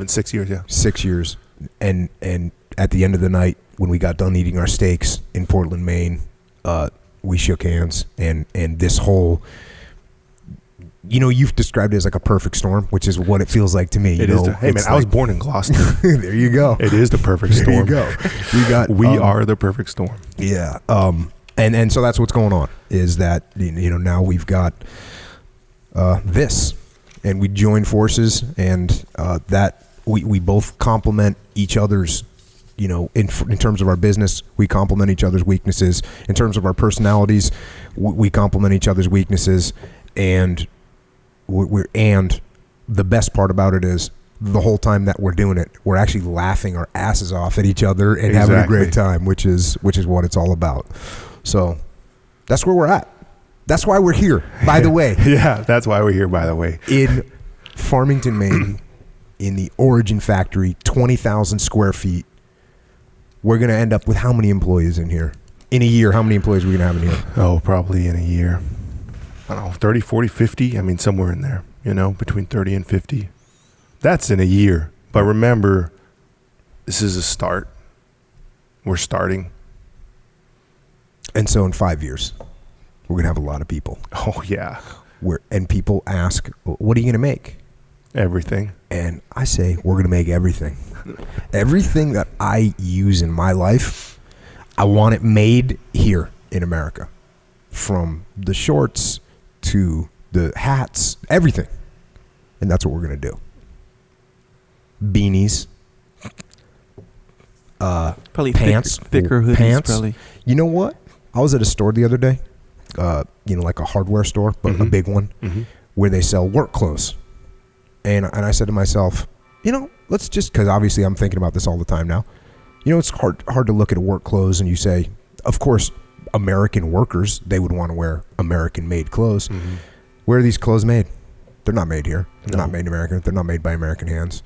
6 years, yeah, 6 years. And at the end of the night, when we got done eating our steaks in Portland, Maine, we shook hands, and this whole, you've described it as like a perfect storm, which is what it feels like to me. Hey man, I was born in Gloucester. There you go. It is the perfect storm. There you go. We are the perfect storm. Yeah. And so that's what's going on, is that now we've got this, and we join forces, and that we both complement each other's. In terms of our business, we complement each other's weaknesses. In terms of our personalities, we complement each other's weaknesses. And and the best part about it is the whole time that we're doing it, we're actually laughing our asses off at each other and having a great time, which is what it's all about. So that's where we're at. That's why we're here, by the way. Yeah, that's why we're here, by the way. In Farmington, Maine, in the Origin factory, 20,000 square feet. We're going to end up with how many employees in here? In a year, how many employees are we going to have in here? Oh, probably in a year. I don't know, 30, 40, 50. I mean, somewhere in there, between 30 and 50. That's in a year. But remember, this is a start. We're starting. And so in 5 years, we're going to have a lot of people. Oh, yeah. And people ask, what are you going to make? Everything. And I say, we're going to make everything. Everything that I use in my life, I want it made here in America. From the shorts to the hats, everything. And that's what we're going to do. Beanies. Probably pants. thicker hoodies, pants. Probably. You know what? I was at a store the other day, like a hardware store, but a big one, where they sell work clothes. And I said to myself, let's just, because obviously I'm thinking about this all the time now. It's hard to look at work clothes and you say, of course, American workers, they would want to wear American-made clothes. Where are these clothes made? They're not made here. They're not made in America. They're not made by American hands.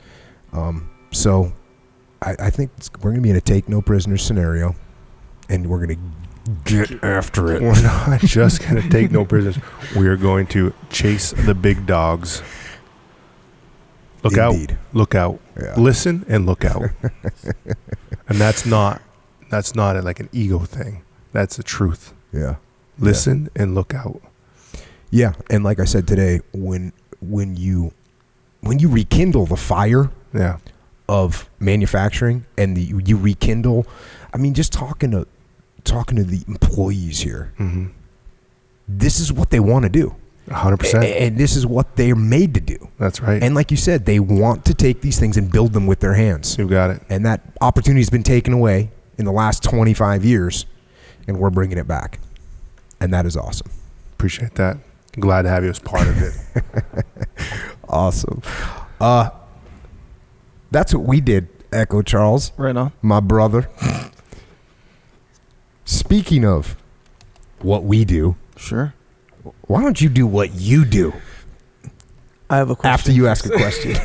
So I think we're going to be in a take no prisoners scenario, and we're going to get after it. We're not just going to take no prisoners. We are going to chase the big dogs. Look Indeed. out. Look out. Yeah. Listen and look out. And that's not like an ego thing. That's the truth. Yeah. Listen and look out. Yeah, and like I said today, when you rekindle the fire of manufacturing and you rekindle, I mean, just talking to the employees here, this is what they want to do. 100%. And this is what they're made to do. That's right. And like you said, they want to take these things and build them with their hands. You got it. And that opportunity has been taken away in the last 25 years, and we're bringing it back. And that is awesome. Appreciate that. Glad to have you as part of it. Awesome. That's what we did, Echo Charles. Right on. My brother. Speaking of what we do, Sure. why don't you do what you do? I have a question. After you ask a question.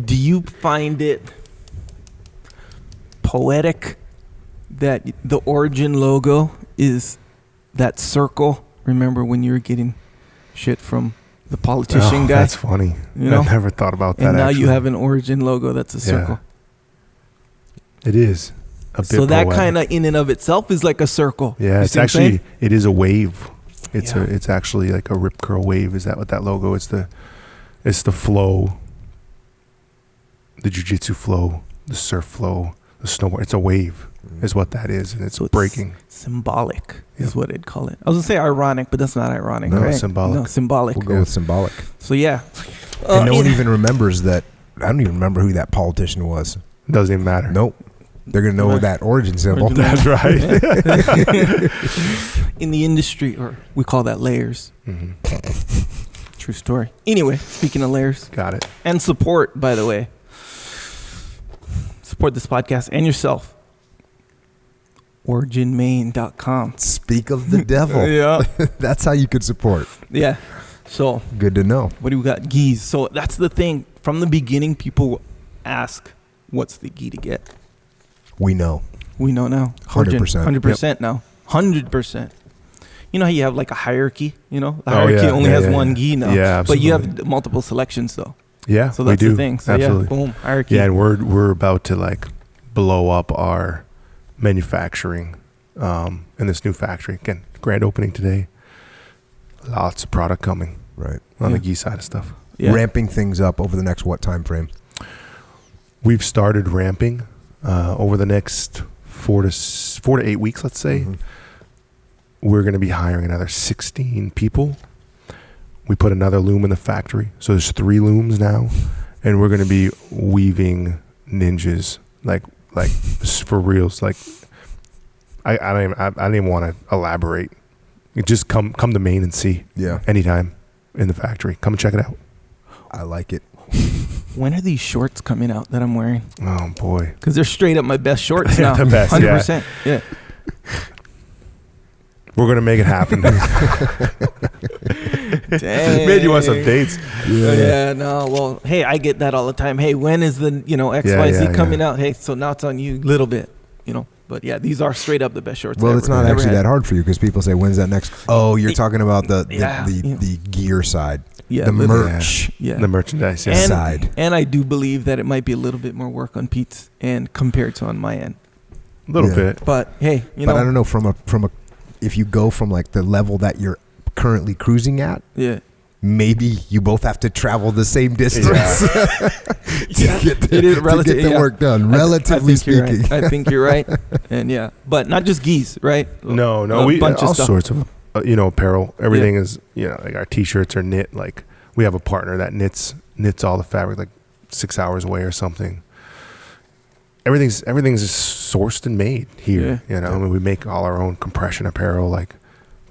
Do you find it poetic that the Origin logo is that circle? Remember when you were getting shit from the politician guy? That's funny. I've never thought about that. And now actually. you have an Origin logo that's a circle. It is a bit So that poetic. kind of in and of itself is like a circle. Yeah, You it's see what I'm saying? actually, it is a wave. It's Yeah. it's actually like a rip curl wave. Is that what that logo? It's the flow, the jiu-jitsu flow, the surf flow, the snowboard. It's a wave is what that is. And it's So breaking. Symbolic Yep. is what I'd call it. I was going to say ironic, but that's not ironic, No, right? symbolic. No, symbolic. We'll go with symbolic. So yeah. And no one even remembers that. I don't even remember who that politician was. Doesn't even matter. Nope. They're going to know that Origin symbol. That's right. In the industry, or we call that layers. True story. Anyway, speaking of layers. Got it. And support, by the way. Support this podcast and yourself. OriginMaine.com. Speak of the devil. Yeah. That's how you could support. Yeah. So, Good to know. what do we got? Geese. So, that's the thing. From the beginning, people ask, what's the gi to get? We know. We know now. 100%. 100% now. 100%. You know how you have like a hierarchy? The Oh, hierarchy yeah. only Yeah, has yeah, one yeah. gi now. Yeah, But you absolutely. have multiple selections though. Yeah, So we that's do. the thing. So Absolutely. yeah, boom, hierarchy. Yeah, and we're about to like blow up our manufacturing in this new factory. Again, grand opening today. Lots of product coming Right. on the Yeah. gi side of stuff. Yeah. Ramping things up over the next what time frame? We've started ramping over the next 4 to 8 weeks, let's say. We're going to be hiring another 16 people. We put another loom in the factory, so there's 3 looms now, and we're going to be weaving ninjas like for reals. Like I don't even want to elaborate. You just come to Maine and see. Yeah. Anytime in the factory. Come and check it out. I like it. When are these shorts coming out that I'm wearing? Oh boy. Because they're straight up my best shorts now. The best, 100%. Yeah. We're gonna make it happen. Dang. Made you want some dates. Yeah. No. Well, hey, I get that all the time. Hey, when is the XYZ coming out? Hey, so now it's on you a little bit, But yeah, these are straight up the best shorts. Well, ever. it's not Never actually had. that hard for you because people say, "When's that next?" Oh, you're talking about the gear side, Yeah, the literally. merch Yeah. The merchandise. Yeah. side. And I do believe that it might be a little bit more work on Pete's end compared to on my end. A little bit. But hey, But I don't know from a if you go from like the level that you're currently cruising at, Yeah. maybe you both have to travel the same distance to get the work done. Relatively speaking, I think you're right. And yeah, but not just geese, right? No, A bunch of all stuff. sorts of apparel. Everything is like our t-shirts are knit. Like we have a partner that knits all the fabric like 6 hours away or something. Everything's sourced and made here. Yeah. I mean, we make all our own compression apparel, like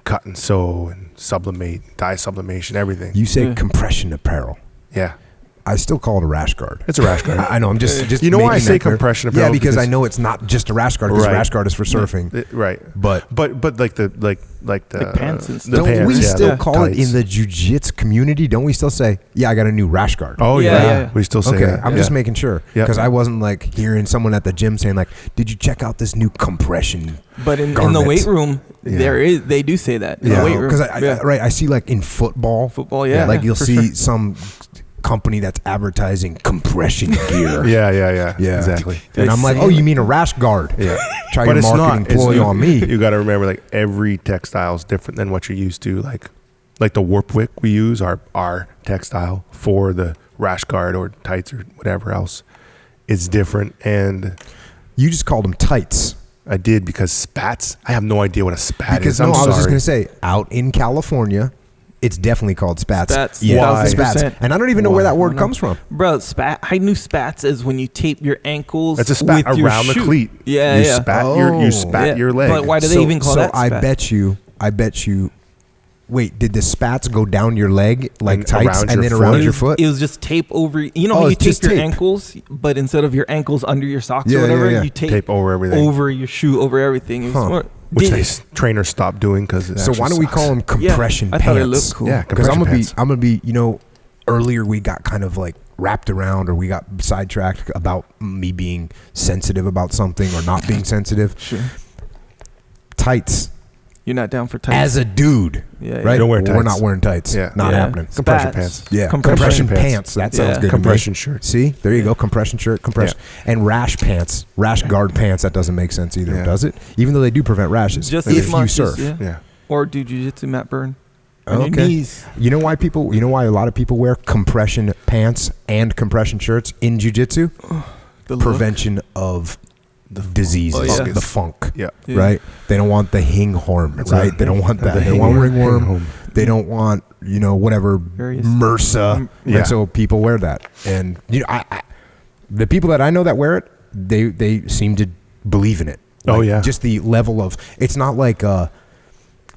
cut and sew and sublimate, dye sublimation, everything. you say compression apparel. Yeah, I still call it a rash guard. it's a rash guard. I know. I'm just. You know why I making say that clear. compression apparel? Yeah, because I know it's not just a rash guard. Because Right. rash guard is for surfing. Right. But like the Like pants and stuff. the don't pants, we yeah, still the call it tights. in the jiu-jitsu community? Don't we still say, "Yeah, I got a new rash guard"? Oh Yeah, yeah, yeah. we still say Okay, that. I'm just making sure Yeah. because I wasn't like hearing someone at the gym saying like, "Did you check out this new compression?" But in the garment? weight room, Yeah. they do say that. In Yeah. the weight room. Because I see like in football, Yeah. like you'll for see sure. some company that's advertising compression gear. Yeah, exactly. And I'm like, They oh, say you mean a rash guard? Yeah. Try But your it's marketing not. It's ploy you- on me. You got to remember, like every textile is different than what you're used to. Like the warp wick we use, our textile for the rash guard or tights or whatever else, is different. And You just called them tights. I did because spats. I have no idea what a spat Because is. no, I'm I was just sorry. gonna say, out in California, it's definitely called spats. Spats. Yeah, Why? spats. 1000%. And I don't even know where that word No. comes from. Bro, I knew spats is when you tape your ankles. It's a spat with your around the shoe. cleat. Yeah, you yeah. Spat Oh. you spat Yeah. your leg. But why do they even call that I spat? bet you. Wait, did the spats go down your leg like And tights around and your then foot? around your foot? It was just tape over. You know Oh, how you it's just tape your tape. ankles, but instead of your ankles under your socks Yeah, or whatever, yeah, yeah. you tape over everything, over your shoe, over everything. It was Huh. more- which Did- trainers stopped doing because. So why don't we call them compression I pants? thought it looked cool. Yeah, Because I'm compression gonna be, pants. earlier we got kind of like wrapped around or we got sidetracked about me being sensitive about something or not being sensitive. Sure. Tights. You're not down for tights. As a dude, yeah, right? Don't wear We're tights. not wearing tights. Yeah. Not Yeah. happening. Compression Spats. pants. Yeah, Compression pants. That sounds Yeah. good. to me. Compression shirt. See, there you go. Compression shirt, compression, and rash pants, rash guard pants. That doesn't make sense either, Yeah. does it? Even though they do prevent rashes. Just if as you much surf. as, yeah. Yeah. Or do jiu-jitsu, Matt Byrne. On your Okay. knees. You know why a lot of people wear compression pants and compression shirts in jiu-jitsu? The look. Prevention of the diseases, Oh, yeah. the funk, Yeah. Yeah. right? They don't want the hinghorn, That's right? right. They don't want that. The They don't want hinghorn. ringworm. They don't want, whatever, Various- MRSA. Yeah. And so people wear that. And, I the people that I know that wear it, they seem to believe in it. Oh, Like, yeah. Just the level of, it's not like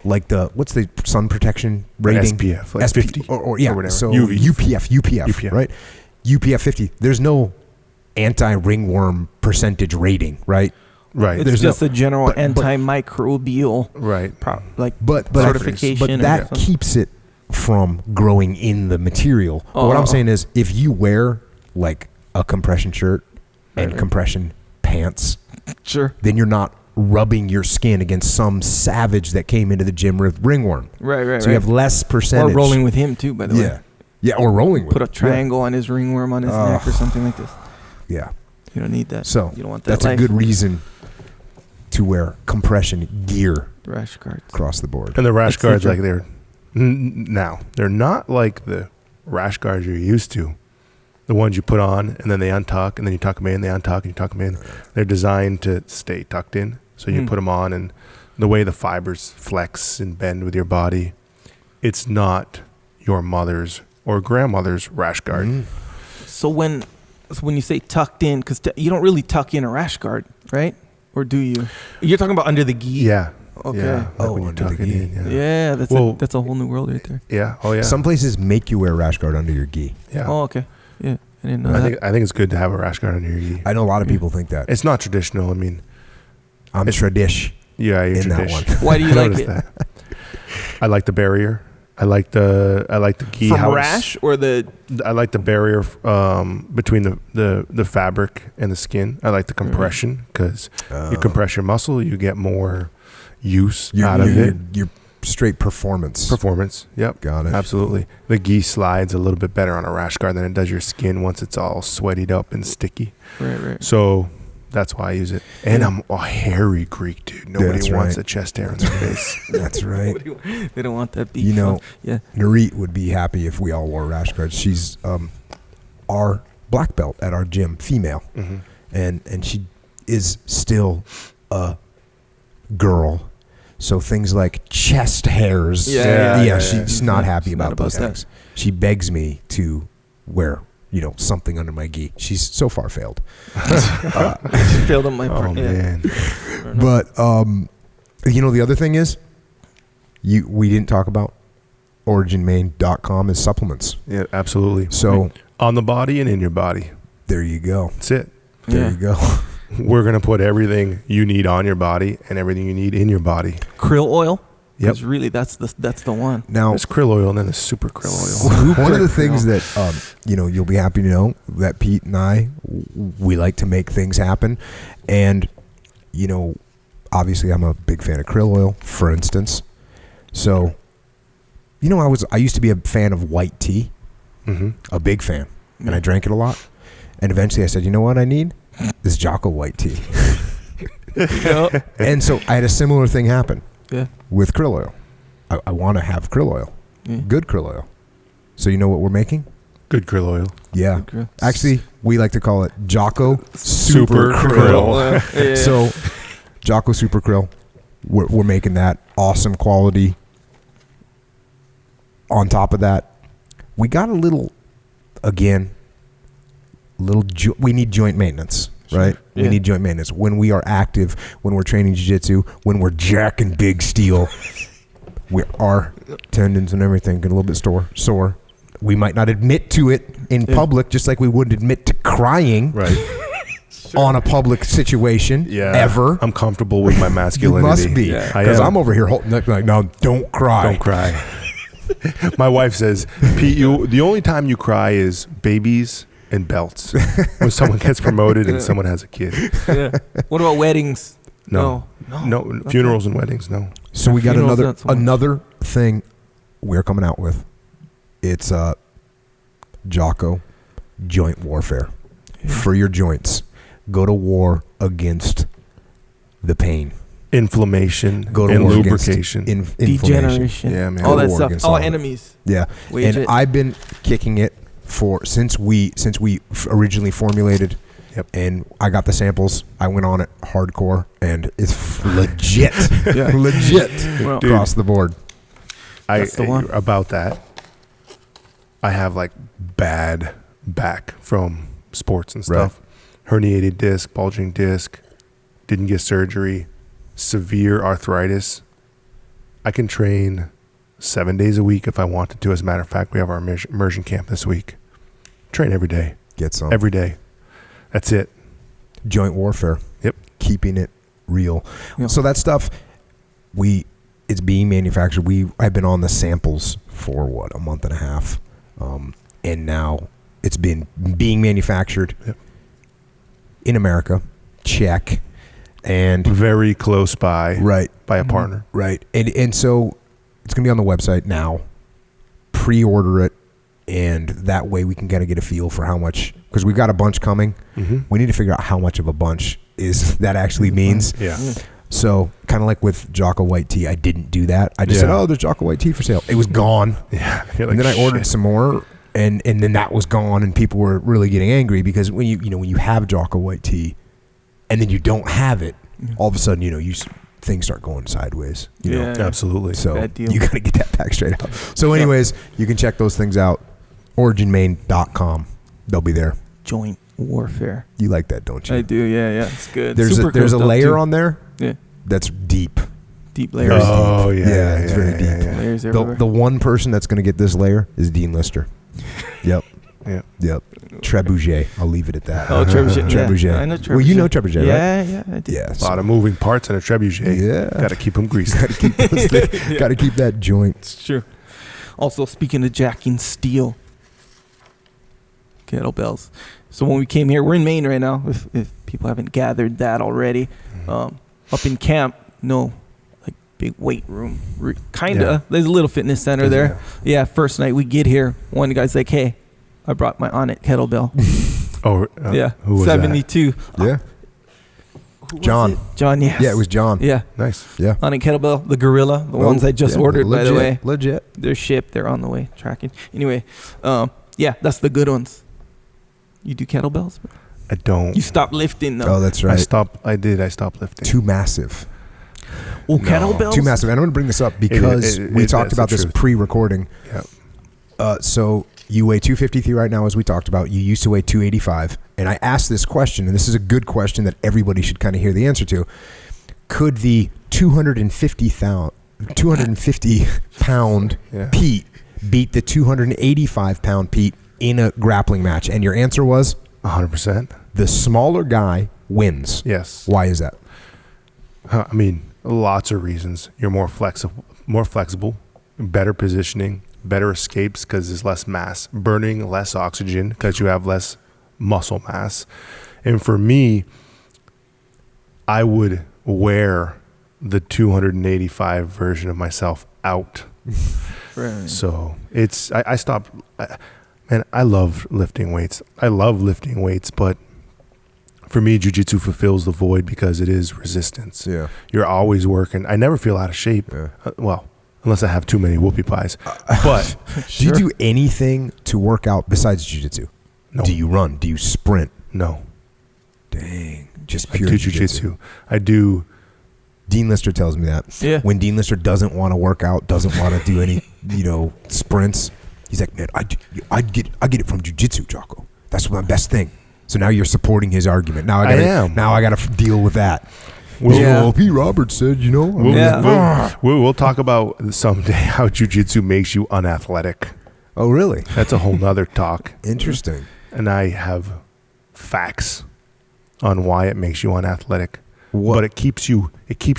what's the sun protection rating? SPF, like 50 or yeah. or whatever. So UV. UPF, right? UPF 50. There's no anti-ringworm percentage rating, right? Right. It's There's just no- a general but- antimicrobial Right. But certification. or that something. keeps it from growing in the material. But what I'm saying is, if you wear like a compression shirt and Right. compression pants, Sure. then you're not rubbing your skin against some savage that came into the gym with ringworm. Right. So you have less Or percentage. rolling with him too, by the way. Yeah, or rolling with Put a it. triangle on his ringworm on his neck or something like this. Yeah. You don't need that. So you don't want that. that's a good reason to wear compression gear rash guards. across the board. And the rash It's guards, different. like they're not like the rash guards you're used to. The ones you put on and then they untuck and then you tuck them in, they untuck and you tuck them in. They're designed to stay tucked in. So you put them on and the way the fibers flex and bend with your body, it's not your mother's or grandmother's rash guard. So when you say tucked in, because you don't really tuck in a rash guard, right? Or do you? You're talking about under the gi. Yeah. Okay. Yeah. Like when you under tuck the it gi. in. Yeah. Yeah, Well- that's a whole new world right there. Yeah. Oh yeah. Some places make you wear a rash guard under your gi. Yeah. Oh, okay. Yeah, I didn't know I that. think it's good to have a rash guard under your gi. I know a lot of people think that. It's not traditional. I mean, I'm tradish yeah, you're in that tradition. one. Why do you I like noticed it? that. I like the barrier. I like the gi. From how it's- rash or the? I like the barrier between the fabric and the skin. I like the compression because you compress your muscle, you get more use out of it. Your straight performance. Performance. Yep. Got it. Absolutely. The gi slides a little bit better on a rash guard than it does your skin once it's all sweated up and sticky. Right. So that's why I use it. And I'm a hairy Greek dude. Nobody That's wants right. a chest hair on their face. That's right. They don't want that beef. You know, Yeah. Narit would be happy if we all wore rash guards. She's our black belt at our gym, female. Mm-hmm. And she is still a girl. So things like chest hairs. Yeah, she's not happy She's about not those about things. She begs me to wear, something under my gi. She's so far failed. She failed on my part. Oh, yeah. man. But the other thing is we didn't talk about originmain.com is supplements. Yeah, absolutely. So on the body and in your body. there you go. That's it. There you go. We're going to put everything you need on your body and everything you need in your body. Krill oil. Yep. Because really, that's the one. Now, There's krill oil and then there's super krill oil. one of the things that you'll be happy to know that Pete and I, we like to make things happen, and obviously I'm a big fan of krill oil, for instance. So, I used to be a fan of white tea, a big fan, and I drank it a lot, and eventually I said, you know what I need? This Jocko white tea. And so I had a similar thing happen. Yeah. With krill oil. I want to have krill oil. Yeah. Good krill oil. So you know what we're making? Good krill oil. Yeah. Good krill. Actually, we like to call it Jocko Super Krill. Yeah. So Jocko Super Krill, we're making that awesome quality. On top of that, we got we need joint maintenance. Right? Yeah. We need joint maintenance. When we are active, when we're training jiu-jitsu, when we're jacking big steel, our tendons and everything get a little bit sore. We might not admit to it in public, just like we wouldn't admit to crying Right. on a public situation ever. I'm comfortable with my You masculinity. must be. Yeah. Because I am. I'm over here holding up like, no, don't cry. Don't cry. My wife says, Pete, the only time you cry is babies and belts. When someone gets promoted and someone has a kid. Yeah. What about weddings? No. Funerals and weddings, no. So we got Funerals, not so much. another thing we're coming out with. It's Jocko joint warfare for your joints. Go to war against the pain. Inflammation Go to and war lubrication. against inflammation. Degeneration. Yeah, man. All Go to that war stuff. against All all of it. enemies. Yeah, Wage and it. I've been kicking it since we originally formulated. Yep. And I got the samples. I went on it hardcore, and it's legit, legit Well, across the board. That's the one. About that, I have like bad back from sports and stuff. Herniated disc, bulging disc, didn't get surgery, severe arthritis. I can train 7 days a week if I wanted to. As a matter of fact, we have our immersion camp this week. Train every day. Get some. Every day. That's it. Joint warfare. Yep. Keeping it real. Yep. So that stuff, it's being manufactured. I've been on the samples for a month and a half, and now it's been being manufactured in America. Check. And Very close by. right. By a partner. Right. And so it's going to be on the website now. Pre-order it. And that way we can kind of get a feel for how much, because we've got a bunch coming. Mm-hmm. We need to figure out how much of a bunch that actually means. Yeah. So kind of like with Jocko White Tea, I didn't do that. I just said, oh, there's Jocko White Tea for sale. It was gone. Yeah. You're like, And then I ordered shit. some more, and then that was gone, and people were really getting angry because when you have Jocko White Tea, and then you don't have it, all of a sudden things start going sideways. You know? Yeah. Absolutely. So Bad deal. you got to get that back straight out. So anyways, you can check those things out. OriginMain.com. They'll be there. Joint warfare. You like that, don't you? I do. Yeah. It's good. There's Super a cool stuff, layer too. on there Yeah. that's deep. Deep layers. Oh Yeah, it's very deep. Layers everywhere. The one person that's going to get this layer is Dean Lister. Yep. Yep. Trebuchet. I'll leave it at that. Oh, trebuchet. Trebuchet. Yeah, I know trebuchet. Well, you know trebuchet, right? Yeah, I did. Yeah. A lot of moving parts in a trebuchet. Yeah. Got to keep them greased. Got to keep got to keep that joint. It's true. Also, speaking of jacking steel, kettlebells. So when we came here, we're in Maine right now. If people haven't gathered that already, up in camp, no, like big weight room, kinda. Yeah. There's a little fitness center there. Yeah. First night we get here, one guy's like, "Hey, I brought my On It kettlebell." Oh, Yeah, who was 72. Yeah. Who was John. it? John, yes. Yeah, it was John. Yeah, that? Nice. Yeah. On It kettlebell, the Gorilla, the ones I just ordered, by the way. Legit. They're shipped. They're on the way. Tracking. Anyway, yeah, that's the good ones. You do kettlebells? I don't. You stopped lifting though. Oh, that's right. I stopped lifting. Too massive. Oh, kettlebells? Too massive. And I'm going to bring this up because we talked that's about the this truth. pre-recording. Yeah. So you weigh 253 right now, as we talked about. You used to weigh 285. And I asked this question, and this is a good question that everybody should kind of hear the answer to. Could the 250-pound Yeah. Pete beat the 285-pound Pete in a grappling match? And your answer was 100%. the smaller guy wins. Yes. Why is that? I mean, lots of reasons. You're more flexible, better positioning, better escapes because there's less mass, burning less oxygen because you have less muscle mass. And for me, I would wear the 285 version of myself out. Right. So I stopped. Man, I love lifting weights. But for me, jiu-jitsu fulfills the void because it is resistance. Yeah. You're always working. I never feel out of shape. Yeah. Well, unless I have too many whoopie pies. But Do you do anything to work out besides jiu-jitsu? no, Do you run? Do you sprint? no. Dang. Just I pure do jiu-jitsu. jiu-jitsu. I do. Dean Lister tells me that. Yeah. When Dean Lister doesn't want to work out, doesn't want to do any, sprints, he's like, man, I get it from jiu-jitsu, Jocko. That's my best thing. So now you're supporting his argument. Now I am. Now I got to deal with that. Yeah. P. Roberts said, We'll talk about someday how jiu-jitsu makes you unathletic. Oh, really? That's a whole nother talk. Interesting. And I have facts on why it makes you unathletic. What? But it keeps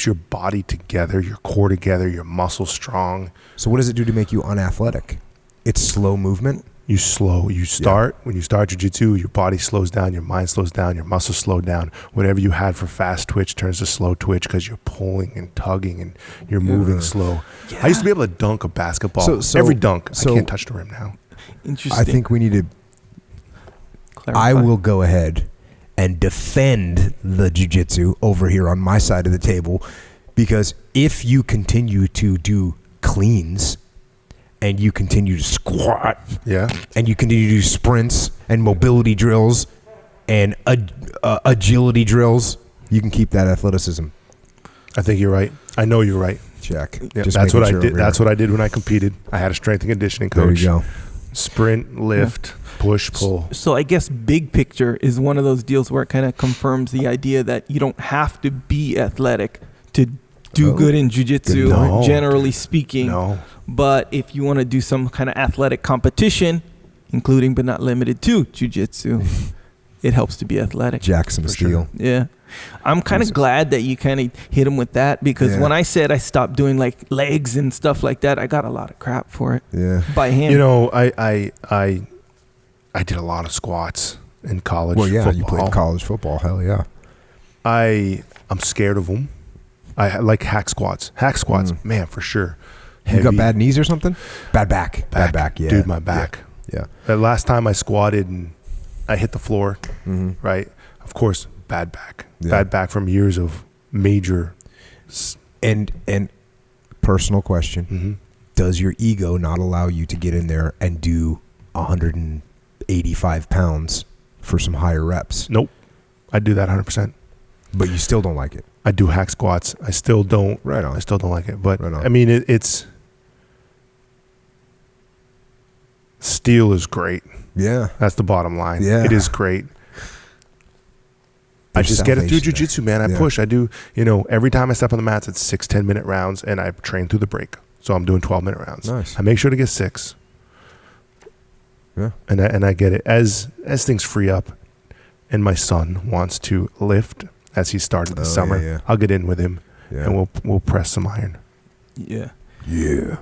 your body together, your core together, your muscles strong. So what does it do to make you unathletic? It's slow movement. When you start jiu-jitsu, your body slows down, your mind slows down, your muscles slow down. Whatever you had for fast twitch turns to slow twitch because you're pulling and tugging and you're moving slow. Yeah. I used to be able to dunk a basketball. So every dunk, I so- can't touch the rim now. Interesting. I think we need to. Clarify. I will go ahead and defend the jiu-jitsu over here on my side of the table, because if you continue to do cleans and you continue to squat, Yeah. and you continue to do sprints and mobility drills and agility drills, you can keep that athleticism. I think you're right. I know you're right. Check. Yeah, Just that's what I making sure did. over That's here. what I did when I competed. I had a strength and conditioning There coach. you go. Sprint, lift, push, pull. So I guess big picture is one of those deals where it kind of confirms the idea that you don't have to be athletic to do good in jiu-jitsu, No. generally speaking. No. But if you want to do some kind of athletic competition, including but not limited to jiu-jitsu, it helps to be athletic. Jackson For Steel. sure. Yeah. I'm kind of Jesus. glad that you kind of hit him with that, because Yeah. when I said I stopped doing like legs and stuff like that, I got a lot of crap for it Yeah. by him. You know, I did a lot of squats in college. Well, yeah, football. you played college football. Hell yeah. I'm scared of them. I like hack squats. Man, for sure. You got Heavy. bad knees or something? Bad back. Bad back, yeah. Dude, my back. Yeah. The last time I squatted and I hit the floor, Mm-hmm. right? Of course, bad back. Yeah. Bad back from years of major. And personal question. Mm-hmm. Does your ego not allow you to get in there and do 185 pounds for some higher reps? Nope. I do that 100%. But you still don't like it? I do hack squats. I still don't. Right on. I still don't like it. But Right on. I mean, it's steel is great. Yeah. That's the bottom line. Yeah. It is great. I just get it through salvation there. jiu-jitsu, man. I Yeah. push. I do, every time I step on the mats, it's 6-10-minute rounds, and I train through the break. So I'm doing 12-minute rounds. Nice. I make sure to get 6. Yeah. And I get it. As things free up, and my son wants to lift as he started this summer, yeah. I'll get in with him, Yeah. and we'll press some iron. Yeah. Yeah.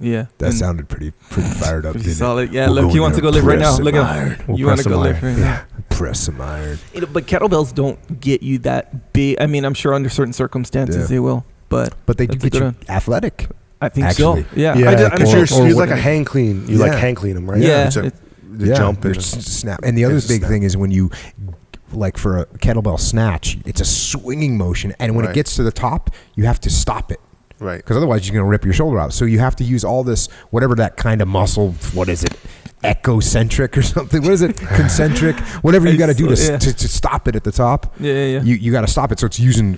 Yeah. That And sounded pretty fired up, pretty didn't solid. Yeah, We'll look, go he in wants to there, go lift right press now. some Look at iron. him. We'll You want to press go some lift iron. right now. it? Press some iron. But kettlebells don't get you that big. I mean, I'm sure under certain circumstances Yeah. they will, but But they do That's a get good you one. athletic. I think Actually. so. Yeah. Yeah, I'm because sure. you're or like a what- hang clean. You Yeah. like hang clean them, right? Yeah. It's a- the Yeah, jump there's and snap. And the other There's a big snap. thing is when you, like for a kettlebell snatch, it's a swinging motion. And when it Right. gets to the top, you have to stop it. right. Because otherwise you're going to rip your shoulder out. So you have to use all this, whatever that kind of muscle, what is it? Echocentric or something? What is it? Concentric? Whatever you got to do Yeah. to stop it at the top. Yeah. You got to stop it. So it's using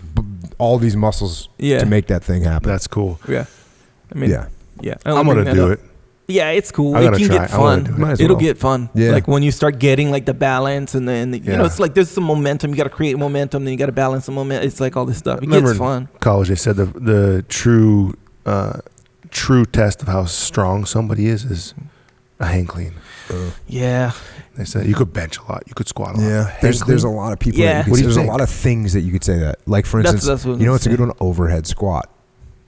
all these muscles Yeah. to make that thing happen. That's cool. Yeah. I mean, Yeah. yeah. I'm going to do it. Yeah, it's cool. I'm It gonna can try. get I wanna fun. do it. Might as It'll well. get fun. Yeah. Like when you start getting like the balance and then Yeah. it's like there's some momentum. You got to create momentum. Then you got to balance the momentum. It's like all this stuff. It Remember gets fun. College, they said the true test of how strong somebody is a hang clean. Yeah. They said you could bench a lot, you could squat a lot. Yeah, Hang there's a clean? lot of people. Yeah. That you What could, do you there's think? a lot of things that you could say that. Like for That's- instance, that's what you know I'm what's a good saying. one? Overhead squat.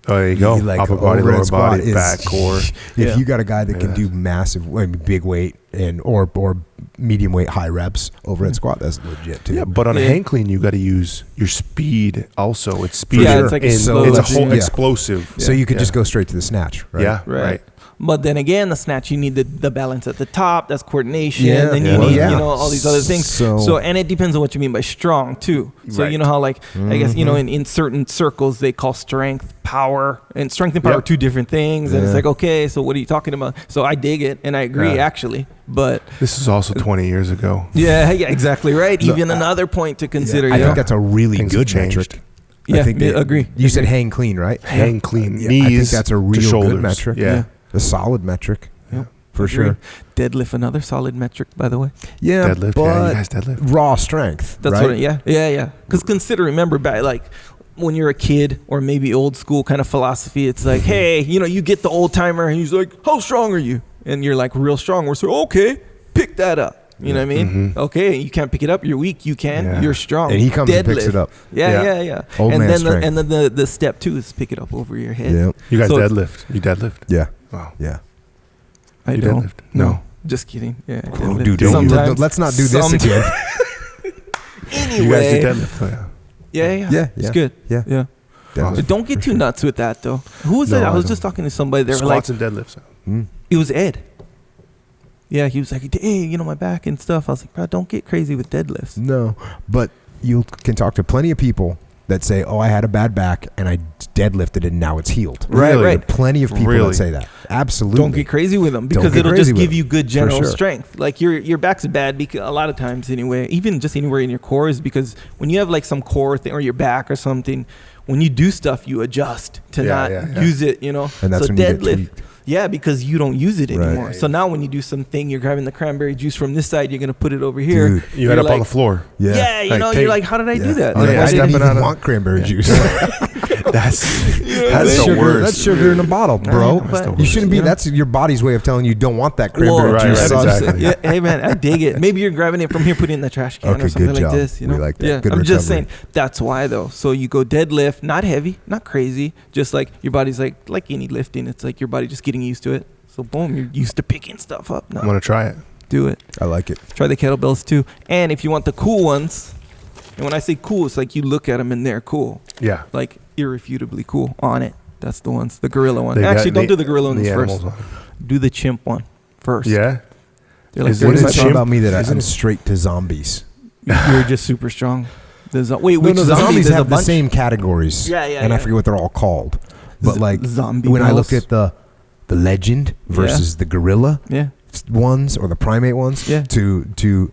Oh, there you go. Like Upper body, overhead lower squat body, is- back, core. If Yeah. you got a guy that can Yeah. do massive, big weight or medium weight high reps overhead squat, that's legit too. Yeah, but on a Yeah. hang clean, you got to use your speed also. It's speed. Yeah, and it's like it's a explosive. whole Yeah. explosive. So you could Yeah. just go straight to the snatch, right? Yeah, Right. right. But then again, the snatch, you need the balance at the top. That's coordination. Yeah. Then Yeah. you Well, need, yeah. all these other things. So- And it depends on what you mean by strong, too. So, Right. you know how, like, I guess, Mm-hmm. in certain circles, they call strength power. And strength and power Yep. are two different things. And it's Yeah. like, okay, so what are you talking about? So I dig it, and I agree, Yeah. actually. But, This is also 20 years ago. yeah, exactly right. No, Even another point to consider. I yeah. think that's a really Things good have changed. metric. Yeah, I think yeah, that- agree. You said hang clean, right? Hang clean. Yeah, Knees I think that's a to real shoulders. good metric. Yeah. A solid metric. Yeah. For Agree. sure. Deadlift, another solid metric, by the way. Yeah, Deadlift. but Yeah, you guys deadlift. raw strength. That's right? what. Yeah. Because remember back like when you're a kid or maybe old school kind of philosophy. It's like, hey, you get the old timer and he's like, how strong are you? And you're like, real strong. We're so okay, pick that up. You know what I mean? Mhm. Okay, you can't pick it up. You're weak. You can. Yeah. You're strong. And he comes and picks Deadlift. it up. Yeah. Old and man then strength. and then the step 2 is pick it up over your head. Yeah. You guys So- deadlift. You deadlift. Yeah. Wow. Yeah. I You don't. deadlift? No. Just kidding. Yeah. Oh, deadlift. dude, Sometimes. let's not do this Sometimes. again. Anyway. You guys do deadlift. Oh, yeah. Yeah. It's good. Yeah. Yeah. Deadlift. Don't get too nuts with that though. Who was No, it? I I was don't. just talking to somebody. They were like, Squats and deadlifts. Mm. it was Ed. Yeah, he was like, hey, my back and stuff. I was like, bro, don't get crazy with deadlifts. No, but you can talk to plenty of people that say, "Oh, I had a bad back and I deadlifted it and now it's healed." Really? Right. Plenty of people Really? that say that. Absolutely. Don't get crazy with them because get it'll crazy just with give them. you good For general sure. strength. Like your back's bad because a lot of times anyway, even just anywhere in your core is because when you have like some core thing or your back or something, when you do stuff, you adjust to Yeah, not yeah. use it, And that's so when you get deadlift. tweaked. Yeah, because you don't use it Right. anymore. Yeah, So now when you do something, you're grabbing the cranberry juice from this side, you're going to put it over here. Dude. You had You're up on like, the floor. Yeah. Yeah, Like, you're like, how did I do that? Oh, Like, yeah. why I did didn't he- stepping out even of- want cranberry juice. That's That's the sugar. worst. That's sugar in a bottle, bro. That's the You worst, shouldn't be. you know? That's your body's way of telling you don't want that Well, cranberry right, juice. right, son. exactly. Yeah, hey man, I dig it. Maybe you're grabbing it from here, putting it in the trash can Okay, or something good like job. this. We like that. Yeah, Good I'm just recovery. saying that's why though. So you go deadlift, not heavy, not crazy, just like your body's like any lifting. It's like your body just getting used to it. So boom, you're used to picking stuff up. I'm Now gonna try it. do it. I like it. Try the kettlebells too. And if you want the cool ones, and when I say cool, it's like you look at them and they're cool, Yeah. like irrefutably cool on it. That's the ones, the gorilla one. They got Actually, don't the- do the gorilla ones the first. animals on Do the chimp one first. Yeah. They're like Is it- What does Isn't it say chimp- about me that isn't I'm it- straight to zombies? You're just super strong. Wait, No, which the zombie? zombies There's have a the bunch? same categories. Yeah, yeah, And I yeah. forget what they're all called. But like zombie when I mouse. look at the legend versus the gorilla Yeah. ones or the primate ones Yeah. to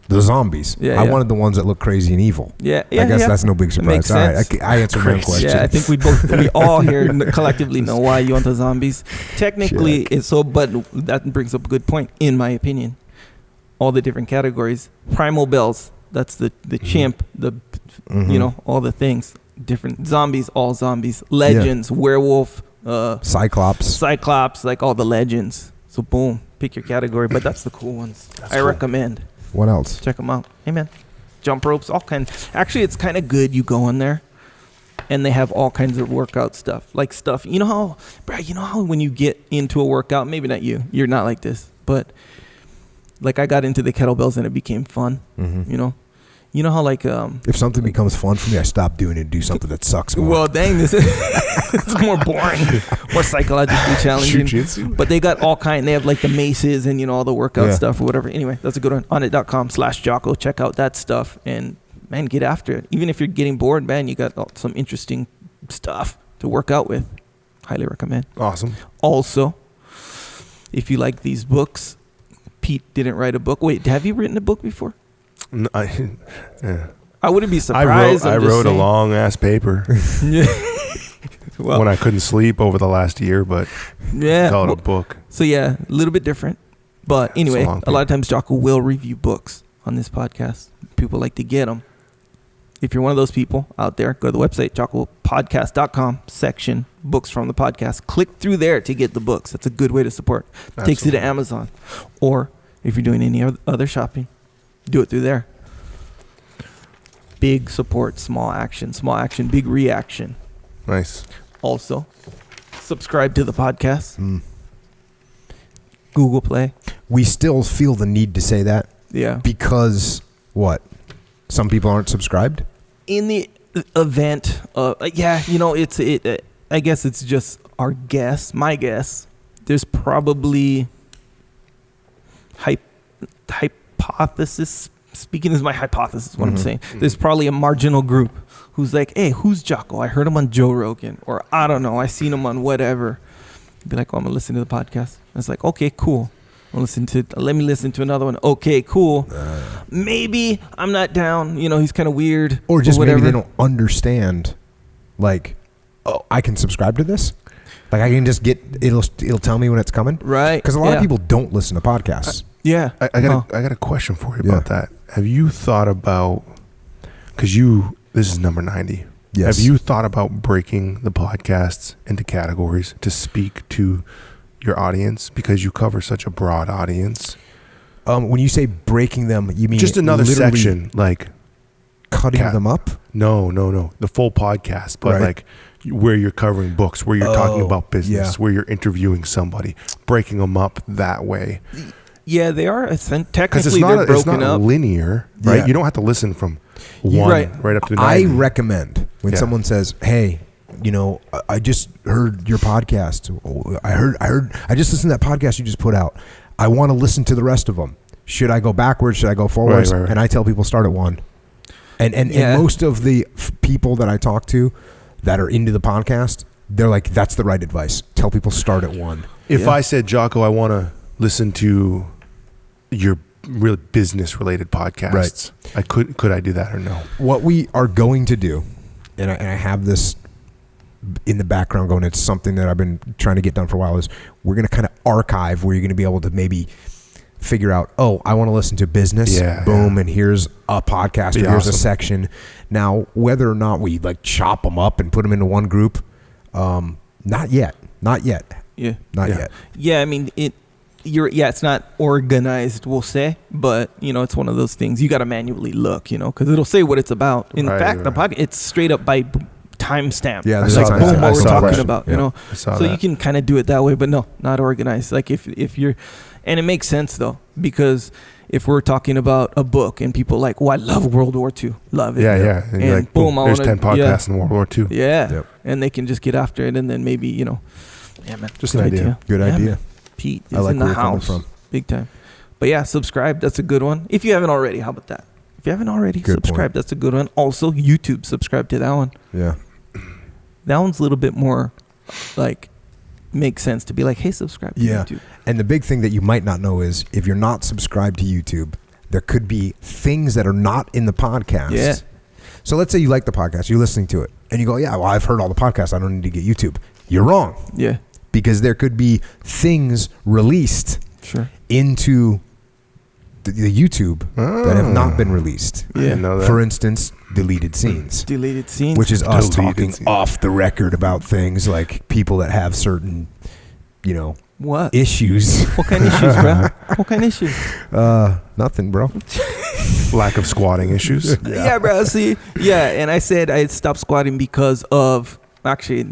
the zombies. Yeah, I yeah. wanted the ones that look crazy and evil. Yeah, I guess that's no big That makes surprise. All right, sense. I answered my question. Yeah, I think we all here collectively know why you want the zombies. Technically, Check. it's so, but that brings up a good point, in my opinion. All the different categories. Primal bells, That's the chimp, the all the things. Different zombies, all zombies, legends, werewolf, Cyclops, like all the legends. So boom, pick your category, but that's the cool ones. I recommend. What else? Check them out. Hey man, jump ropes, all kinds. Actually, it's kind of good. You go in there, and they have all kinds of workout stuff. Like stuff. You know how, Brad? You know how when you get into a workout, maybe not you. You're not like this, but like I got into the kettlebells and it became fun. Mm-hmm. You know how like if something becomes fun for me, I stop doing it and do something that sucks more. Well, dang, this is it's more boring, more psychologically challenging. Jiu-jitsu. But they got all kind. They have like the maces and all the workout stuff or whatever. Anyway, that's a good one. Onnit.com/Jocko. Check out that stuff and man, get after it. Even if you're getting bored, man, you got some interesting stuff to work out with. Highly recommend. Awesome. Also, if you like these books, Pete didn't write a book. Wait, have you written a book before? No, I wouldn't be surprised. I wrote a long ass paper when I couldn't sleep over the last year, but call it a book. So a little bit different. But anyway, a lot of times Jocko will review books on this podcast. People like to get them. If you're one of those people out there, go to the website, JockoPodcast.com, section, books from the podcast. Click through there to get the books. That's a good way to support. It takes you to Amazon. Or if you're doing any other shopping, do it through there. Big support, small action, big reaction. Nice. Also, subscribe to the podcast. Google Play. We still feel the need to say that. Yeah. Because what? Some people aren't subscribed? In the event, I guess it's just our guess, my guess. There's probably hypothesis. Speaking as my hypothesis, what I'm saying. There's probably a marginal group who's like, hey, who's Jocko? I heard him on Joe Rogan. Or I don't know, I seen him on whatever. Be like, oh, I'm going to listen to the podcast. And it's like, okay, cool. Let me listen to another one. Okay, cool. Maybe I'm not down. He's kind of weird. Or just whatever. maybe they don't understand. Like, oh, I can subscribe to this? Like I can just it'll tell me when it's coming? Right. Because a lot of people don't listen to podcasts. I got a question for you about that. Have you thought about, because this is number 90. Yes. Have you thought about breaking the podcasts into categories to speak to your audience, because you cover such a broad audience? When you say breaking them, you mean just another section, like cutting them up? No, the full podcast, but like where you're covering books, where you're talking about business, where you're interviewing somebody, breaking them up that way. Yeah, they are technically they're broken up. It's not linear, right? Yeah. You don't have to listen from one right up to 90. I recommend when someone says, "Hey, I just heard your podcast. I just listened to that podcast you just put out. I want to listen to the rest of them. Should I go backwards? Should I go forwards?" Right. And I tell people start at one. And most of the people that I talk to that are into the podcast, they're like, that's the right advice. Tell people start at one. If I said, Jocko, I want to listen to your real business related podcasts, could I do that or no? What we are going to do, and I have this in the background going, it's something that I've been trying to get done for a while, is we're going to kind of archive where you're going to be able to maybe figure out, oh, I want to listen to business. Boom. And here's a podcast, or here's a section. Now, whether or not we like chop them up and put them into one group, not yet. Yeah. Not yet. Yeah. I mean, it's not organized, we'll say, but it's one of those things you got to manually look, because it'll say what it's about. In fact, the podcast, it's straight up by timestamp. Yeah, it's like boom, what we're talking about, So you can kind of do it that way, but no, not organized. Like if you're, and it makes sense though, because if we're talking about a book and people like, I love World War II, love it. Yeah. And like, boom, there's 10 podcasts in World War II. Yeah. Yep. And they can just get after it, and then maybe, man. Just an idea. Good idea. Man. Pete is in the house. Big time. But subscribe. That's a good one. If you haven't already, how about that? If you haven't already, subscribe. That's a good one. Also, YouTube, subscribe to that one. Yeah. That one's a little bit more like makes sense to be like, hey, subscribe to YouTube. And the big thing that you might not know is if you're not subscribed to YouTube, there could be things that are not in the podcast. Yeah. So let's say you like the podcast, you're listening to it, and you go, yeah, well, I've heard all the podcasts, I don't need to get YouTube. You're wrong. Yeah. Because there could be things released into the YouTube that have not been released. I didn't know that. For instance, deleted scenes. Deleted scenes. Which is us Deleted talking scenes. off the record about things like people that have certain, what? issues. What kind of issues, bro? What kind of issues? Nothing, bro. Lack of squatting issues. Yeah, bro. See, and I said I stopped squatting because of, actually,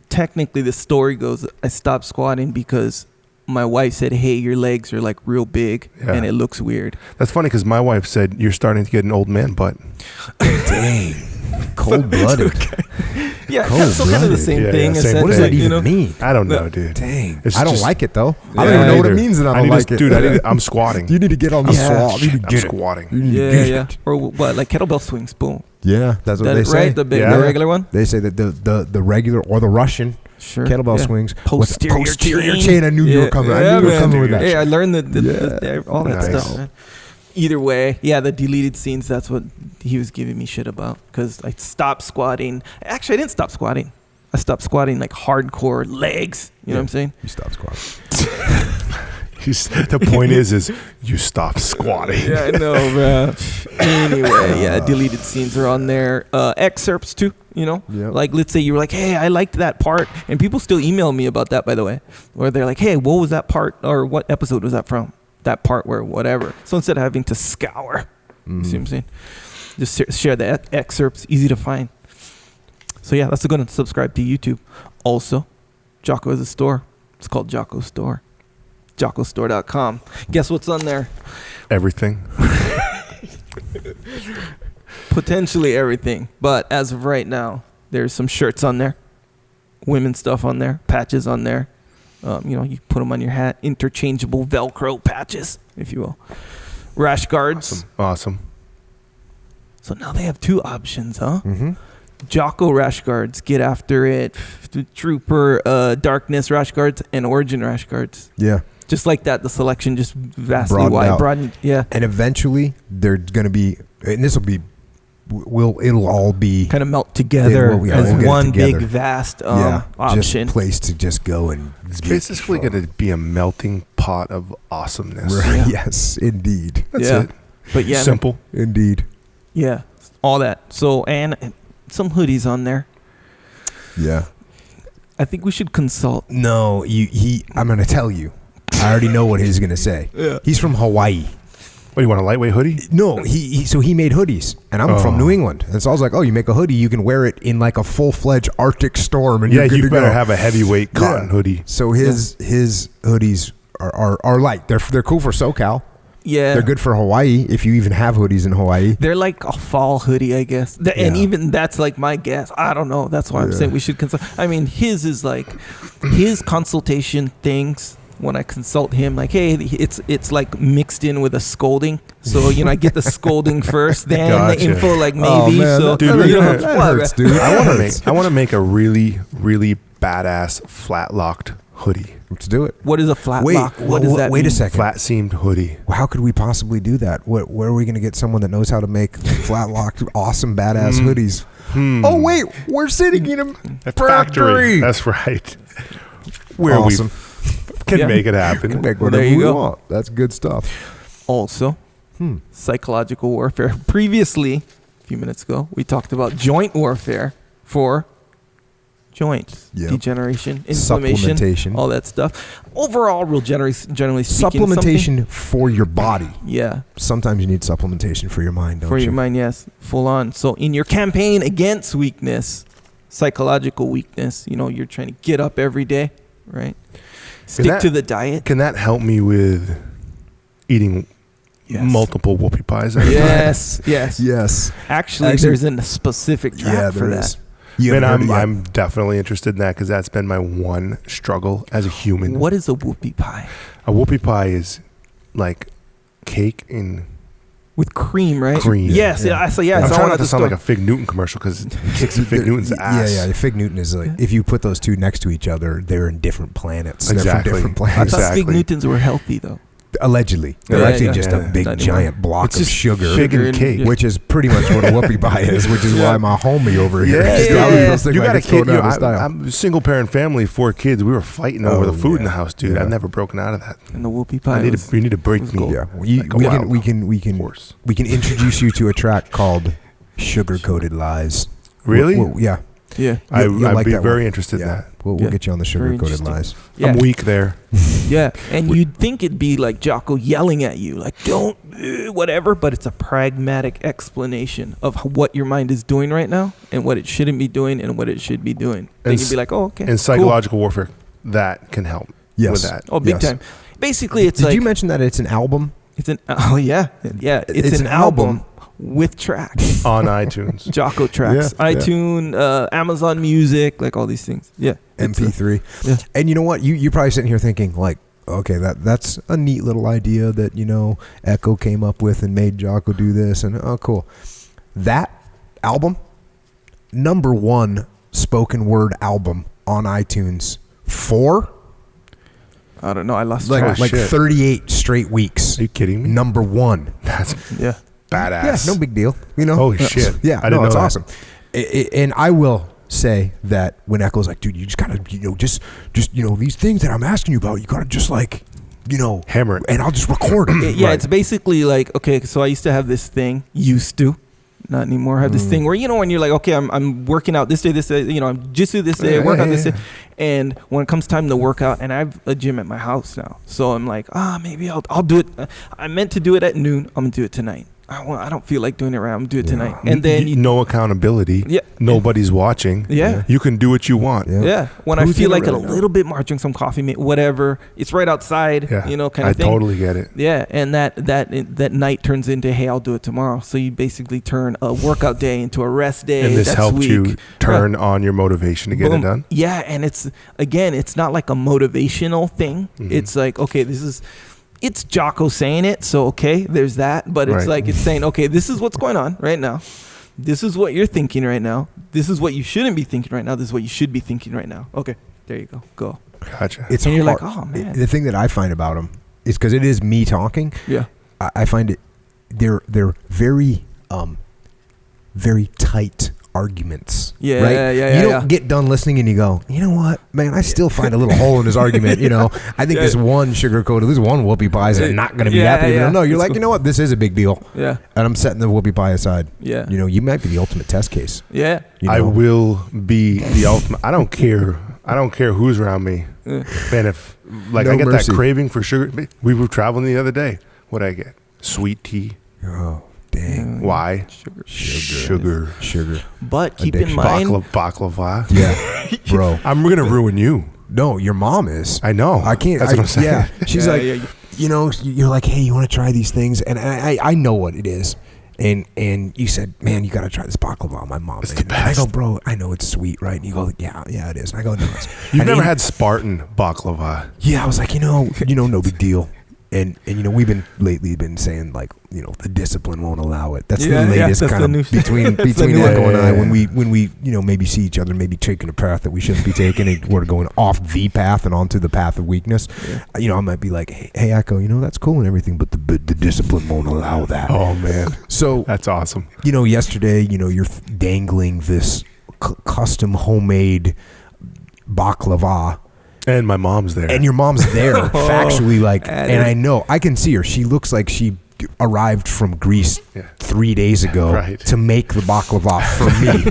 technically the story goes, I stopped squatting because my wife said, hey, your legs are like real big and it looks weird. That's funny because my wife said you're starting to get an old man butt. Dang. Cold-blooded. Yeah, so kind of the same thing. same What does thing. that even mean? I don't know, dude. Dang. It's I don't just- like it, though. I Yeah, don't even know what it either. means, and I I don't need like to, it. dude. I'm squatting. You need to get on the squat. You need to I'm get it. squatting. You need to get Yeah. it. Or what, like kettlebell swings, boom. Yeah, that's what they say. Right? The Yeah. regular one? They say that the regular or the Russian Sure. kettlebell yeah. swings Posterior with posterior chain. I knew you were coming. I Yeah, knew you were man. coming with that. Hey, I learned all that Nice. stuff, man. Either way, the deleted scenes, that's what he was giving me shit about because I stopped squatting. Actually, I didn't stop squatting. I stopped squatting like hardcore legs. You know what I'm saying? You stop squatting. The point is you stop squatting. Yeah, I know, bro. Anyway, deleted scenes are on there. Excerpts too, Yep. Like let's say you were like, hey, I liked that part, and people still email me about that, by the way, where they're like, hey, what was that part, or what episode was that from? That part where whatever. So instead of having to scour, you see what I'm saying? Just share the excerpts, easy to find. So yeah, that's a good one. Subscribe to YouTube. Also, Jocko has a store. It's called JockoStore. JockoStore.com. Guess what's on there? Everything. Potentially everything. But as of right now, there's some shirts on there. Women's stuff on there. Patches on there. You put them on your hat. Interchangeable Velcro patches, if you will. Rash guards. Awesome. So now they have two options, huh? Mm-hmm. Jocko rash guards. Get after it. Trooper, Darkness rash guards, and Origin rash guards. Yeah. Just like that, the selection just vastly Broadened out. Yeah. And eventually, they're going to be, and this will be, it'll all be Kind of melt together we'll as get it one together. big, vast just option. a place to just go and It's basically going to be a melting pot of awesomeness. Right. Yeah. Yes, indeed. That's Yeah. it. But yeah, Simple. Indeed. yeah, all that. So, and some hoodies on there. Yeah. I think we should consult. No, I'm going to tell you. I already know what he's going to say. Yeah. He's from Hawaii. What, you want a lightweight hoodie? No, so he made hoodies, and I'm from New England, and so I was like, oh, you make a hoodie, you can wear it in like a full-fledged Arctic storm, and Yeah, you're good you to better go. have a heavyweight cotton hoodie. So his hoodies are light. They're cool for SoCal. Yeah, They're good for Hawaii if you even have hoodies in Hawaii. They're like a fall hoodie, I guess. And even that's like my guess. I don't know. That's why I'm saying we should consult. I mean, his is like his consultation things. When I consult him, like, hey, it's like mixed in with a scolding. So I get the scolding first, then Gotcha. the info, like maybe. Oh, man, so dude, that hurts, dude. I want to make a really, really badass flat locked hoodie. Let's do it. What is a flat Wait, lock? What does that wait mean? a second. Flat seamed hoodie. How could we possibly do that? Where are we going to get someone that knows how to make flat locked, awesome, badass hoodies? Oh wait, we're sitting in a factory. That's right. Where Awesome. we can Yeah. make it happen. Make Well, whatever there you we go. want. That's good stuff. Also, psychological warfare. Previously, a few minutes ago, we talked about joint warfare for joints, Yep. degeneration, inflammation, Supplementation. all that stuff. Overall, real generally speaking, Supplementation for your body. yeah, Sometimes you need supplementation for your mind, don't for you? your mind, yes, full on. So in your campaign against weakness, psychological weakness, you're trying to get up every day, right? Stick to the diet. Can that help me with eating multiple whoopie pies? At a time? Yes, yes. Yes. Actually, there's a specific track for that. Man, I'm definitely interested in that because that's been my one struggle as a human. What is a whoopie pie? A whoopie pie is like cake in With cream, right? cream. Yes, yeah. So yeah, I'm it's all trying at not to the sound store. like a Fig Newton commercial because it kicks Fig Newton's ass. Yeah, the Fig Newton is like, if you put those two next to each other, they're in different planets. They're Exactly. from different I planets. thought Fig Exactly. Newtons were healthy though. Allegedly. Yeah, They're actually yeah. just Yeah. a big Not giant anymore. block It's of just sugar, sugar and- cake. yeah. which is pretty much what a whoopie pie is, which is why my homie over here Yeah, is yeah, probably yeah. those things You like got a it's thrown kid. out of style. I'm a single parent family, 4 kids. We were fighting over Oh, the food in yeah. the house, dude. Yeah. I've never broken out of that. And the whoopie pie. You need to break was me. gold. Yeah, Like, wow. we can course. introduce you to a track called "Sugar Coated Lies." Really? Yeah. Yeah. I'd like be that very one. interested in Yeah, that. we'll Yeah. get you on the Very Sugar Coated interesting. Lies. Yeah. I'm weak there. Yeah, and you'd think it'd be like Jocko yelling at you, like don't whatever, but it's a pragmatic explanation of what your mind is doing right now and what it shouldn't be doing and what it should be doing. They And can be like, oh, okay, And cool. psychological warfare, that can help Yes. with that. Oh, big Yes. time. Basically, it's Did like you mention that it's an album? it's an it's an album with tracks, On iTunes. Jocko tracks, Yeah, yeah. iTunes, Amazon Music, like all these things. Yeah, it's a- MP3. yeah. And you know what? You're probably sitting here thinking like, okay, that's a neat little idea that, Echo came up with and made Jocko do this. And oh, cool. That album, #1 spoken word album on iTunes for I don't know. I lost like track. shit. 38 straight weeks. Are you kidding me? *1. That's Yeah, badass. Yeah, no big deal. Holy shit. Yeah, I didn't it's know that. awesome. And I will say that when Echo's like, dude, you just gotta, just these things that I'm asking you about, you gotta just like, Hammer it. and I'll just record it. yeah. Right. It's basically like, okay, so I used to have this thing. Not anymore. Have this thing where when you're like, okay, I'm working out this day, I'm just do this day, work out this day, and when it comes time to work out, and I have a gym at my house now, so I'm like, maybe I'll do it. I meant to do it at noon. I'm gonna do it tonight. I don't feel like doing it right. I'm gonna do it tonight, and then no accountability. Yeah. Nobody's watching. Yeah. You can do what you want. Yeah. Yeah, when Who's I feel gonna like really a know? little bit more, drink some coffee, whatever. It's right outside, Yeah. kind of I thing. totally get it. Yeah, and that night turns into, hey, I'll do it tomorrow. So you basically turn a workout day into a rest day. And this That's helped weak. you turn on your motivation to get Boom. it done. Yeah, and it's not like a motivational thing. Mhm. It's like, okay, it's Jocko saying it, so okay, there's that. But it's Right. like it's saying, okay, this is what's going on right now. This is what you're thinking right now. This is what you shouldn't be thinking right now. This is what you should be thinking right now. Okay, there you go. Go. Gotcha. It's And you're like, hard. oh, man. The thing that I find about them is because it is me talking. Yeah. I find it they're very very tight arguments. Yeah, right? yeah, You don't yeah. get done listening and you go, you know what, man, I still find a little hole in this argument. I think Yeah. this one this one whoopie pie is not going to be Yeah, happy. yeah. No, you're It's like, cool. you know what, this is a big deal, Yeah. and I'm setting the whoopie pie aside. Yeah. You might be the ultimate test case. Yeah. I will be the ultimate. I don't care. I don't care who's around me. Yeah. Man, if I No get mercy. that craving for sugar. We were traveling the other day. What'd I get? Sweet tea. Oh, dang. Why? Sugar. Sugar. But keep Addiction. in mind, Baklava. Yeah, bro. I'm gonna ruin you. No, your mom is. I know. I can't. That's what I'm saying. Yeah, she's Yeah, like, yeah, you're like, hey, you want to try these things? And I know what it is. And you said, man, you got to try this baklava. My mom. It's made the it. And I go, best. bro, I know it's sweet, right? And you go, yeah, it is. And I go, no, it's. You've and never then- had Spartan baklava. Yeah, I was like, no big deal. And we've been lately saying like, the discipline won't allow it. That's Yeah, the yeah, latest that's kind the of new- between that's the between new Echo one. and I Yeah. when we maybe see each other, maybe taking a path that we shouldn't be taking, and we're going off the path and onto the path of weakness. Yeah. I might be like, hey Echo, that's cool and everything, but the discipline won't allow that. Oh man, So that's awesome. yesterday, you're dangling this custom homemade baklava. And my mom's there. And your mom's there, factually, and and I know, I can see her. She looks like she arrived from Greece 3 days ago Right. to make the baklava for me.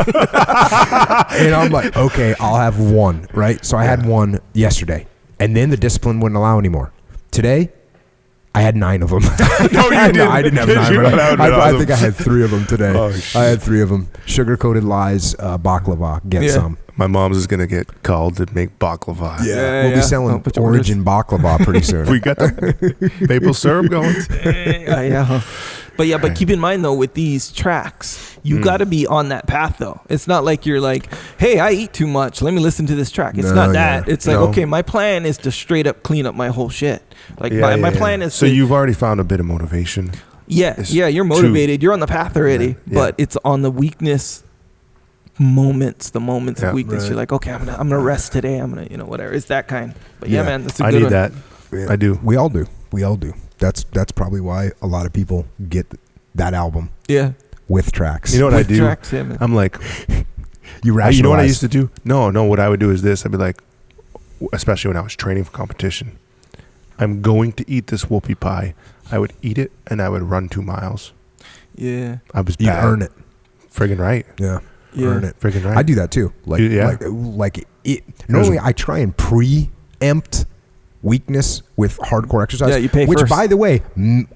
And I'm like, okay, I'll have one, right? So I had one yesterday, and then the discipline wouldn't allow anymore. Today, I had 9 of them. No, you didn't. I didn't have Did 9. you? But That would've been I awesome. think I had 3 of them today. Oh, shit. I had 3 of them. Sugar-coated lies, baklava. Get Yeah. some. My mom's is gonna get called to make baklava. Yeah, We'll yeah. be selling I'll put your orders. Origin baklava pretty soon. We got the maple syrup going. yeah. But keep in mind though, with these tracks, you got to be on that path though. It's not like you're like, hey, I eat too much. Let me listen to this track. It's No, not that. yeah. It's like, No. okay, my plan is to straight up clean up my whole shit. Like Yeah, my yeah, plan yeah. is So to, you've already found a bit of motivation. It's you're motivated. You're on the path already, Yeah. but it's on the weakness moments, the moments Yeah. of weakness. Right. You're like, okay, I'm gonna rest today. I'm gonna, whatever. It's that kind. But yeah, Yeah. man, that's a I good need one. that. I do. We all do. That's probably why a lot of people get that album Yeah. with tracks. You know what I With do? tracks, yeah, man. I'm like, you rationalize. you know what I used to do? No. What I would do is this. I'd be like, especially when I was training for competition, I'm going to eat this whoopie pie. I would eat it and I would run 2 miles. Yeah. I was You bad. earn it. Friggin' right. Yeah. Yeah. Earn it. Friggin' right. I do that too. Like, Yeah. like it. Normally, I try and preempt weakness with hardcore exercise. Yeah, you pay which, first. by the way,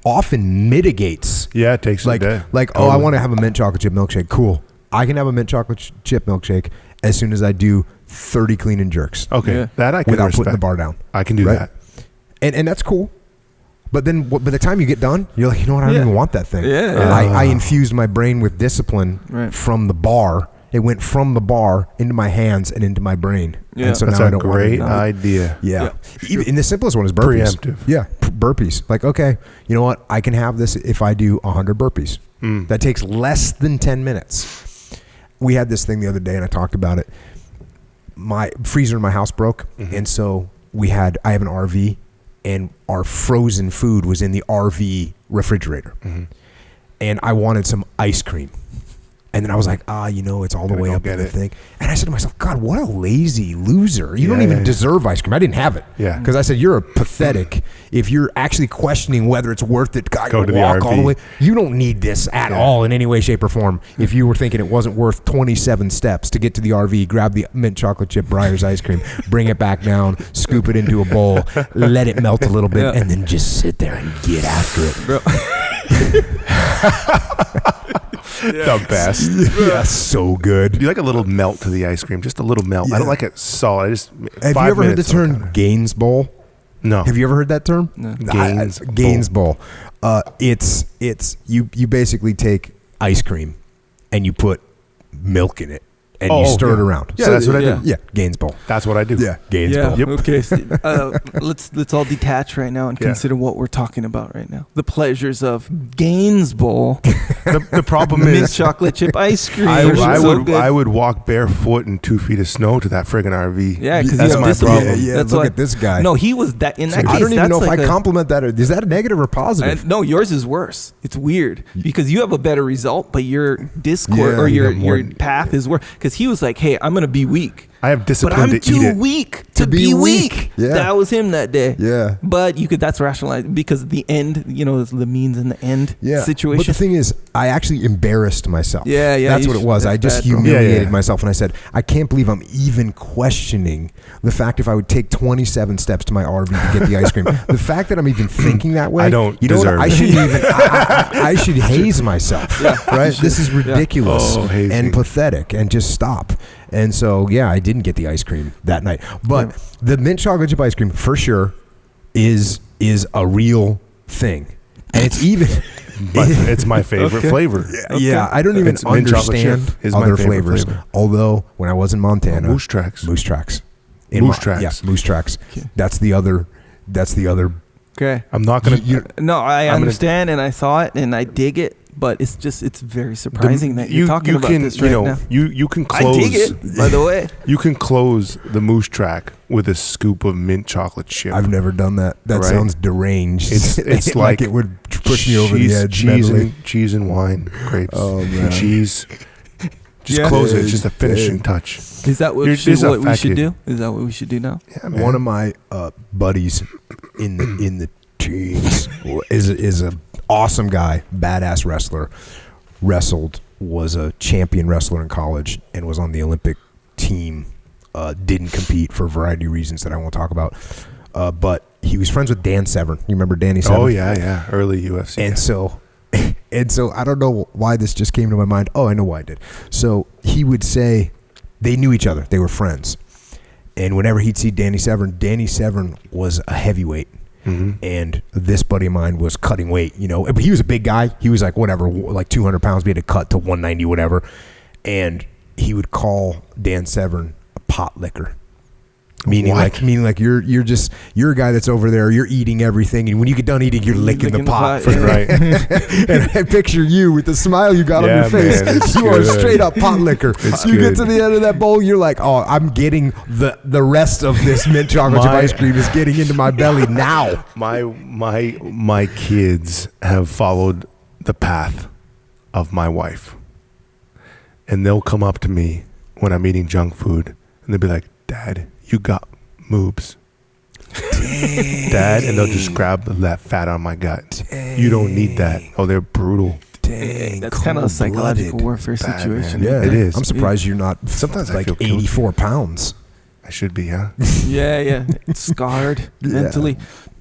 often mitigates. Yeah, it takes Like, a day. like, oh, I want to have a mint chocolate chip milkshake. Cool. I can have a mint chocolate chip milkshake as soon as I do 30 clean and jerks Okay, Yeah. that I can without respect. putting the bar down. I can do Right? that. And that's cool. But then by the time you get done, you're like, you know what? I don't Yeah. even want that thing. Yeah. And I infused my brain with discipline Right. from the bar. It went from the bar into my hands and into my brain. Yeah. And so That's now I a don't want great to. idea. Yeah. Yeah. Even, and the simplest one is burpees. Preemptive. Yeah. Burpees. Like, okay, you know what? I can have this if I do 100 burpees. That takes less than 10 minutes. We had this thing the other day and I talked about it. My freezer in my house broke. And so I have an RV and our frozen food was in the RV refrigerator. And I wanted some ice cream. And then I was like, it's all the Gotta way go up get in the it. thing. And I said to myself, God, what a lazy loser. You don't Yeah. even deserve ice cream. I didn't have it. Yeah. Because I said, you're a pathetic. If you're actually questioning whether it's worth it, I Go gotta to the walk all the RV. way. You don't need this at all in any way, shape, or form. If you were thinking it wasn't worth 27 steps to get to the RV, grab the mint chocolate chip Breyer's ice cream, bring it back down, scoop it into a bowl, let it melt a little bit, Yeah. and then just sit there and get after it. Bro. The best. Yeah, so good. Do you like a little melt to the ice cream? Just a little melt. I Yeah. don't like it solid. I just Have 5 you ever heard the minutes, term Gaines Bowl? No. Have you ever heard that term? No. Gaines Bowl. It's you basically take ice cream and you put milk in it and you stir it around. Yeah, that's what I do. Yeah, Gaines Bowl. That's what I do. Yeah, Gaines Yeah. Bowl. Yep. Okay. So, let's all detach right now and Yeah. consider what we're talking about right now. The pleasures of Gaines Bowl, The problem mint is chocolate chip ice cream. I So good. would walk barefoot in 2 feet of snow to that friggin' RV. Yeah, because That's you have my discipline. problem. Yeah, That's look why- at this guy. No, he was that. In that case, I don't even that's know if like I a- compliment that. Is that a negative or positive? No, yours is worse. It's weird because you have a better result, but your discord Yeah, or you your have more- path is worse. Because he was like, "Hey, I'm gonna be weak, I have but discipline I'm to eat too it. weak to be be weak." weak." Yeah. That was him that day. Yeah. But you could. That's rationalized because the end. It's the means and the end Yeah. situation. But the thing is, I actually embarrassed myself. Yeah, yeah, That's you what it should- was. I that's just bad, bro. humiliated Yeah. myself, and I said, I can't believe I'm even questioning the fact if I would take 27 steps to my RV to get the ice cream. The fact that I'm even thinking that way. I don't You know what? deserve I it. shouldn't even. I should haze myself. Right? This is ridiculous Oh, hazing. and pathetic, and just stop. And so, yeah, I didn't get the ice cream that night. But the mint chocolate chip ice cream, for sure, is a real thing. And it's even. But it's my favorite Okay. flavor. Yeah, I don't even It's mint chocolate chip understand is my other favorite flavors. flavor. Although when I was in Montana, Moose Tracks. Moose Tracks, Moose Tracks. yeah, Moose Tracks. Okay. That's the other. Okay. I'm not gonna. No, I I'm gonna- understand and I saw it and I dig it, but it's very surprising that you're talking about can, this right now. You can I close. dig it, by the way. You can close the Moose Track with a scoop of mint chocolate chip. I've never done that. That Right. sounds deranged. It's like like it would push me over the edge. Cheese mentally. and wine, grapes, Oh, man. cheese. Just Yeah. close it. It's just a Dude. finishing touch. Is that what, You're just a what we fat should kid. do? Is that what we should do now? Yeah, man. One of my buddies in the teens is a awesome guy, badass wrestler. Wrestled, was a champion wrestler in college, and was on the Olympic team. Didn't compete for a variety of reasons that I won't talk about. But he was friends with Dan Severn. You remember Danny Severn? Oh yeah, early UFC. And so I don't know why this just came to my mind. Oh, I know why I did. So he would say they knew each other. They were friends. And whenever he'd see Danny Severn was a heavyweight. And this buddy of mine was cutting weight, but he was a big guy. He was like, whatever, like 200 pounds. We had to cut to 190, whatever. And he would call Dan Severn a pot licker. Meaning What? like you're a guy that's over there. You're eating everything, and when you get done eating, you're licking the pot. yeah. Right. And I picture you with the smile you got on Yeah, your face. man, it's You are good. straight up pot licker. You get good. to the end of that bowl, you're like, oh, I'm getting the rest of this mint chocolate chip ice cream is getting into my belly now. My kids have followed the path of my wife, and they'll come up to me when I'm eating junk food, and they'll be like, "Dad, you got moobs." Dad, and they'll just grab that fat on my gut. You don't need that. Oh, they're brutal. Dang, That's kind of a psychological warfare Bad, situation. man. Yeah, It is. I'm surprised you're not Sometimes I like feel guilty. 84 pounds. I should be, huh? Yeah. It's scarred Yeah. mentally.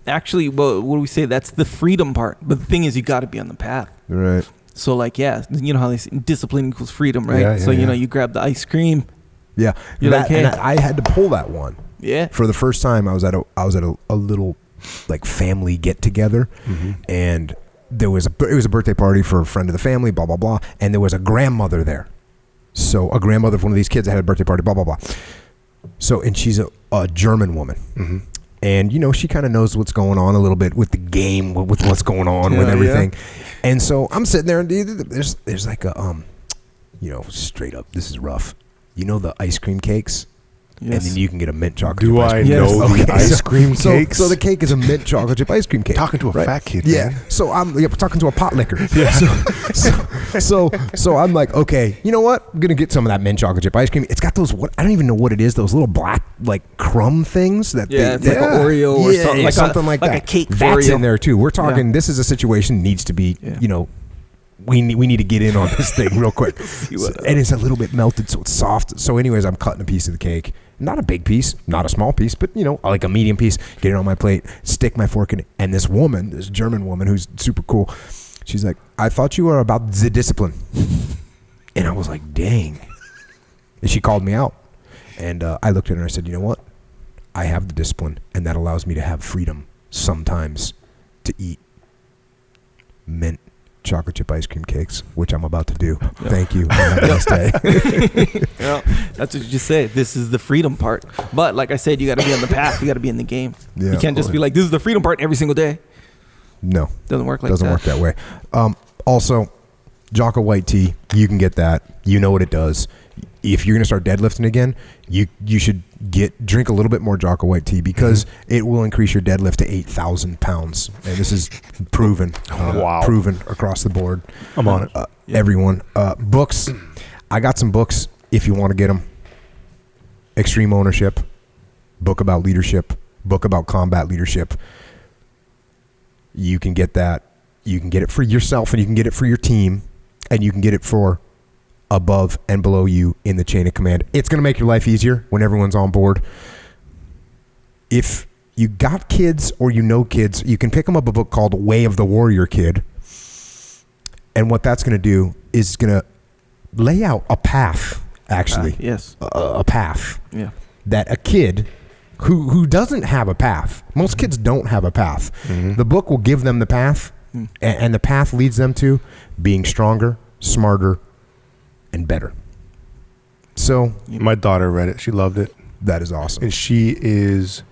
Actually, well, what do we say? That's the freedom part. But the thing is, you got to be on the path. Right. So, like, yeah, you know how they say discipline equals freedom, right? Yeah, so, yeah. you grab the ice cream. Yeah. You're like, hey. and I had to pull that one. Yeah. For the first time, I was at a little like family get together, and it was a birthday party for a friend of the family, blah blah blah, and there was a grandmother there. So a grandmother of one of these kids that had a birthday party, blah blah blah. So, and she's a German woman. And she kind of knows what's going on a little bit with the game, with what's going on with everything. And so I'm sitting there, and there's like a straight up, this is rough. The ice cream cakes. Yes. And then you can get a mint chocolate Do chip ice I cream. know the ice cream cakes? So the cake is a mint chocolate chip ice cream cake. Talking to a right? fat kid, Yeah. man. So I'm talking to a pot licker. Yeah. So I'm like, okay, you know what? I'm gonna get some of that mint chocolate chip ice cream. It's got those I don't even know what it is. Those little black like crumb things that It's like an Oreo or something, something like that. like a cake That's Oreo. in there too. We're talking. This is a situation needs to be we need to get in on this thing real quick. And it's a little bit melted, so it's soft. So anyways, I'm cutting a piece of the cake. Not a big piece, not a small piece, but like a medium piece. Get it on my plate, stick my fork in it. And this German woman who's super cool, she's like, I thought you were about the discipline. And I was like, dang. And she called me out. And I looked at her and I said, you know what? I have the discipline, and that allows me to have freedom sometimes to eat mint chocolate chip ice cream cakes, which I'm about to do. Thank you. Have a nice day. That's what you just said. This is the freedom part. But like I said, you got to be on the path. You got to be in the game. Yeah, you can't just be like, this is the freedom part every single day. No. Doesn't work like Doesn't that. work that way. Also, Jocko white tea, you can get that. You know what it does. If you're going to start deadlifting again, you should drink a little bit more Jocko white tea because it will increase your deadlift to 8,000 pounds. And this is proven. Wow. Proven across the board. I'm on it. Everyone. Books. I got some books if you want to get them. Extreme Ownership. Book about leadership. Book about combat leadership. You can get that. You can get it for yourself, and you can get it for your team, and you can get it for above and below you in the chain of command. It's going to make your life easier when everyone's on board. If you got kids or kids, you can pick them up a book called Way of the Warrior Kid. And what that's going to do is going to lay out a path, actually. Yes. A path. Yeah. That a kid who doesn't have a path, most kids don't have a path. The book will give them the path, and the path leads them to being stronger, smarter, and better. So My daughter read it. She loved it. that is awesome. And she is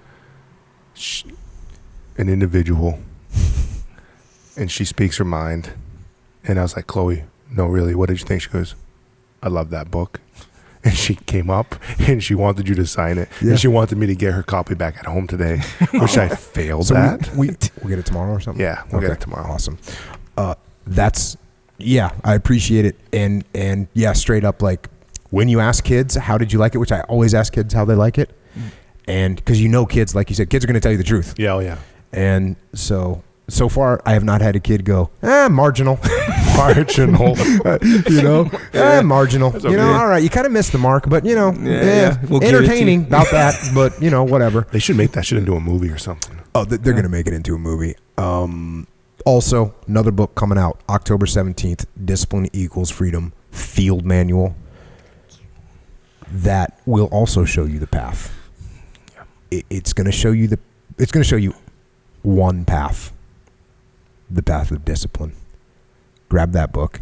an individual. And she speaks her mind. And I was like, Chloe, no, really, what did you think? She goes, I love that book. And she came up and she wanted you to sign it. Yeah. And she wanted me to get her copy back at home today, which I failed So at. we'll get it tomorrow or something? Yeah, we'll get it tomorrow. Awesome. I appreciate it. And yeah, straight up, like when you ask kids, how did you like it? Which I always ask kids how they like it. And because kids, like you said, kids are going to tell you the truth. Yeah, oh yeah. And so far, I have not had a kid go, marginal. Marginal. Marginal. okay. All right, you kind of missed the mark, but We'll give it entertaining to you. about that, but whatever. They should make that shit into a movie or something. Oh, they're going to make it into a movie. Also, another book coming out October 17th, Discipline Equals Freedom Field Manual. That will also show you the path. It's going to show you one path. The path of discipline. Grab that book.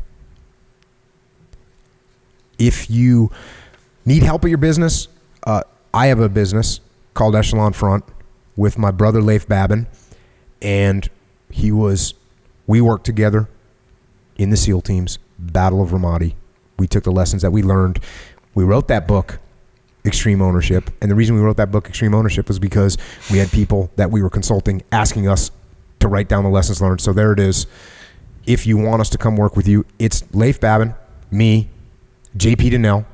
If you need help with your business, I have a business. called Echelon Front with my brother Leif Babin, and we worked together in the SEAL teams, Battle of Ramadi. We took the lessons that we learned. We wrote that book, Extreme Ownership, and the reason we wrote that book, Extreme Ownership, was because we had people that we were consulting asking us to write down the lessons learned. So there it is. If you want us to come work with you, it's Leif Babin, me, JP Donnell,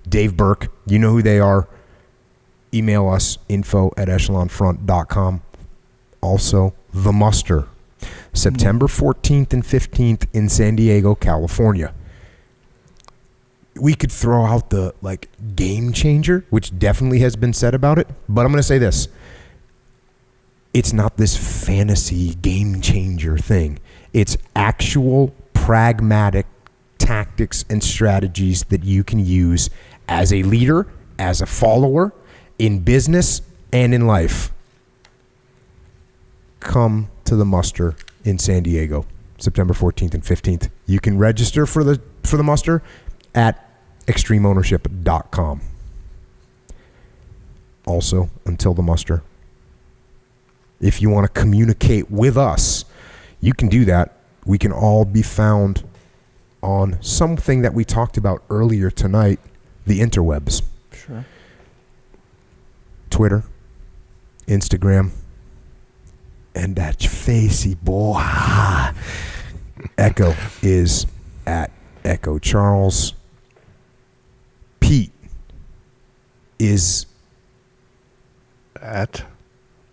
Dave Burke. You know who they are. Email us, info@echelonfront.com. Also, The Muster, September 14th and 15th in San Diego, California. We could throw out the game changer, which definitely has been said about it, but I'm going to say this. It's not this fantasy game changer thing. It's actual pragmatic tactics and strategies that you can use as a leader, as a follower, in business and in life. Come to the Muster in San Diego, September 14th and 15th. You can register for the Muster at extremeownership.com. Also, until the Muster, if you want to communicate with us, you can do that. We can all be found on something that we talked about earlier tonight, the interwebs. Sure. Twitter, Instagram, and that facey boy. Echo is at Echo Charles. Pete is at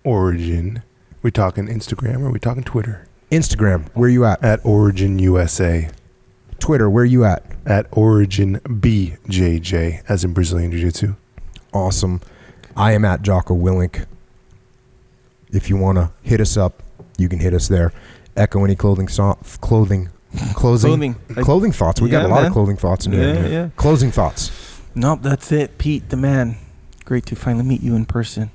Origin. We talking Instagram or we talking Twitter? Instagram. Where you at? At Origin USA. Twitter. Where you at? At Origin BJJ, as in Brazilian Jiu-Jitsu. Awesome. I am at Jocko Willink. If you want to hit us up, you can hit us there. Echo, any clothing thoughts? We got a lot of clothing thoughts in here. Yeah. Closing thoughts. Nope, that's it. Pete, the man. Great to finally meet you in person.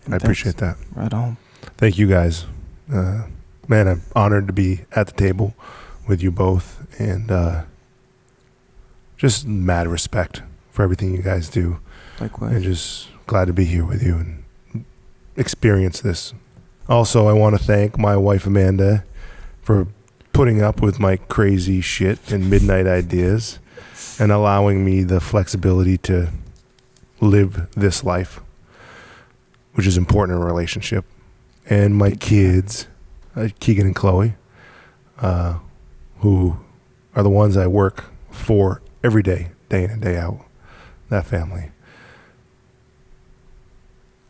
I appreciate that. Right on. Thank you guys. Man, I'm honored to be at the table with you both, and just mad respect for everything you guys do. Likewise. And just glad to be here with you and experience this. Also, I want to thank my wife Amanda for putting up with my crazy shit and midnight ideas and allowing me the flexibility to live this life, which is important in a relationship. And my kids, Keegan and Chloe, who are the ones I work for every day, day in and day out. That family.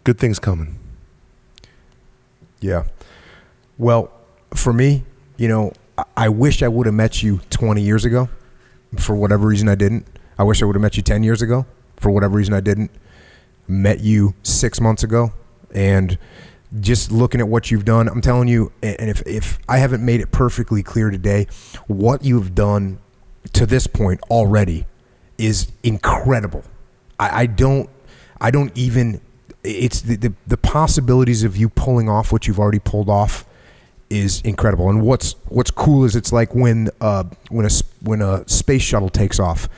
Good things coming. Yeah. Well, for me, I wish I would have met you 20 years ago. For whatever reason, I didn't. I wish I would have met you 10 years ago. For whatever reason, I didn't. Met you 6 months ago. And just looking at what you've done, I'm telling you, and if I haven't made it perfectly clear today, what you've done to this point already is incredible. I don't even, it's the possibilities of you pulling off what you've already pulled off is incredible. And what's cool is it's like when a space shuttle takes off,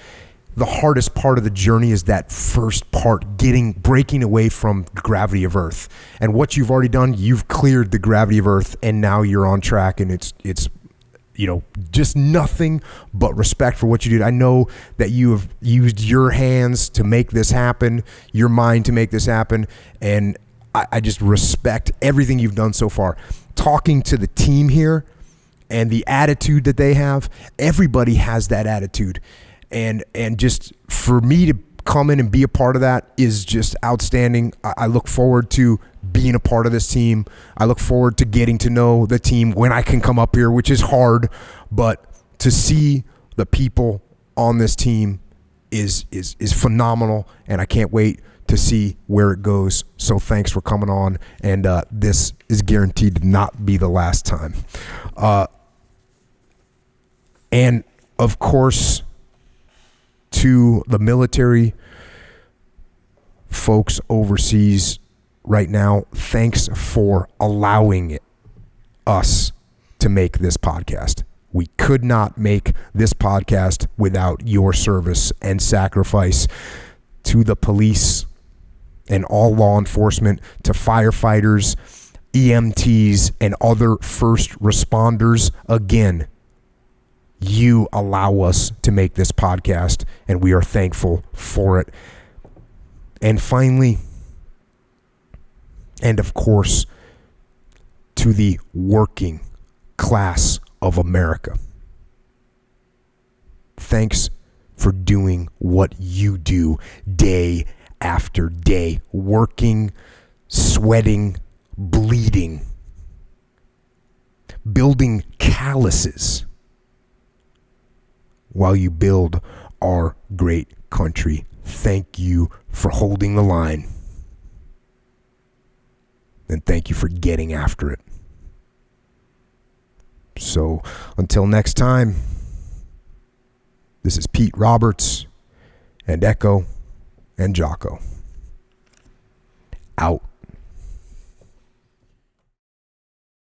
the hardest part of the journey is that first part, breaking away from the gravity of Earth. And what you've already done, you've cleared the gravity of Earth, and now you're on track, and it's just nothing but respect for what you did. I know that you have used your hands to make this happen, your mind to make this happen, and I just respect everything you've done so far. Talking to the team here and the attitude that they have, everybody has that attitude. And just for me to come in and be a part of that is just outstanding. I look forward to being a part of this team. I look forward to getting to know the team when I can come up here, which is hard, but to see the people on this team is phenomenal, and I can't wait to see where it goes. So thanks for coming on, and this is guaranteed to not be the last time. And of course, to the military folks overseas right now, thanks for allowing us to make this podcast. We could not make this podcast without your service and sacrifice. To the police, and all law enforcement, to firefighters, EMTs, and other first responders. Again, you allow us to make this podcast, and we are thankful for it. And finally, and of course, to the working class of America, thanks for doing what you do day after day, working, sweating, bleeding, building calluses while you build our great country. Thank you for holding the line. And thank you for getting after it. So until next time, this is Pete Roberts and Echo and Jocko. Out.